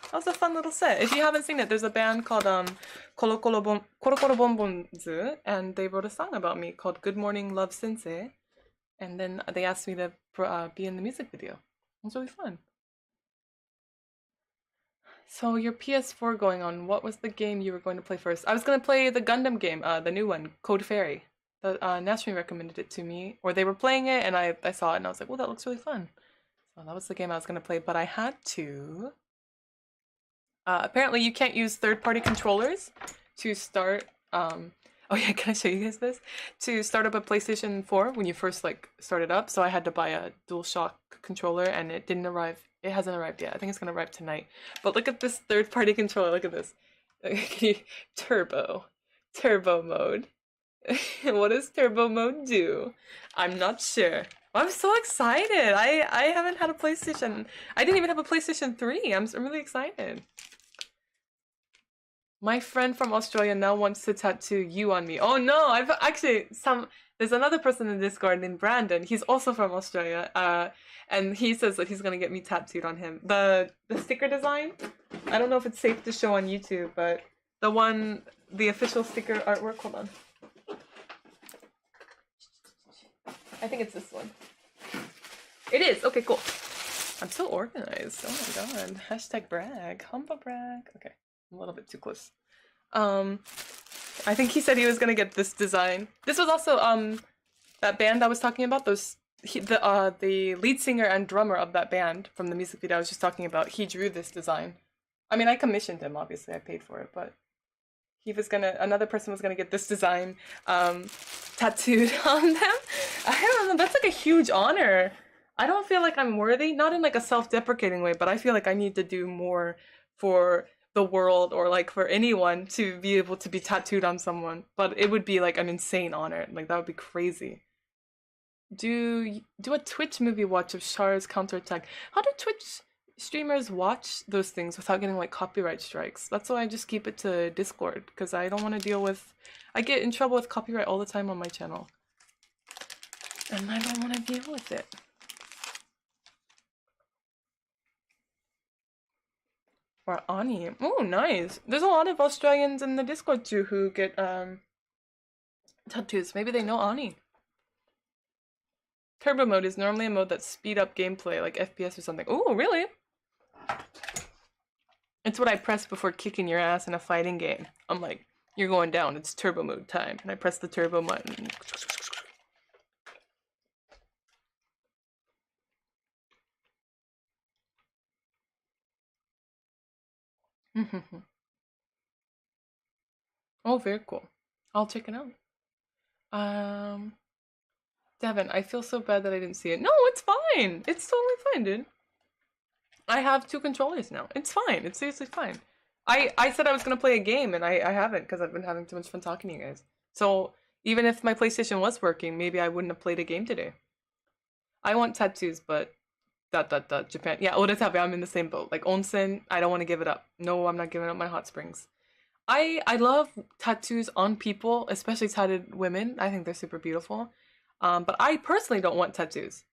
that was a fun little set. If you haven't seen it, there's a band called Koro Koro Bonbons, and they wrote a song about me called Good Morning Love Sensei. And then they asked me to be in the music video. It was really fun. So your PS4 going on, what was the game you were going to play first? I was going to play the Gundam game, the new one, Code Fairy. The Nasri recommended it to me, or they were playing it, and I saw it, and I was like, well, that looks really fun. So that was the game I was going to play, but I had to... apparently you can't use third-party controllers to start... Oh yeah, can I show you guys this? To start up a PlayStation 4 when you first like start it up, so I had to buy a DualShock controller and it didn't arrive. It hasn't arrived yet. I think it's gonna arrive tonight. But look at this third-party controller. Look at this. Turbo mode. What does turbo mode do? I'm not sure. I'm so excited. I haven't had a PlayStation. I didn't even have a PlayStation 3. I'm really excited. My friend from Australia now wants to tattoo you on me. Oh no, I've actually there's another person in Discord named Brandon. He's also from Australia. And he says that he's gonna get me tattooed on him. The sticker design. I don't know if it's safe to show on YouTube, but the official sticker artwork. Hold on. I think it's this one. It is. Okay, cool. I'm so organized. Oh my god. Hashtag brag. Humble brag. Okay, I'm a little bit too close. I think he said he was gonna get this design. This was also that band I was talking about. The lead singer and drummer of that band from the music video I was just talking about. He drew this design. I mean, I commissioned him. Obviously, I paid for it, but another person was gonna get this design tattooed on them. I don't know. That's like a huge honor. I don't feel like I'm worthy, not in like a self-deprecating way, but I feel like I need to do more for the world or like for anyone to be able to be tattooed on someone. But it would be like an insane honor. Like that would be crazy. Do a Twitch movie watch of Char's counterattack. How do Twitch streamers watch those things without getting like copyright strikes? That's why I just keep it to Discord, because I don't want to deal with, I get in trouble with copyright all the time on my channel. And I don't want to deal with it. Or Ani. Oh, nice. There's a lot of Australians in the Discord too who get tattoos. Maybe they know Ani. Turbo mode is normally a mode that speed up gameplay, like FPS or something. Oh, really? It's what I press before kicking your ass in a fighting game. I'm like, you're going down. It's turbo mode time. And I press the turbo button. Oh, very cool. I'll check it out. Devin, I feel so bad that I didn't see it. No, it's fine. It's totally fine, dude. I have 2 controllers now. It's fine. It's seriously fine. I said I was gonna play a game and I haven't, because I've been having too much fun talking to you guys. So even if my PlayStation was working, maybe I wouldn't have played a game today. I want tattoos, but Japan. Yeah, Oritabe, I'm in the same boat. Like onsen, I don't want to give it up. No, I'm not giving up my hot springs. I love tattoos on people, especially tattooed women. I think they're super beautiful. But I personally don't want tattoos.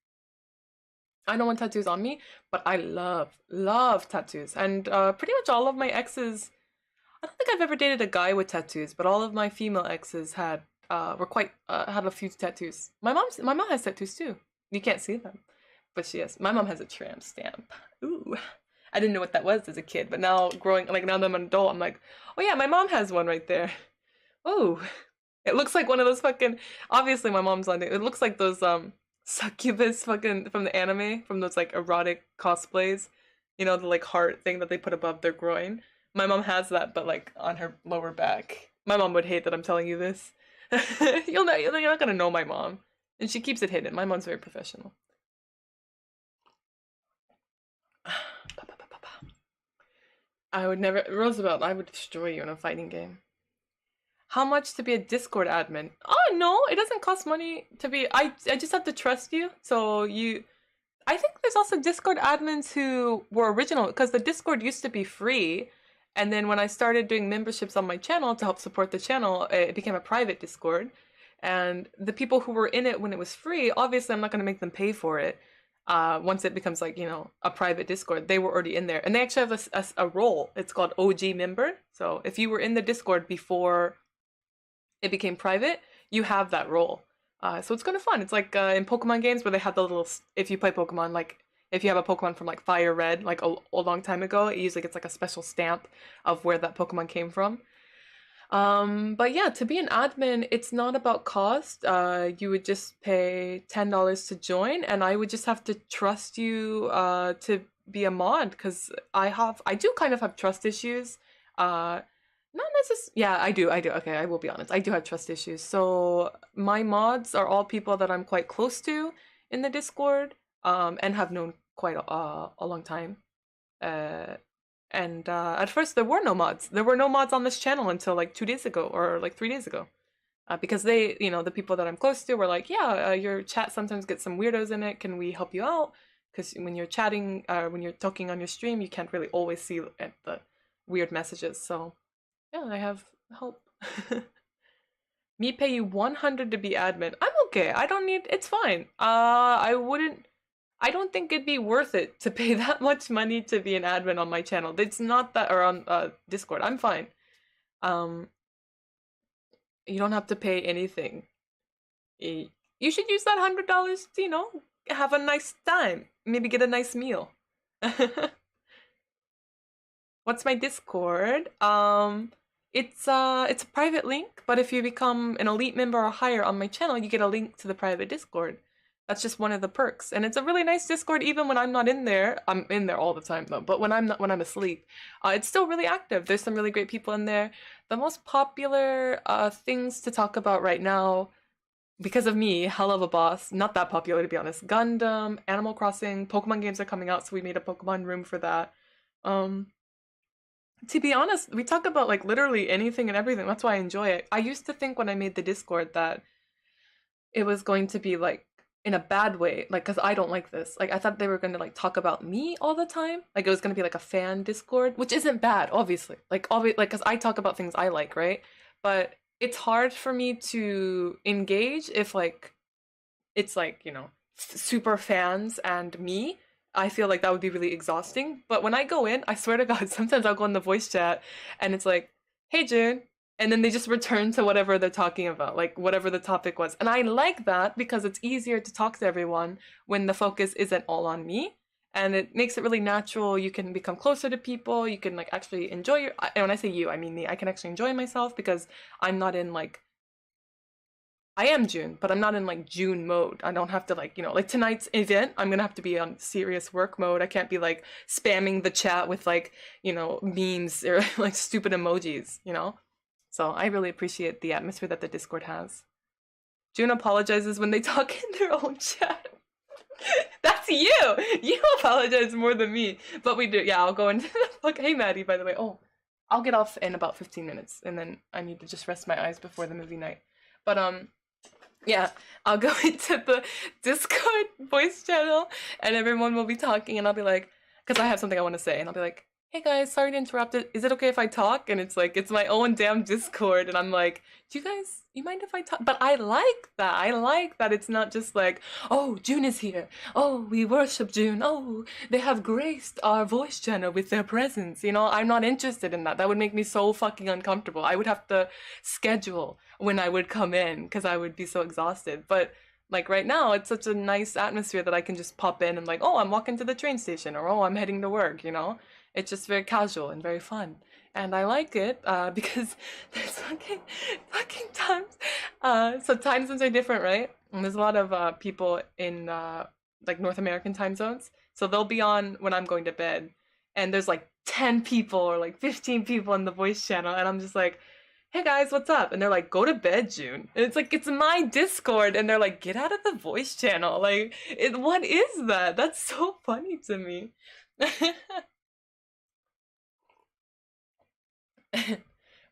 I don't want tattoos on me, but I love tattoos. And pretty much all of my exes, I don't think I've ever dated a guy with tattoos, but all of my female exes had had a few tattoos. My mom has tattoos too. You can't see them, but she has. My mom has a tramp stamp. Ooh. I didn't know what that was as a kid, but now now that I'm an adult, I'm like, oh yeah, my mom has one right there. Oh, it looks like one of those fucking. Obviously, my mom's on it. It looks like those succubus fucking from the anime, from those like erotic cosplays. You know, the like heart thing that they put above their groin. My mom has that, but like on her lower back. My mom would hate that I'm telling you this. You're not gonna know my mom, and she keeps it hidden. My mom's very professional. I would never, Roosevelt, I would destroy you in a fighting game. How much to be a Discord admin? Oh, no, it doesn't cost money to be, I just have to trust you. So I think there's also Discord admins who were original, because the Discord used to be free. And then when I started doing memberships on my channel to help support the channel, it became a private Discord. And the people who were in it when it was free, obviously I'm not going to make them pay for it. Once it becomes like, you know, a private Discord, they were already in there. And they actually have a role. It's called OG member. So if you were in the Discord before it became private, you have that role. So it's kind of fun. It's like in Pokemon games where they have the little, if you play Pokemon, like if you have a Pokemon from like Fire Red, like a long time ago, it usually gets like a special stamp of where that Pokemon came from. But yeah, to be an admin, it's not about cost. You would just pay $10 to join, and I would just have to trust you to be a mod, because I do kind of have trust issues. Not necessarily. Yeah, I do. Okay, I will be honest. I do have trust issues. So my mods are all people that I'm quite close to in the Discord, and have known quite a long time. And at first there were no mods. There were no mods on this channel until like 2 days ago or like 3 days ago. Because they, you know, the people that I'm close to were like, yeah, your chat sometimes gets some weirdos in it. Can we help you out? Because when you're chatting, when you're talking on your stream, you can't really always see the weird messages. So yeah, I have help. Me pay you 100 to be admin. I'm okay. I don't need, it's fine. I don't think it'd be worth it to pay that much money to be an admin on my channel. It's not that, or on Discord. I'm fine. Um, you don't have to pay anything. You should use that $100 to, have a nice time. Maybe get a nice meal. What's my Discord? It's a private link, but if you become an elite member or higher on my channel, you get a link to the private Discord. That's just one of the perks, and it's a really nice Discord. Even when I'm not in there, I'm in there all the time though. But when I'm asleep, it's still really active. There's some really great people in there. The most popular things to talk about right now, because of me, Hell of a Boss, not that popular to be honest. Gundam, Animal Crossing, Pokemon games are coming out, so we made a Pokemon room for that. Um, to be honest, we talk about like literally anything and everything. That's why I enjoy it. I used to think when I made the Discord that it was going to be like in a bad way, like because I don't like this. Like I thought they were going to like talk about me all the time. Like it was going to be like a fan Discord, which isn't bad, obviously. Like because I talk about things I like, right? But it's hard for me to engage if like it's like, super fans and me. I feel like that would be really exhausting. But when I go in, I swear to God, sometimes I'll go in the voice chat and it's like, hey, June. And then they just return to whatever they're talking about, like whatever the topic was. And I like that because it's easier to talk to everyone when the focus isn't all on me. And it makes it really natural. You can become closer to people. You can like actually enjoy and when I say you, I mean me. I can actually enjoy myself because I'm not in like I am June, but I'm not in like June mode. I don't have to like, like tonight's event, I'm gonna have to be on serious work mode. I can't be like spamming the chat with like, memes or like stupid emojis. So I really appreciate the atmosphere that the Discord has. June apologizes when they talk in their own chat. That's you! You apologize more than me. But we do, yeah, I'll go into the fuck. Hey, Maddie, by the way. Oh, I'll get off in about 15 minutes and then I need to just rest my eyes before the movie night. But, yeah, I'll go into the Discord voice channel and everyone will be talking and I'll be like, because I have something I want to say and I'll be like, hey guys, sorry to interrupt it. Is it okay if I talk? And it's like, it's my own damn Discord and I'm like, you mind if I talk? But I like that. I like that it's not just like, oh, June is here. Oh, we worship June. Oh, they have graced our voice channel with their presence. I'm not interested in that. That would make me so fucking uncomfortable. I would have to schedule when I would come in because I would be so exhausted. But like right now, it's such a nice atmosphere that I can just pop in and like, oh, I'm walking to the train station or oh, I'm heading to work. It's just very casual and very fun. And I like it because there's fucking times. So time zones are different, right? And there's a lot of people in like North American time zones. So they'll be on when I'm going to bed. And there's like 10 people or like 15 people in the voice channel. And I'm just like, hey guys, what's up? And they're like, go to bed, June. And it's like, it's my Discord. And they're like, get out of the voice channel. Like, what is that? That's so funny to me.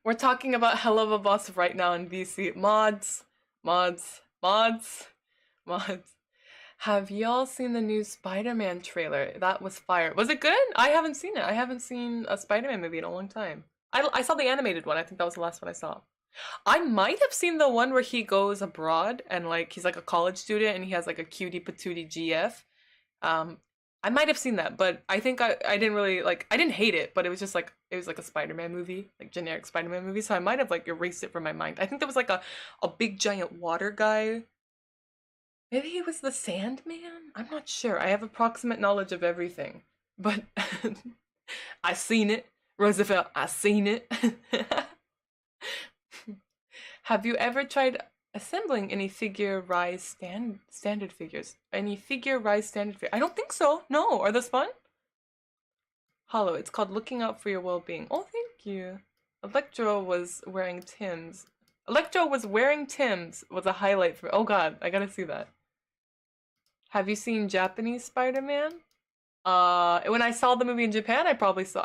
We're talking about Hell of a Boss right now in VC. Mods. Mods. Have y'all seen the new Spider-Man trailer? That was fire. Was it good? I haven't seen it. I haven't seen a Spider-Man movie in a long time. I saw the animated one. I think that was the last one I saw. I might have seen the one where he goes abroad and like he's like a college student and he has like a cutie patootie GF. Um, I might have seen that, but I think I didn't really like I didn't hate it, but it was just like it was like a Spider-Man movie, like generic Spider-Man movie, so I might have like erased it from my mind. I think there was like a big giant water guy. Maybe he was the Sandman? I'm not sure. I have approximate knowledge of everything. But I seen it. Roosevelt, I seen it. Have you ever tried assembling any standard figures? Any figure rise standard figure? I don't think so. No. Are those fun? Hollow. It's called Looking Out for Your Well-Being. Oh, thank you. Electro was wearing Tim's. Electro was wearing Tim's was a highlight for. Oh God, I gotta see that. Have you seen Japanese Spider-Man? When I saw the movie in Japan, I probably saw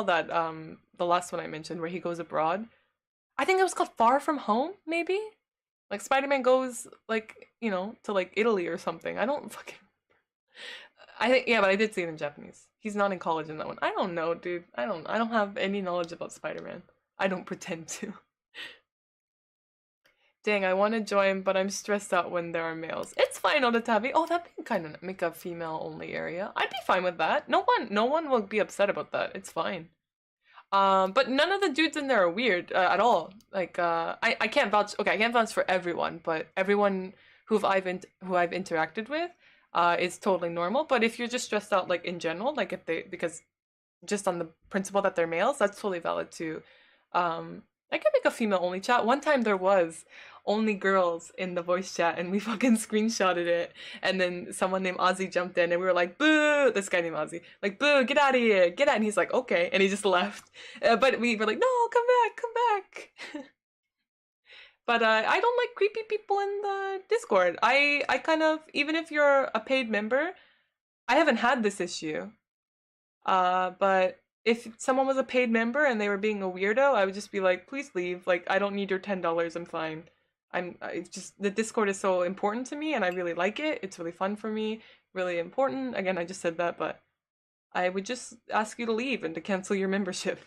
that the last one I mentioned where he goes abroad. I think it was called Far From Home, maybe? Like Spider-Man goes like, to like Italy or something. I don't fucking I think yeah, but I did see it in Japanese. He's not in college in that one. I don't know, dude. I don't have any knowledge about Spider-Man. I don't pretend to. Dang, I want to join, but I'm stressed out when there are males. It's fine, Odatabi. Oh, that'd be kind of make a female-only area. I'd be fine with that. No one will be upset about that. It's fine. But none of the dudes in there are weird at all. Like, I can't vouch. Okay, I can't vouch for everyone, but everyone who I've interacted with, is totally normal. But if you're just stressed out, like in general, like if they because just on the principle that they're males, that's totally valid too. I could make a female only chat. One time there was only girls in the voice chat and we fucking screenshotted it. And then someone named Ozzy jumped in and we were like, boo! This guy named Ozzy. Like, boo, get out of here, get out. And he's like, okay. And he just left. But we were like, no, come back, come back. But I don't like creepy people in the Discord. I kind of, even if you're a paid member, I haven't had this issue. But if someone was a paid member and they were being a weirdo, I would just be like, please leave. Like, I don't need your $10. I'm fine. It's just, the Discord is so important to me and I really like it. It's really fun for me, really important. Again, I just said that, but I would just ask you to leave and to cancel your membership.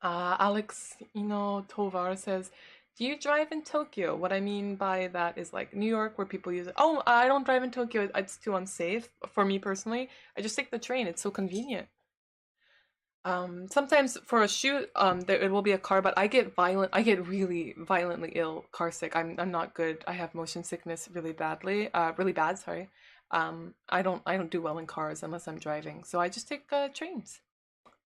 Alex, Tovar says, do you drive in Tokyo? What I mean by that is like New York where people use it. Oh, I don't drive in Tokyo. It's too unsafe for me personally. I just take the train. It's so convenient. Sometimes for a shoot, it will be a car, but I get really violently ill, car sick. I'm not good. I have motion sickness really bad, sorry. I don't do well in cars unless I'm driving. So I just take trains.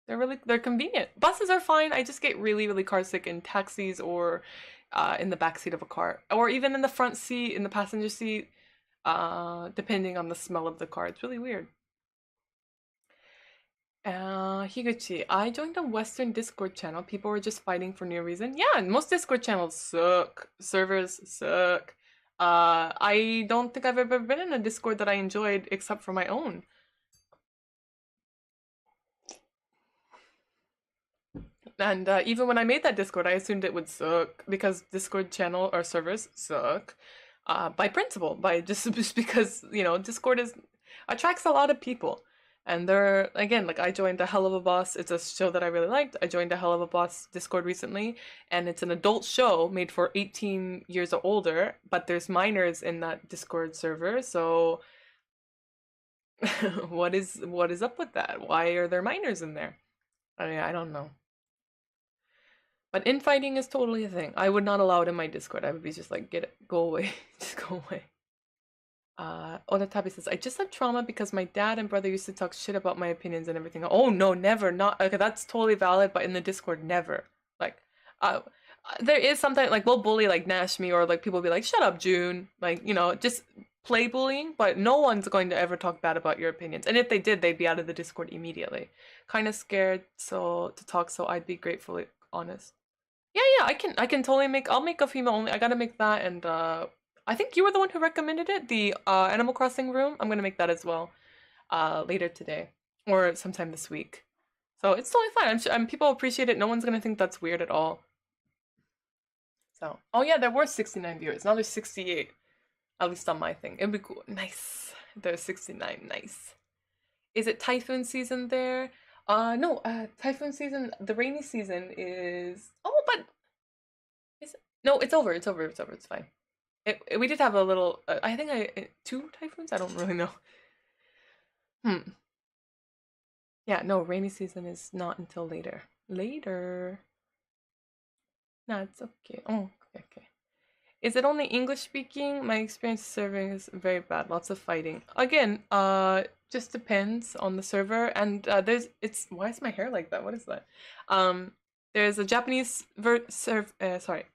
They're convenient. Buses are fine. I just get really car sick in taxis or in the back seat of a car, or even in the front seat, in the passenger seat, depending on the smell of the car. It's really weird. Higuchi, I joined a Western Discord channel. People were just fighting for no reason. Yeah, and most Discord channels suck. Servers suck. I don't think I've ever been in a Discord that I enjoyed except for my own. And even when I made that Discord, I assumed it would suck because Discord channel or servers suck. By principle, by just because Discord attracts a lot of people, and they're again like I joined a Hell of a Boss. It's a show that I really liked. I joined a Hell of a Boss Discord recently, and it's an adult show made for 18 years or older. But there's minors in that Discord server, so what is up with that? Why are there minors in there? I mean, I don't know. But infighting is totally a thing. I would not allow it in my Discord. I would be just like, get it, go away, just go away. Onatabi says, I just had trauma because my dad and brother used to talk shit about my opinions and everything. Oh no, never, not, okay, that's totally valid, but in the Discord, never. Like, there is sometimes, like, we'll bully, like, Nash me, or, like, people will be like, shut up, June. Like, just play bullying, but no one's going to ever talk bad about your opinions. And if they did, they'd be out of the Discord immediately. Kind of scared to talk, so I'd be gratefully honest. Yeah, I can totally I'll make a female only. I gotta make that, and I think you were the one who recommended it, the Animal Crossing room. I'm gonna make that as well, later today or sometime this week. So it's totally fine. People appreciate it. No one's gonna think that's weird at all. So, oh yeah, there were 69 viewers. Now there's 68, at least on my thing. It'd be cool. Nice. There's 69. Nice. Is it typhoon season there? No, typhoon season, the rainy season is, oh, but is it? No, it's over, it's fine. We did have a little, I think two typhoons? I don't really know. Yeah, no, rainy season is not until later. Later. No, it's okay. Oh, okay. Is it only English speaking? My experience serving is very bad. Lots of fighting. Again, just depends on the server. And why is my hair like that? What is that? There's a Japanese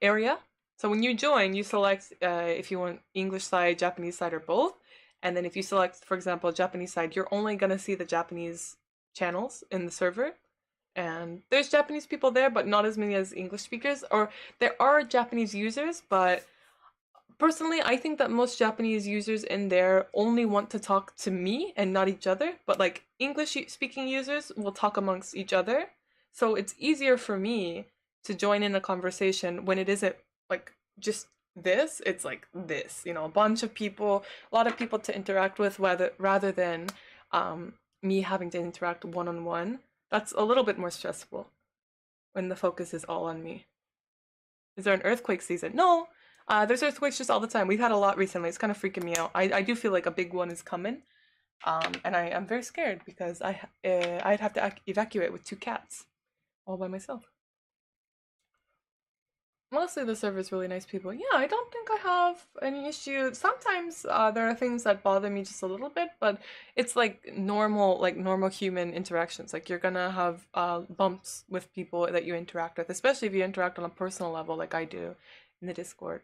area. So when you join, you select if you want English side, Japanese side, or both. And then if you select, for example, Japanese side, you're only gonna see the Japanese channels in the server. And there's Japanese people there, but not as many as English speakers. Or there are Japanese users, but personally, I think that most Japanese users in there only want to talk to me and not each other. But like English speaking users will talk amongst each other. So it's easier for me to join in a conversation when it isn't like just this. It's like this, a bunch of people, a lot of people to interact with, rather than me having to interact one-on-one. That's a little bit more stressful. when the focus is all on me. Is there an earthquake season? No. There's earthquakes just all the time. We've had a lot recently. It's kind of freaking me out. I do feel like a big one is coming. And I'm very scared because I'd have to evacuate with 2 cats all by myself. Mostly the server's really nice people. Yeah, I don't think I have any issue. Sometimes there are things that bother me just a little bit, but it's like normal human interactions. Like you're gonna have bumps with people that you interact with, especially if you interact on a personal level like I do in the Discord.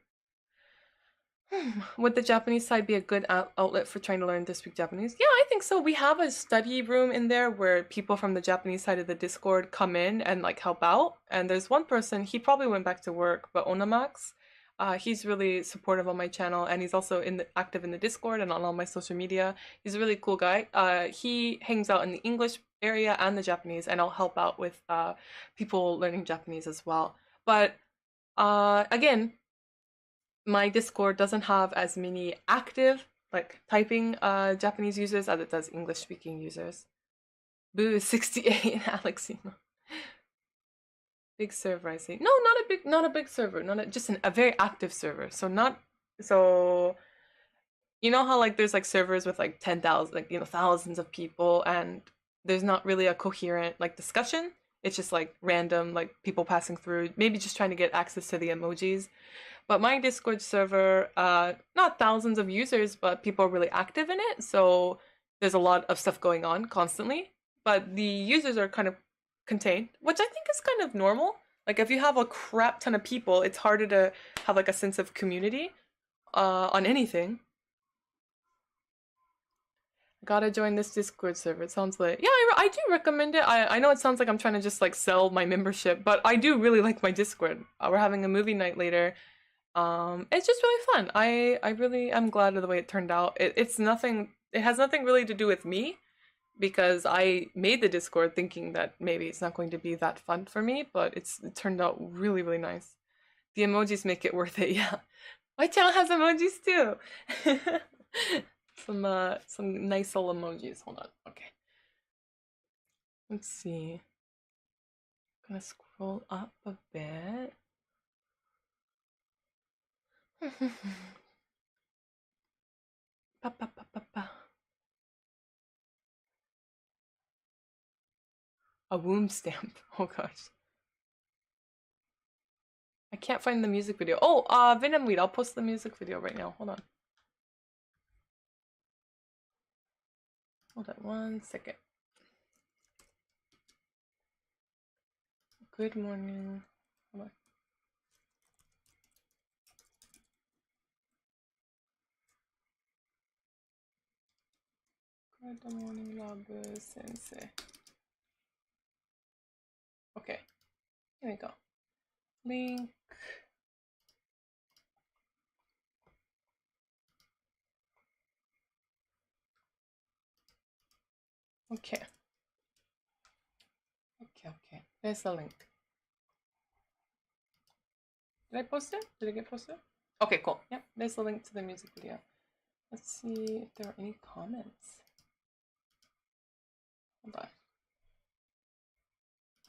Would the Japanese side be a good outlet for trying to learn to speak Japanese? Yeah, I think so. We have a study room in there where people from the Japanese side of the Discord come in and like help out. And there's one person, he probably went back to work, but Onamax, he's really supportive on my channel, and he's also active in the Discord and on all my social media. He's a really cool guy. He hangs out in the English area and the Japanese, and I'll help out with people learning Japanese as well. But again, my Discord doesn't have as many active, like typing Japanese users as it does English speaking users. Boo is 68, Alexino. Big server, I see. No, not a big server. Just a very active server. So you know how like there's like servers with like 10,000, like thousands of people, and there's not really a coherent like discussion. It's just like random like people passing through, maybe just trying to get access to the emojis. But my Discord server, not thousands of users, but people are really active in it. So there's a lot of stuff going on constantly. But the users are kind of contained, which I think is kind of normal. Like if you have a crap ton of people, it's harder to have like a sense of community on anything. Gotta join this Discord server. It sounds like, yeah, I do recommend it. I know it sounds like I'm trying to just like sell my membership, but I do really like my Discord. We're having a movie night later. It's just really fun. I really am glad of the way it turned out. It has nothing really to do with me, because I made the Discord thinking that maybe it's not going to be that fun for me, but it turned out really, really nice. The emojis make it worth it, yeah. My channel has emojis too. Some nice little emojis. Hold on. Okay. Let's see. I'm gonna scroll up a bit. Pa, pa, pa, pa, pa. A womb stamp. Oh gosh. I can't find the music video. Oh, Venom Weed. I'll post the music video right now. Hold on. Hold on 1 second. Good morning. Hold on. Good morning, Labu Sensei. Okay. Here we go. Link. Okay. Okay. There's the link. Did I post it? Did it get posted? Okay, cool. Yep, there's the link to the music video. Let's see if there are any comments. Hold on.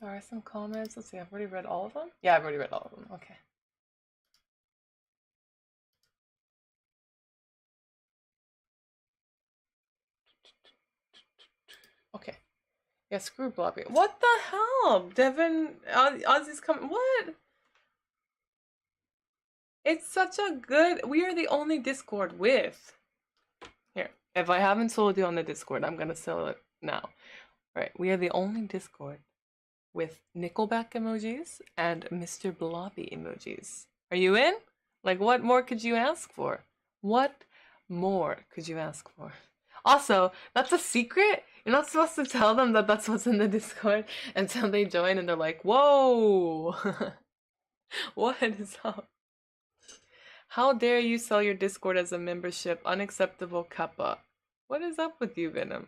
There are some comments. Let's see, I've already read all of them? Yeah, I've already read all of them. Okay. Okay. Yeah, screw Blobby. What the hell? Devin, Ozzy's coming. What? It's such a good. We are the only Discord with. Here, if I haven't sold you on the Discord, I'm gonna sell it now. Right, we are the only Discord with Nickelback emojis and Mr. Blobby emojis. Are you in? Like, what more could you ask for? What more could you ask for? Also, that's a secret. You're not supposed to tell them that that's what's in the Discord until they join and they're like, whoa, what is up? How dare you sell your Discord as a membership? Unacceptable, Kappa. What is up with you, Venom?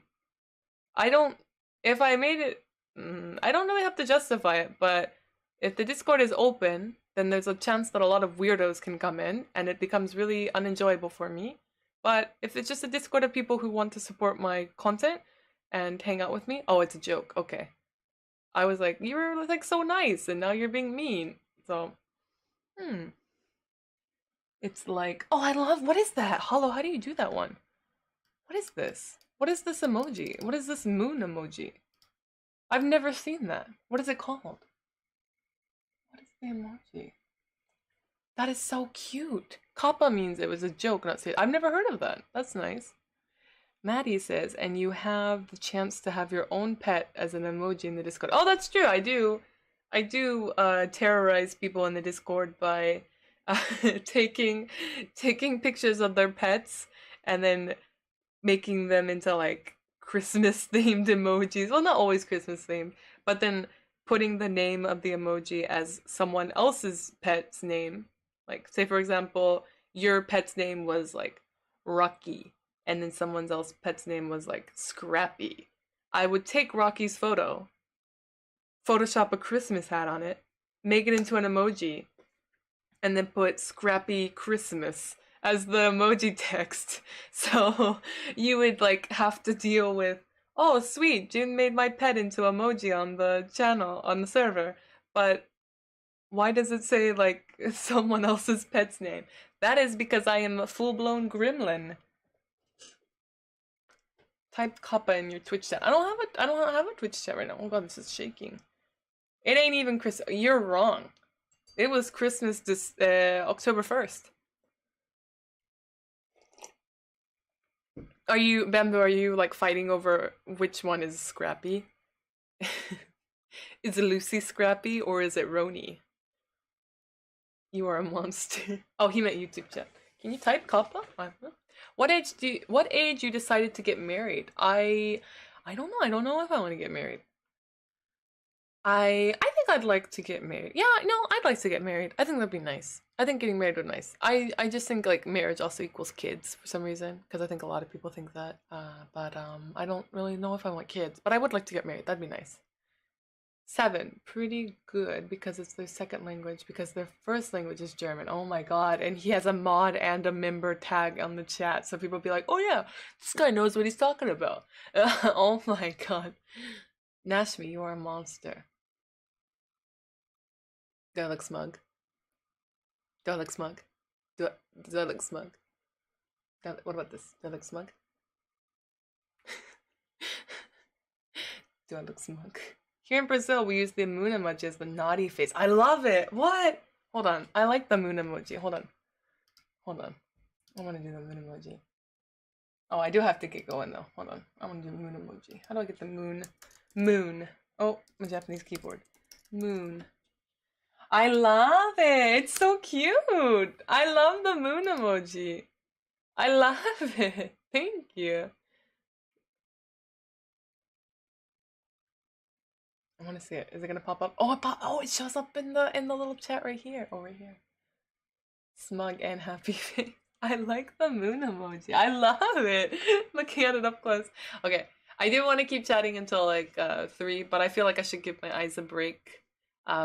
If I made it, I don't really have to justify it, but if the Discord is open, then there's a chance that a lot of weirdos can come in and it becomes really unenjoyable for me. But if it's just a Discord of people who want to support my content and hang out with me, oh, it's a joke. Okay. I was like, you were like so nice, and now you're being mean. So, it's like, oh, I love. What is that? Hollow. How do you do that one? What is this? What is this emoji? What is this moon emoji? I've never seen that. What is it called? What is the emoji? That is so cute. Kappa means it was a joke, not serious. I've never heard of that. That's nice. Maddie says, and you have the chance to have your own pet as an emoji in the Discord. Oh, that's true. I do. Terrorize people in the Discord by uh, taking pictures of their pets and then making them into like Christmas themed emojis. Well, not always Christmas themed, but then putting the name of the emoji as someone else's pet's name. Like, say for example, your pet's name was like Rocky, and then someone else's pet's name was like Scrappy. I would take Rocky's photo, Photoshop a Christmas hat on it, make it into an emoji, and then put Scrappy Christmas as the emoji text. So you would like have to deal with, oh sweet, June made my pet into emoji on the channel, on the server, but why does it say like someone else's pet's name? That is because I am a full-blown gremlin. Type Kappa in your Twitch chat. I don't have a Twitch chat right now. Oh god, this is shaking. It ain't even Chris. You're wrong. It was Christmas this October 1st. Are you, Bamboo, are you like fighting over which one is Scrappy? Is Lucy Scrappy or is it Roni? You are a monster. Oh, he meant YouTube chat. Can you type Kappa? What age you decided to get married? I don't know. I don't know if I want to get married. I think I'd like to get married. Yeah, no, I'd like to get married. I think that'd be nice. I think getting married would be nice. I just think like marriage also equals kids for some reason, because I think a lot of people think that. But I don't really know if I want kids, but I would like to get married. That'd be nice. 7, pretty good because it's their second language, because their first language is German. Oh my god, and he has a mod and a member tag on the chat, so people be like, oh yeah, this guy knows what he's talking about. Oh my god. Nashmi, you are a monster. Do I look smug? Do I look smug? Do I look smug? What about this? Do I look smug? Do I look smug? Here in Brazil, we use the moon emoji as the naughty face. I love it! What? Hold on. I like the moon emoji. Hold on. Hold on. I want to do the moon emoji. Oh, I do have to get going though. Hold on. I want to do the moon emoji. How do I get the moon? Moon. Oh, my Japanese keyboard. Moon. I love it. It's so cute. I love the moon emoji. I love it. Thank you. I want to see it. Is it gonna pop up? Oh, it shows up in the little chat right here. Oh, right here. Smug and happy face. I like the moon emoji. I love it. Looking at it up close. Okay, I do want to keep chatting until like 3, but I feel like I should give my eyes a break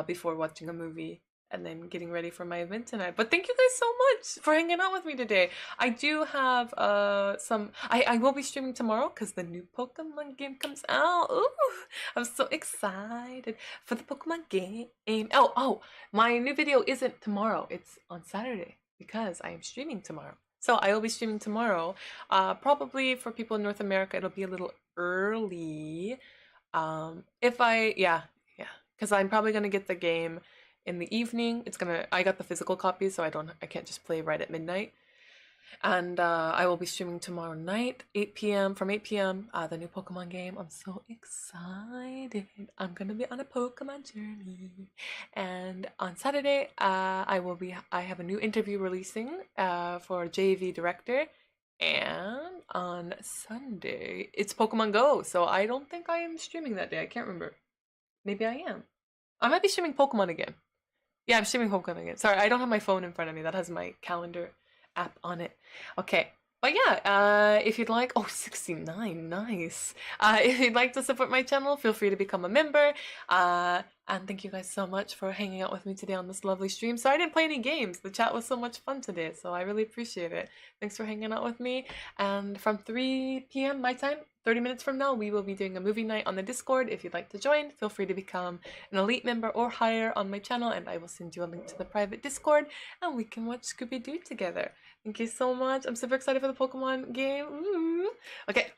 before watching a movie and then getting ready for my event tonight. But thank you guys so much for hanging out with me today. I do have I will be streaming tomorrow because the new Pokemon game comes out. Ooh, I'm so excited for the Pokemon game. Oh, my new video isn't tomorrow. It's on Saturday because I am streaming tomorrow. So I will be streaming tomorrow. Probably for people in North America, it'll be a little early. Yeah, because I'm probably gonna get the game in the evening. I got the physical copy, so I can't just play right at midnight. And I will be streaming tomorrow night, 8 p.m. from 8 p.m. The new Pokemon game. I'm so excited. I'm gonna be on a Pokemon journey. And on Saturday, I have a new interview releasing for JV director. And on Sunday, it's Pokemon Go. So I don't think I am streaming that day. I can't remember. Maybe I am. I might be streaming Pokemon again. Yeah, I'm streaming Pokemon again. Sorry, I don't have my phone in front of me. That has my calendar app on it. Okay, But yeah, if you'd like, oh, 69, nice. If you'd like to support my channel, feel free to become a member. And thank you guys so much for hanging out with me today on this lovely stream. Sorry I didn't play any games. The chat was so much fun today, so I really appreciate it. Thanks for hanging out with me. And from 3 p.m. my time, 30 minutes from now, we will be doing a movie night on the Discord. If you'd like to join, feel free to become an elite member or higher on my channel, and I will send you a link to the private Discord, and we can watch Scooby-Doo together. Thank you so much. I'm super excited for the Pokemon game. Ooh. Okay,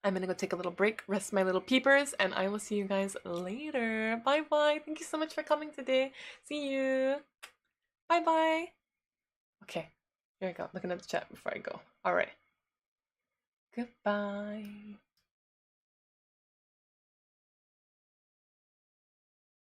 I'm gonna go take a little break, rest my little peepers, and I will see you guys later. Bye bye. Thank you so much for coming today. See you. Bye bye. Okay, here I go. Looking at the chat before I go. All right. Goodbye.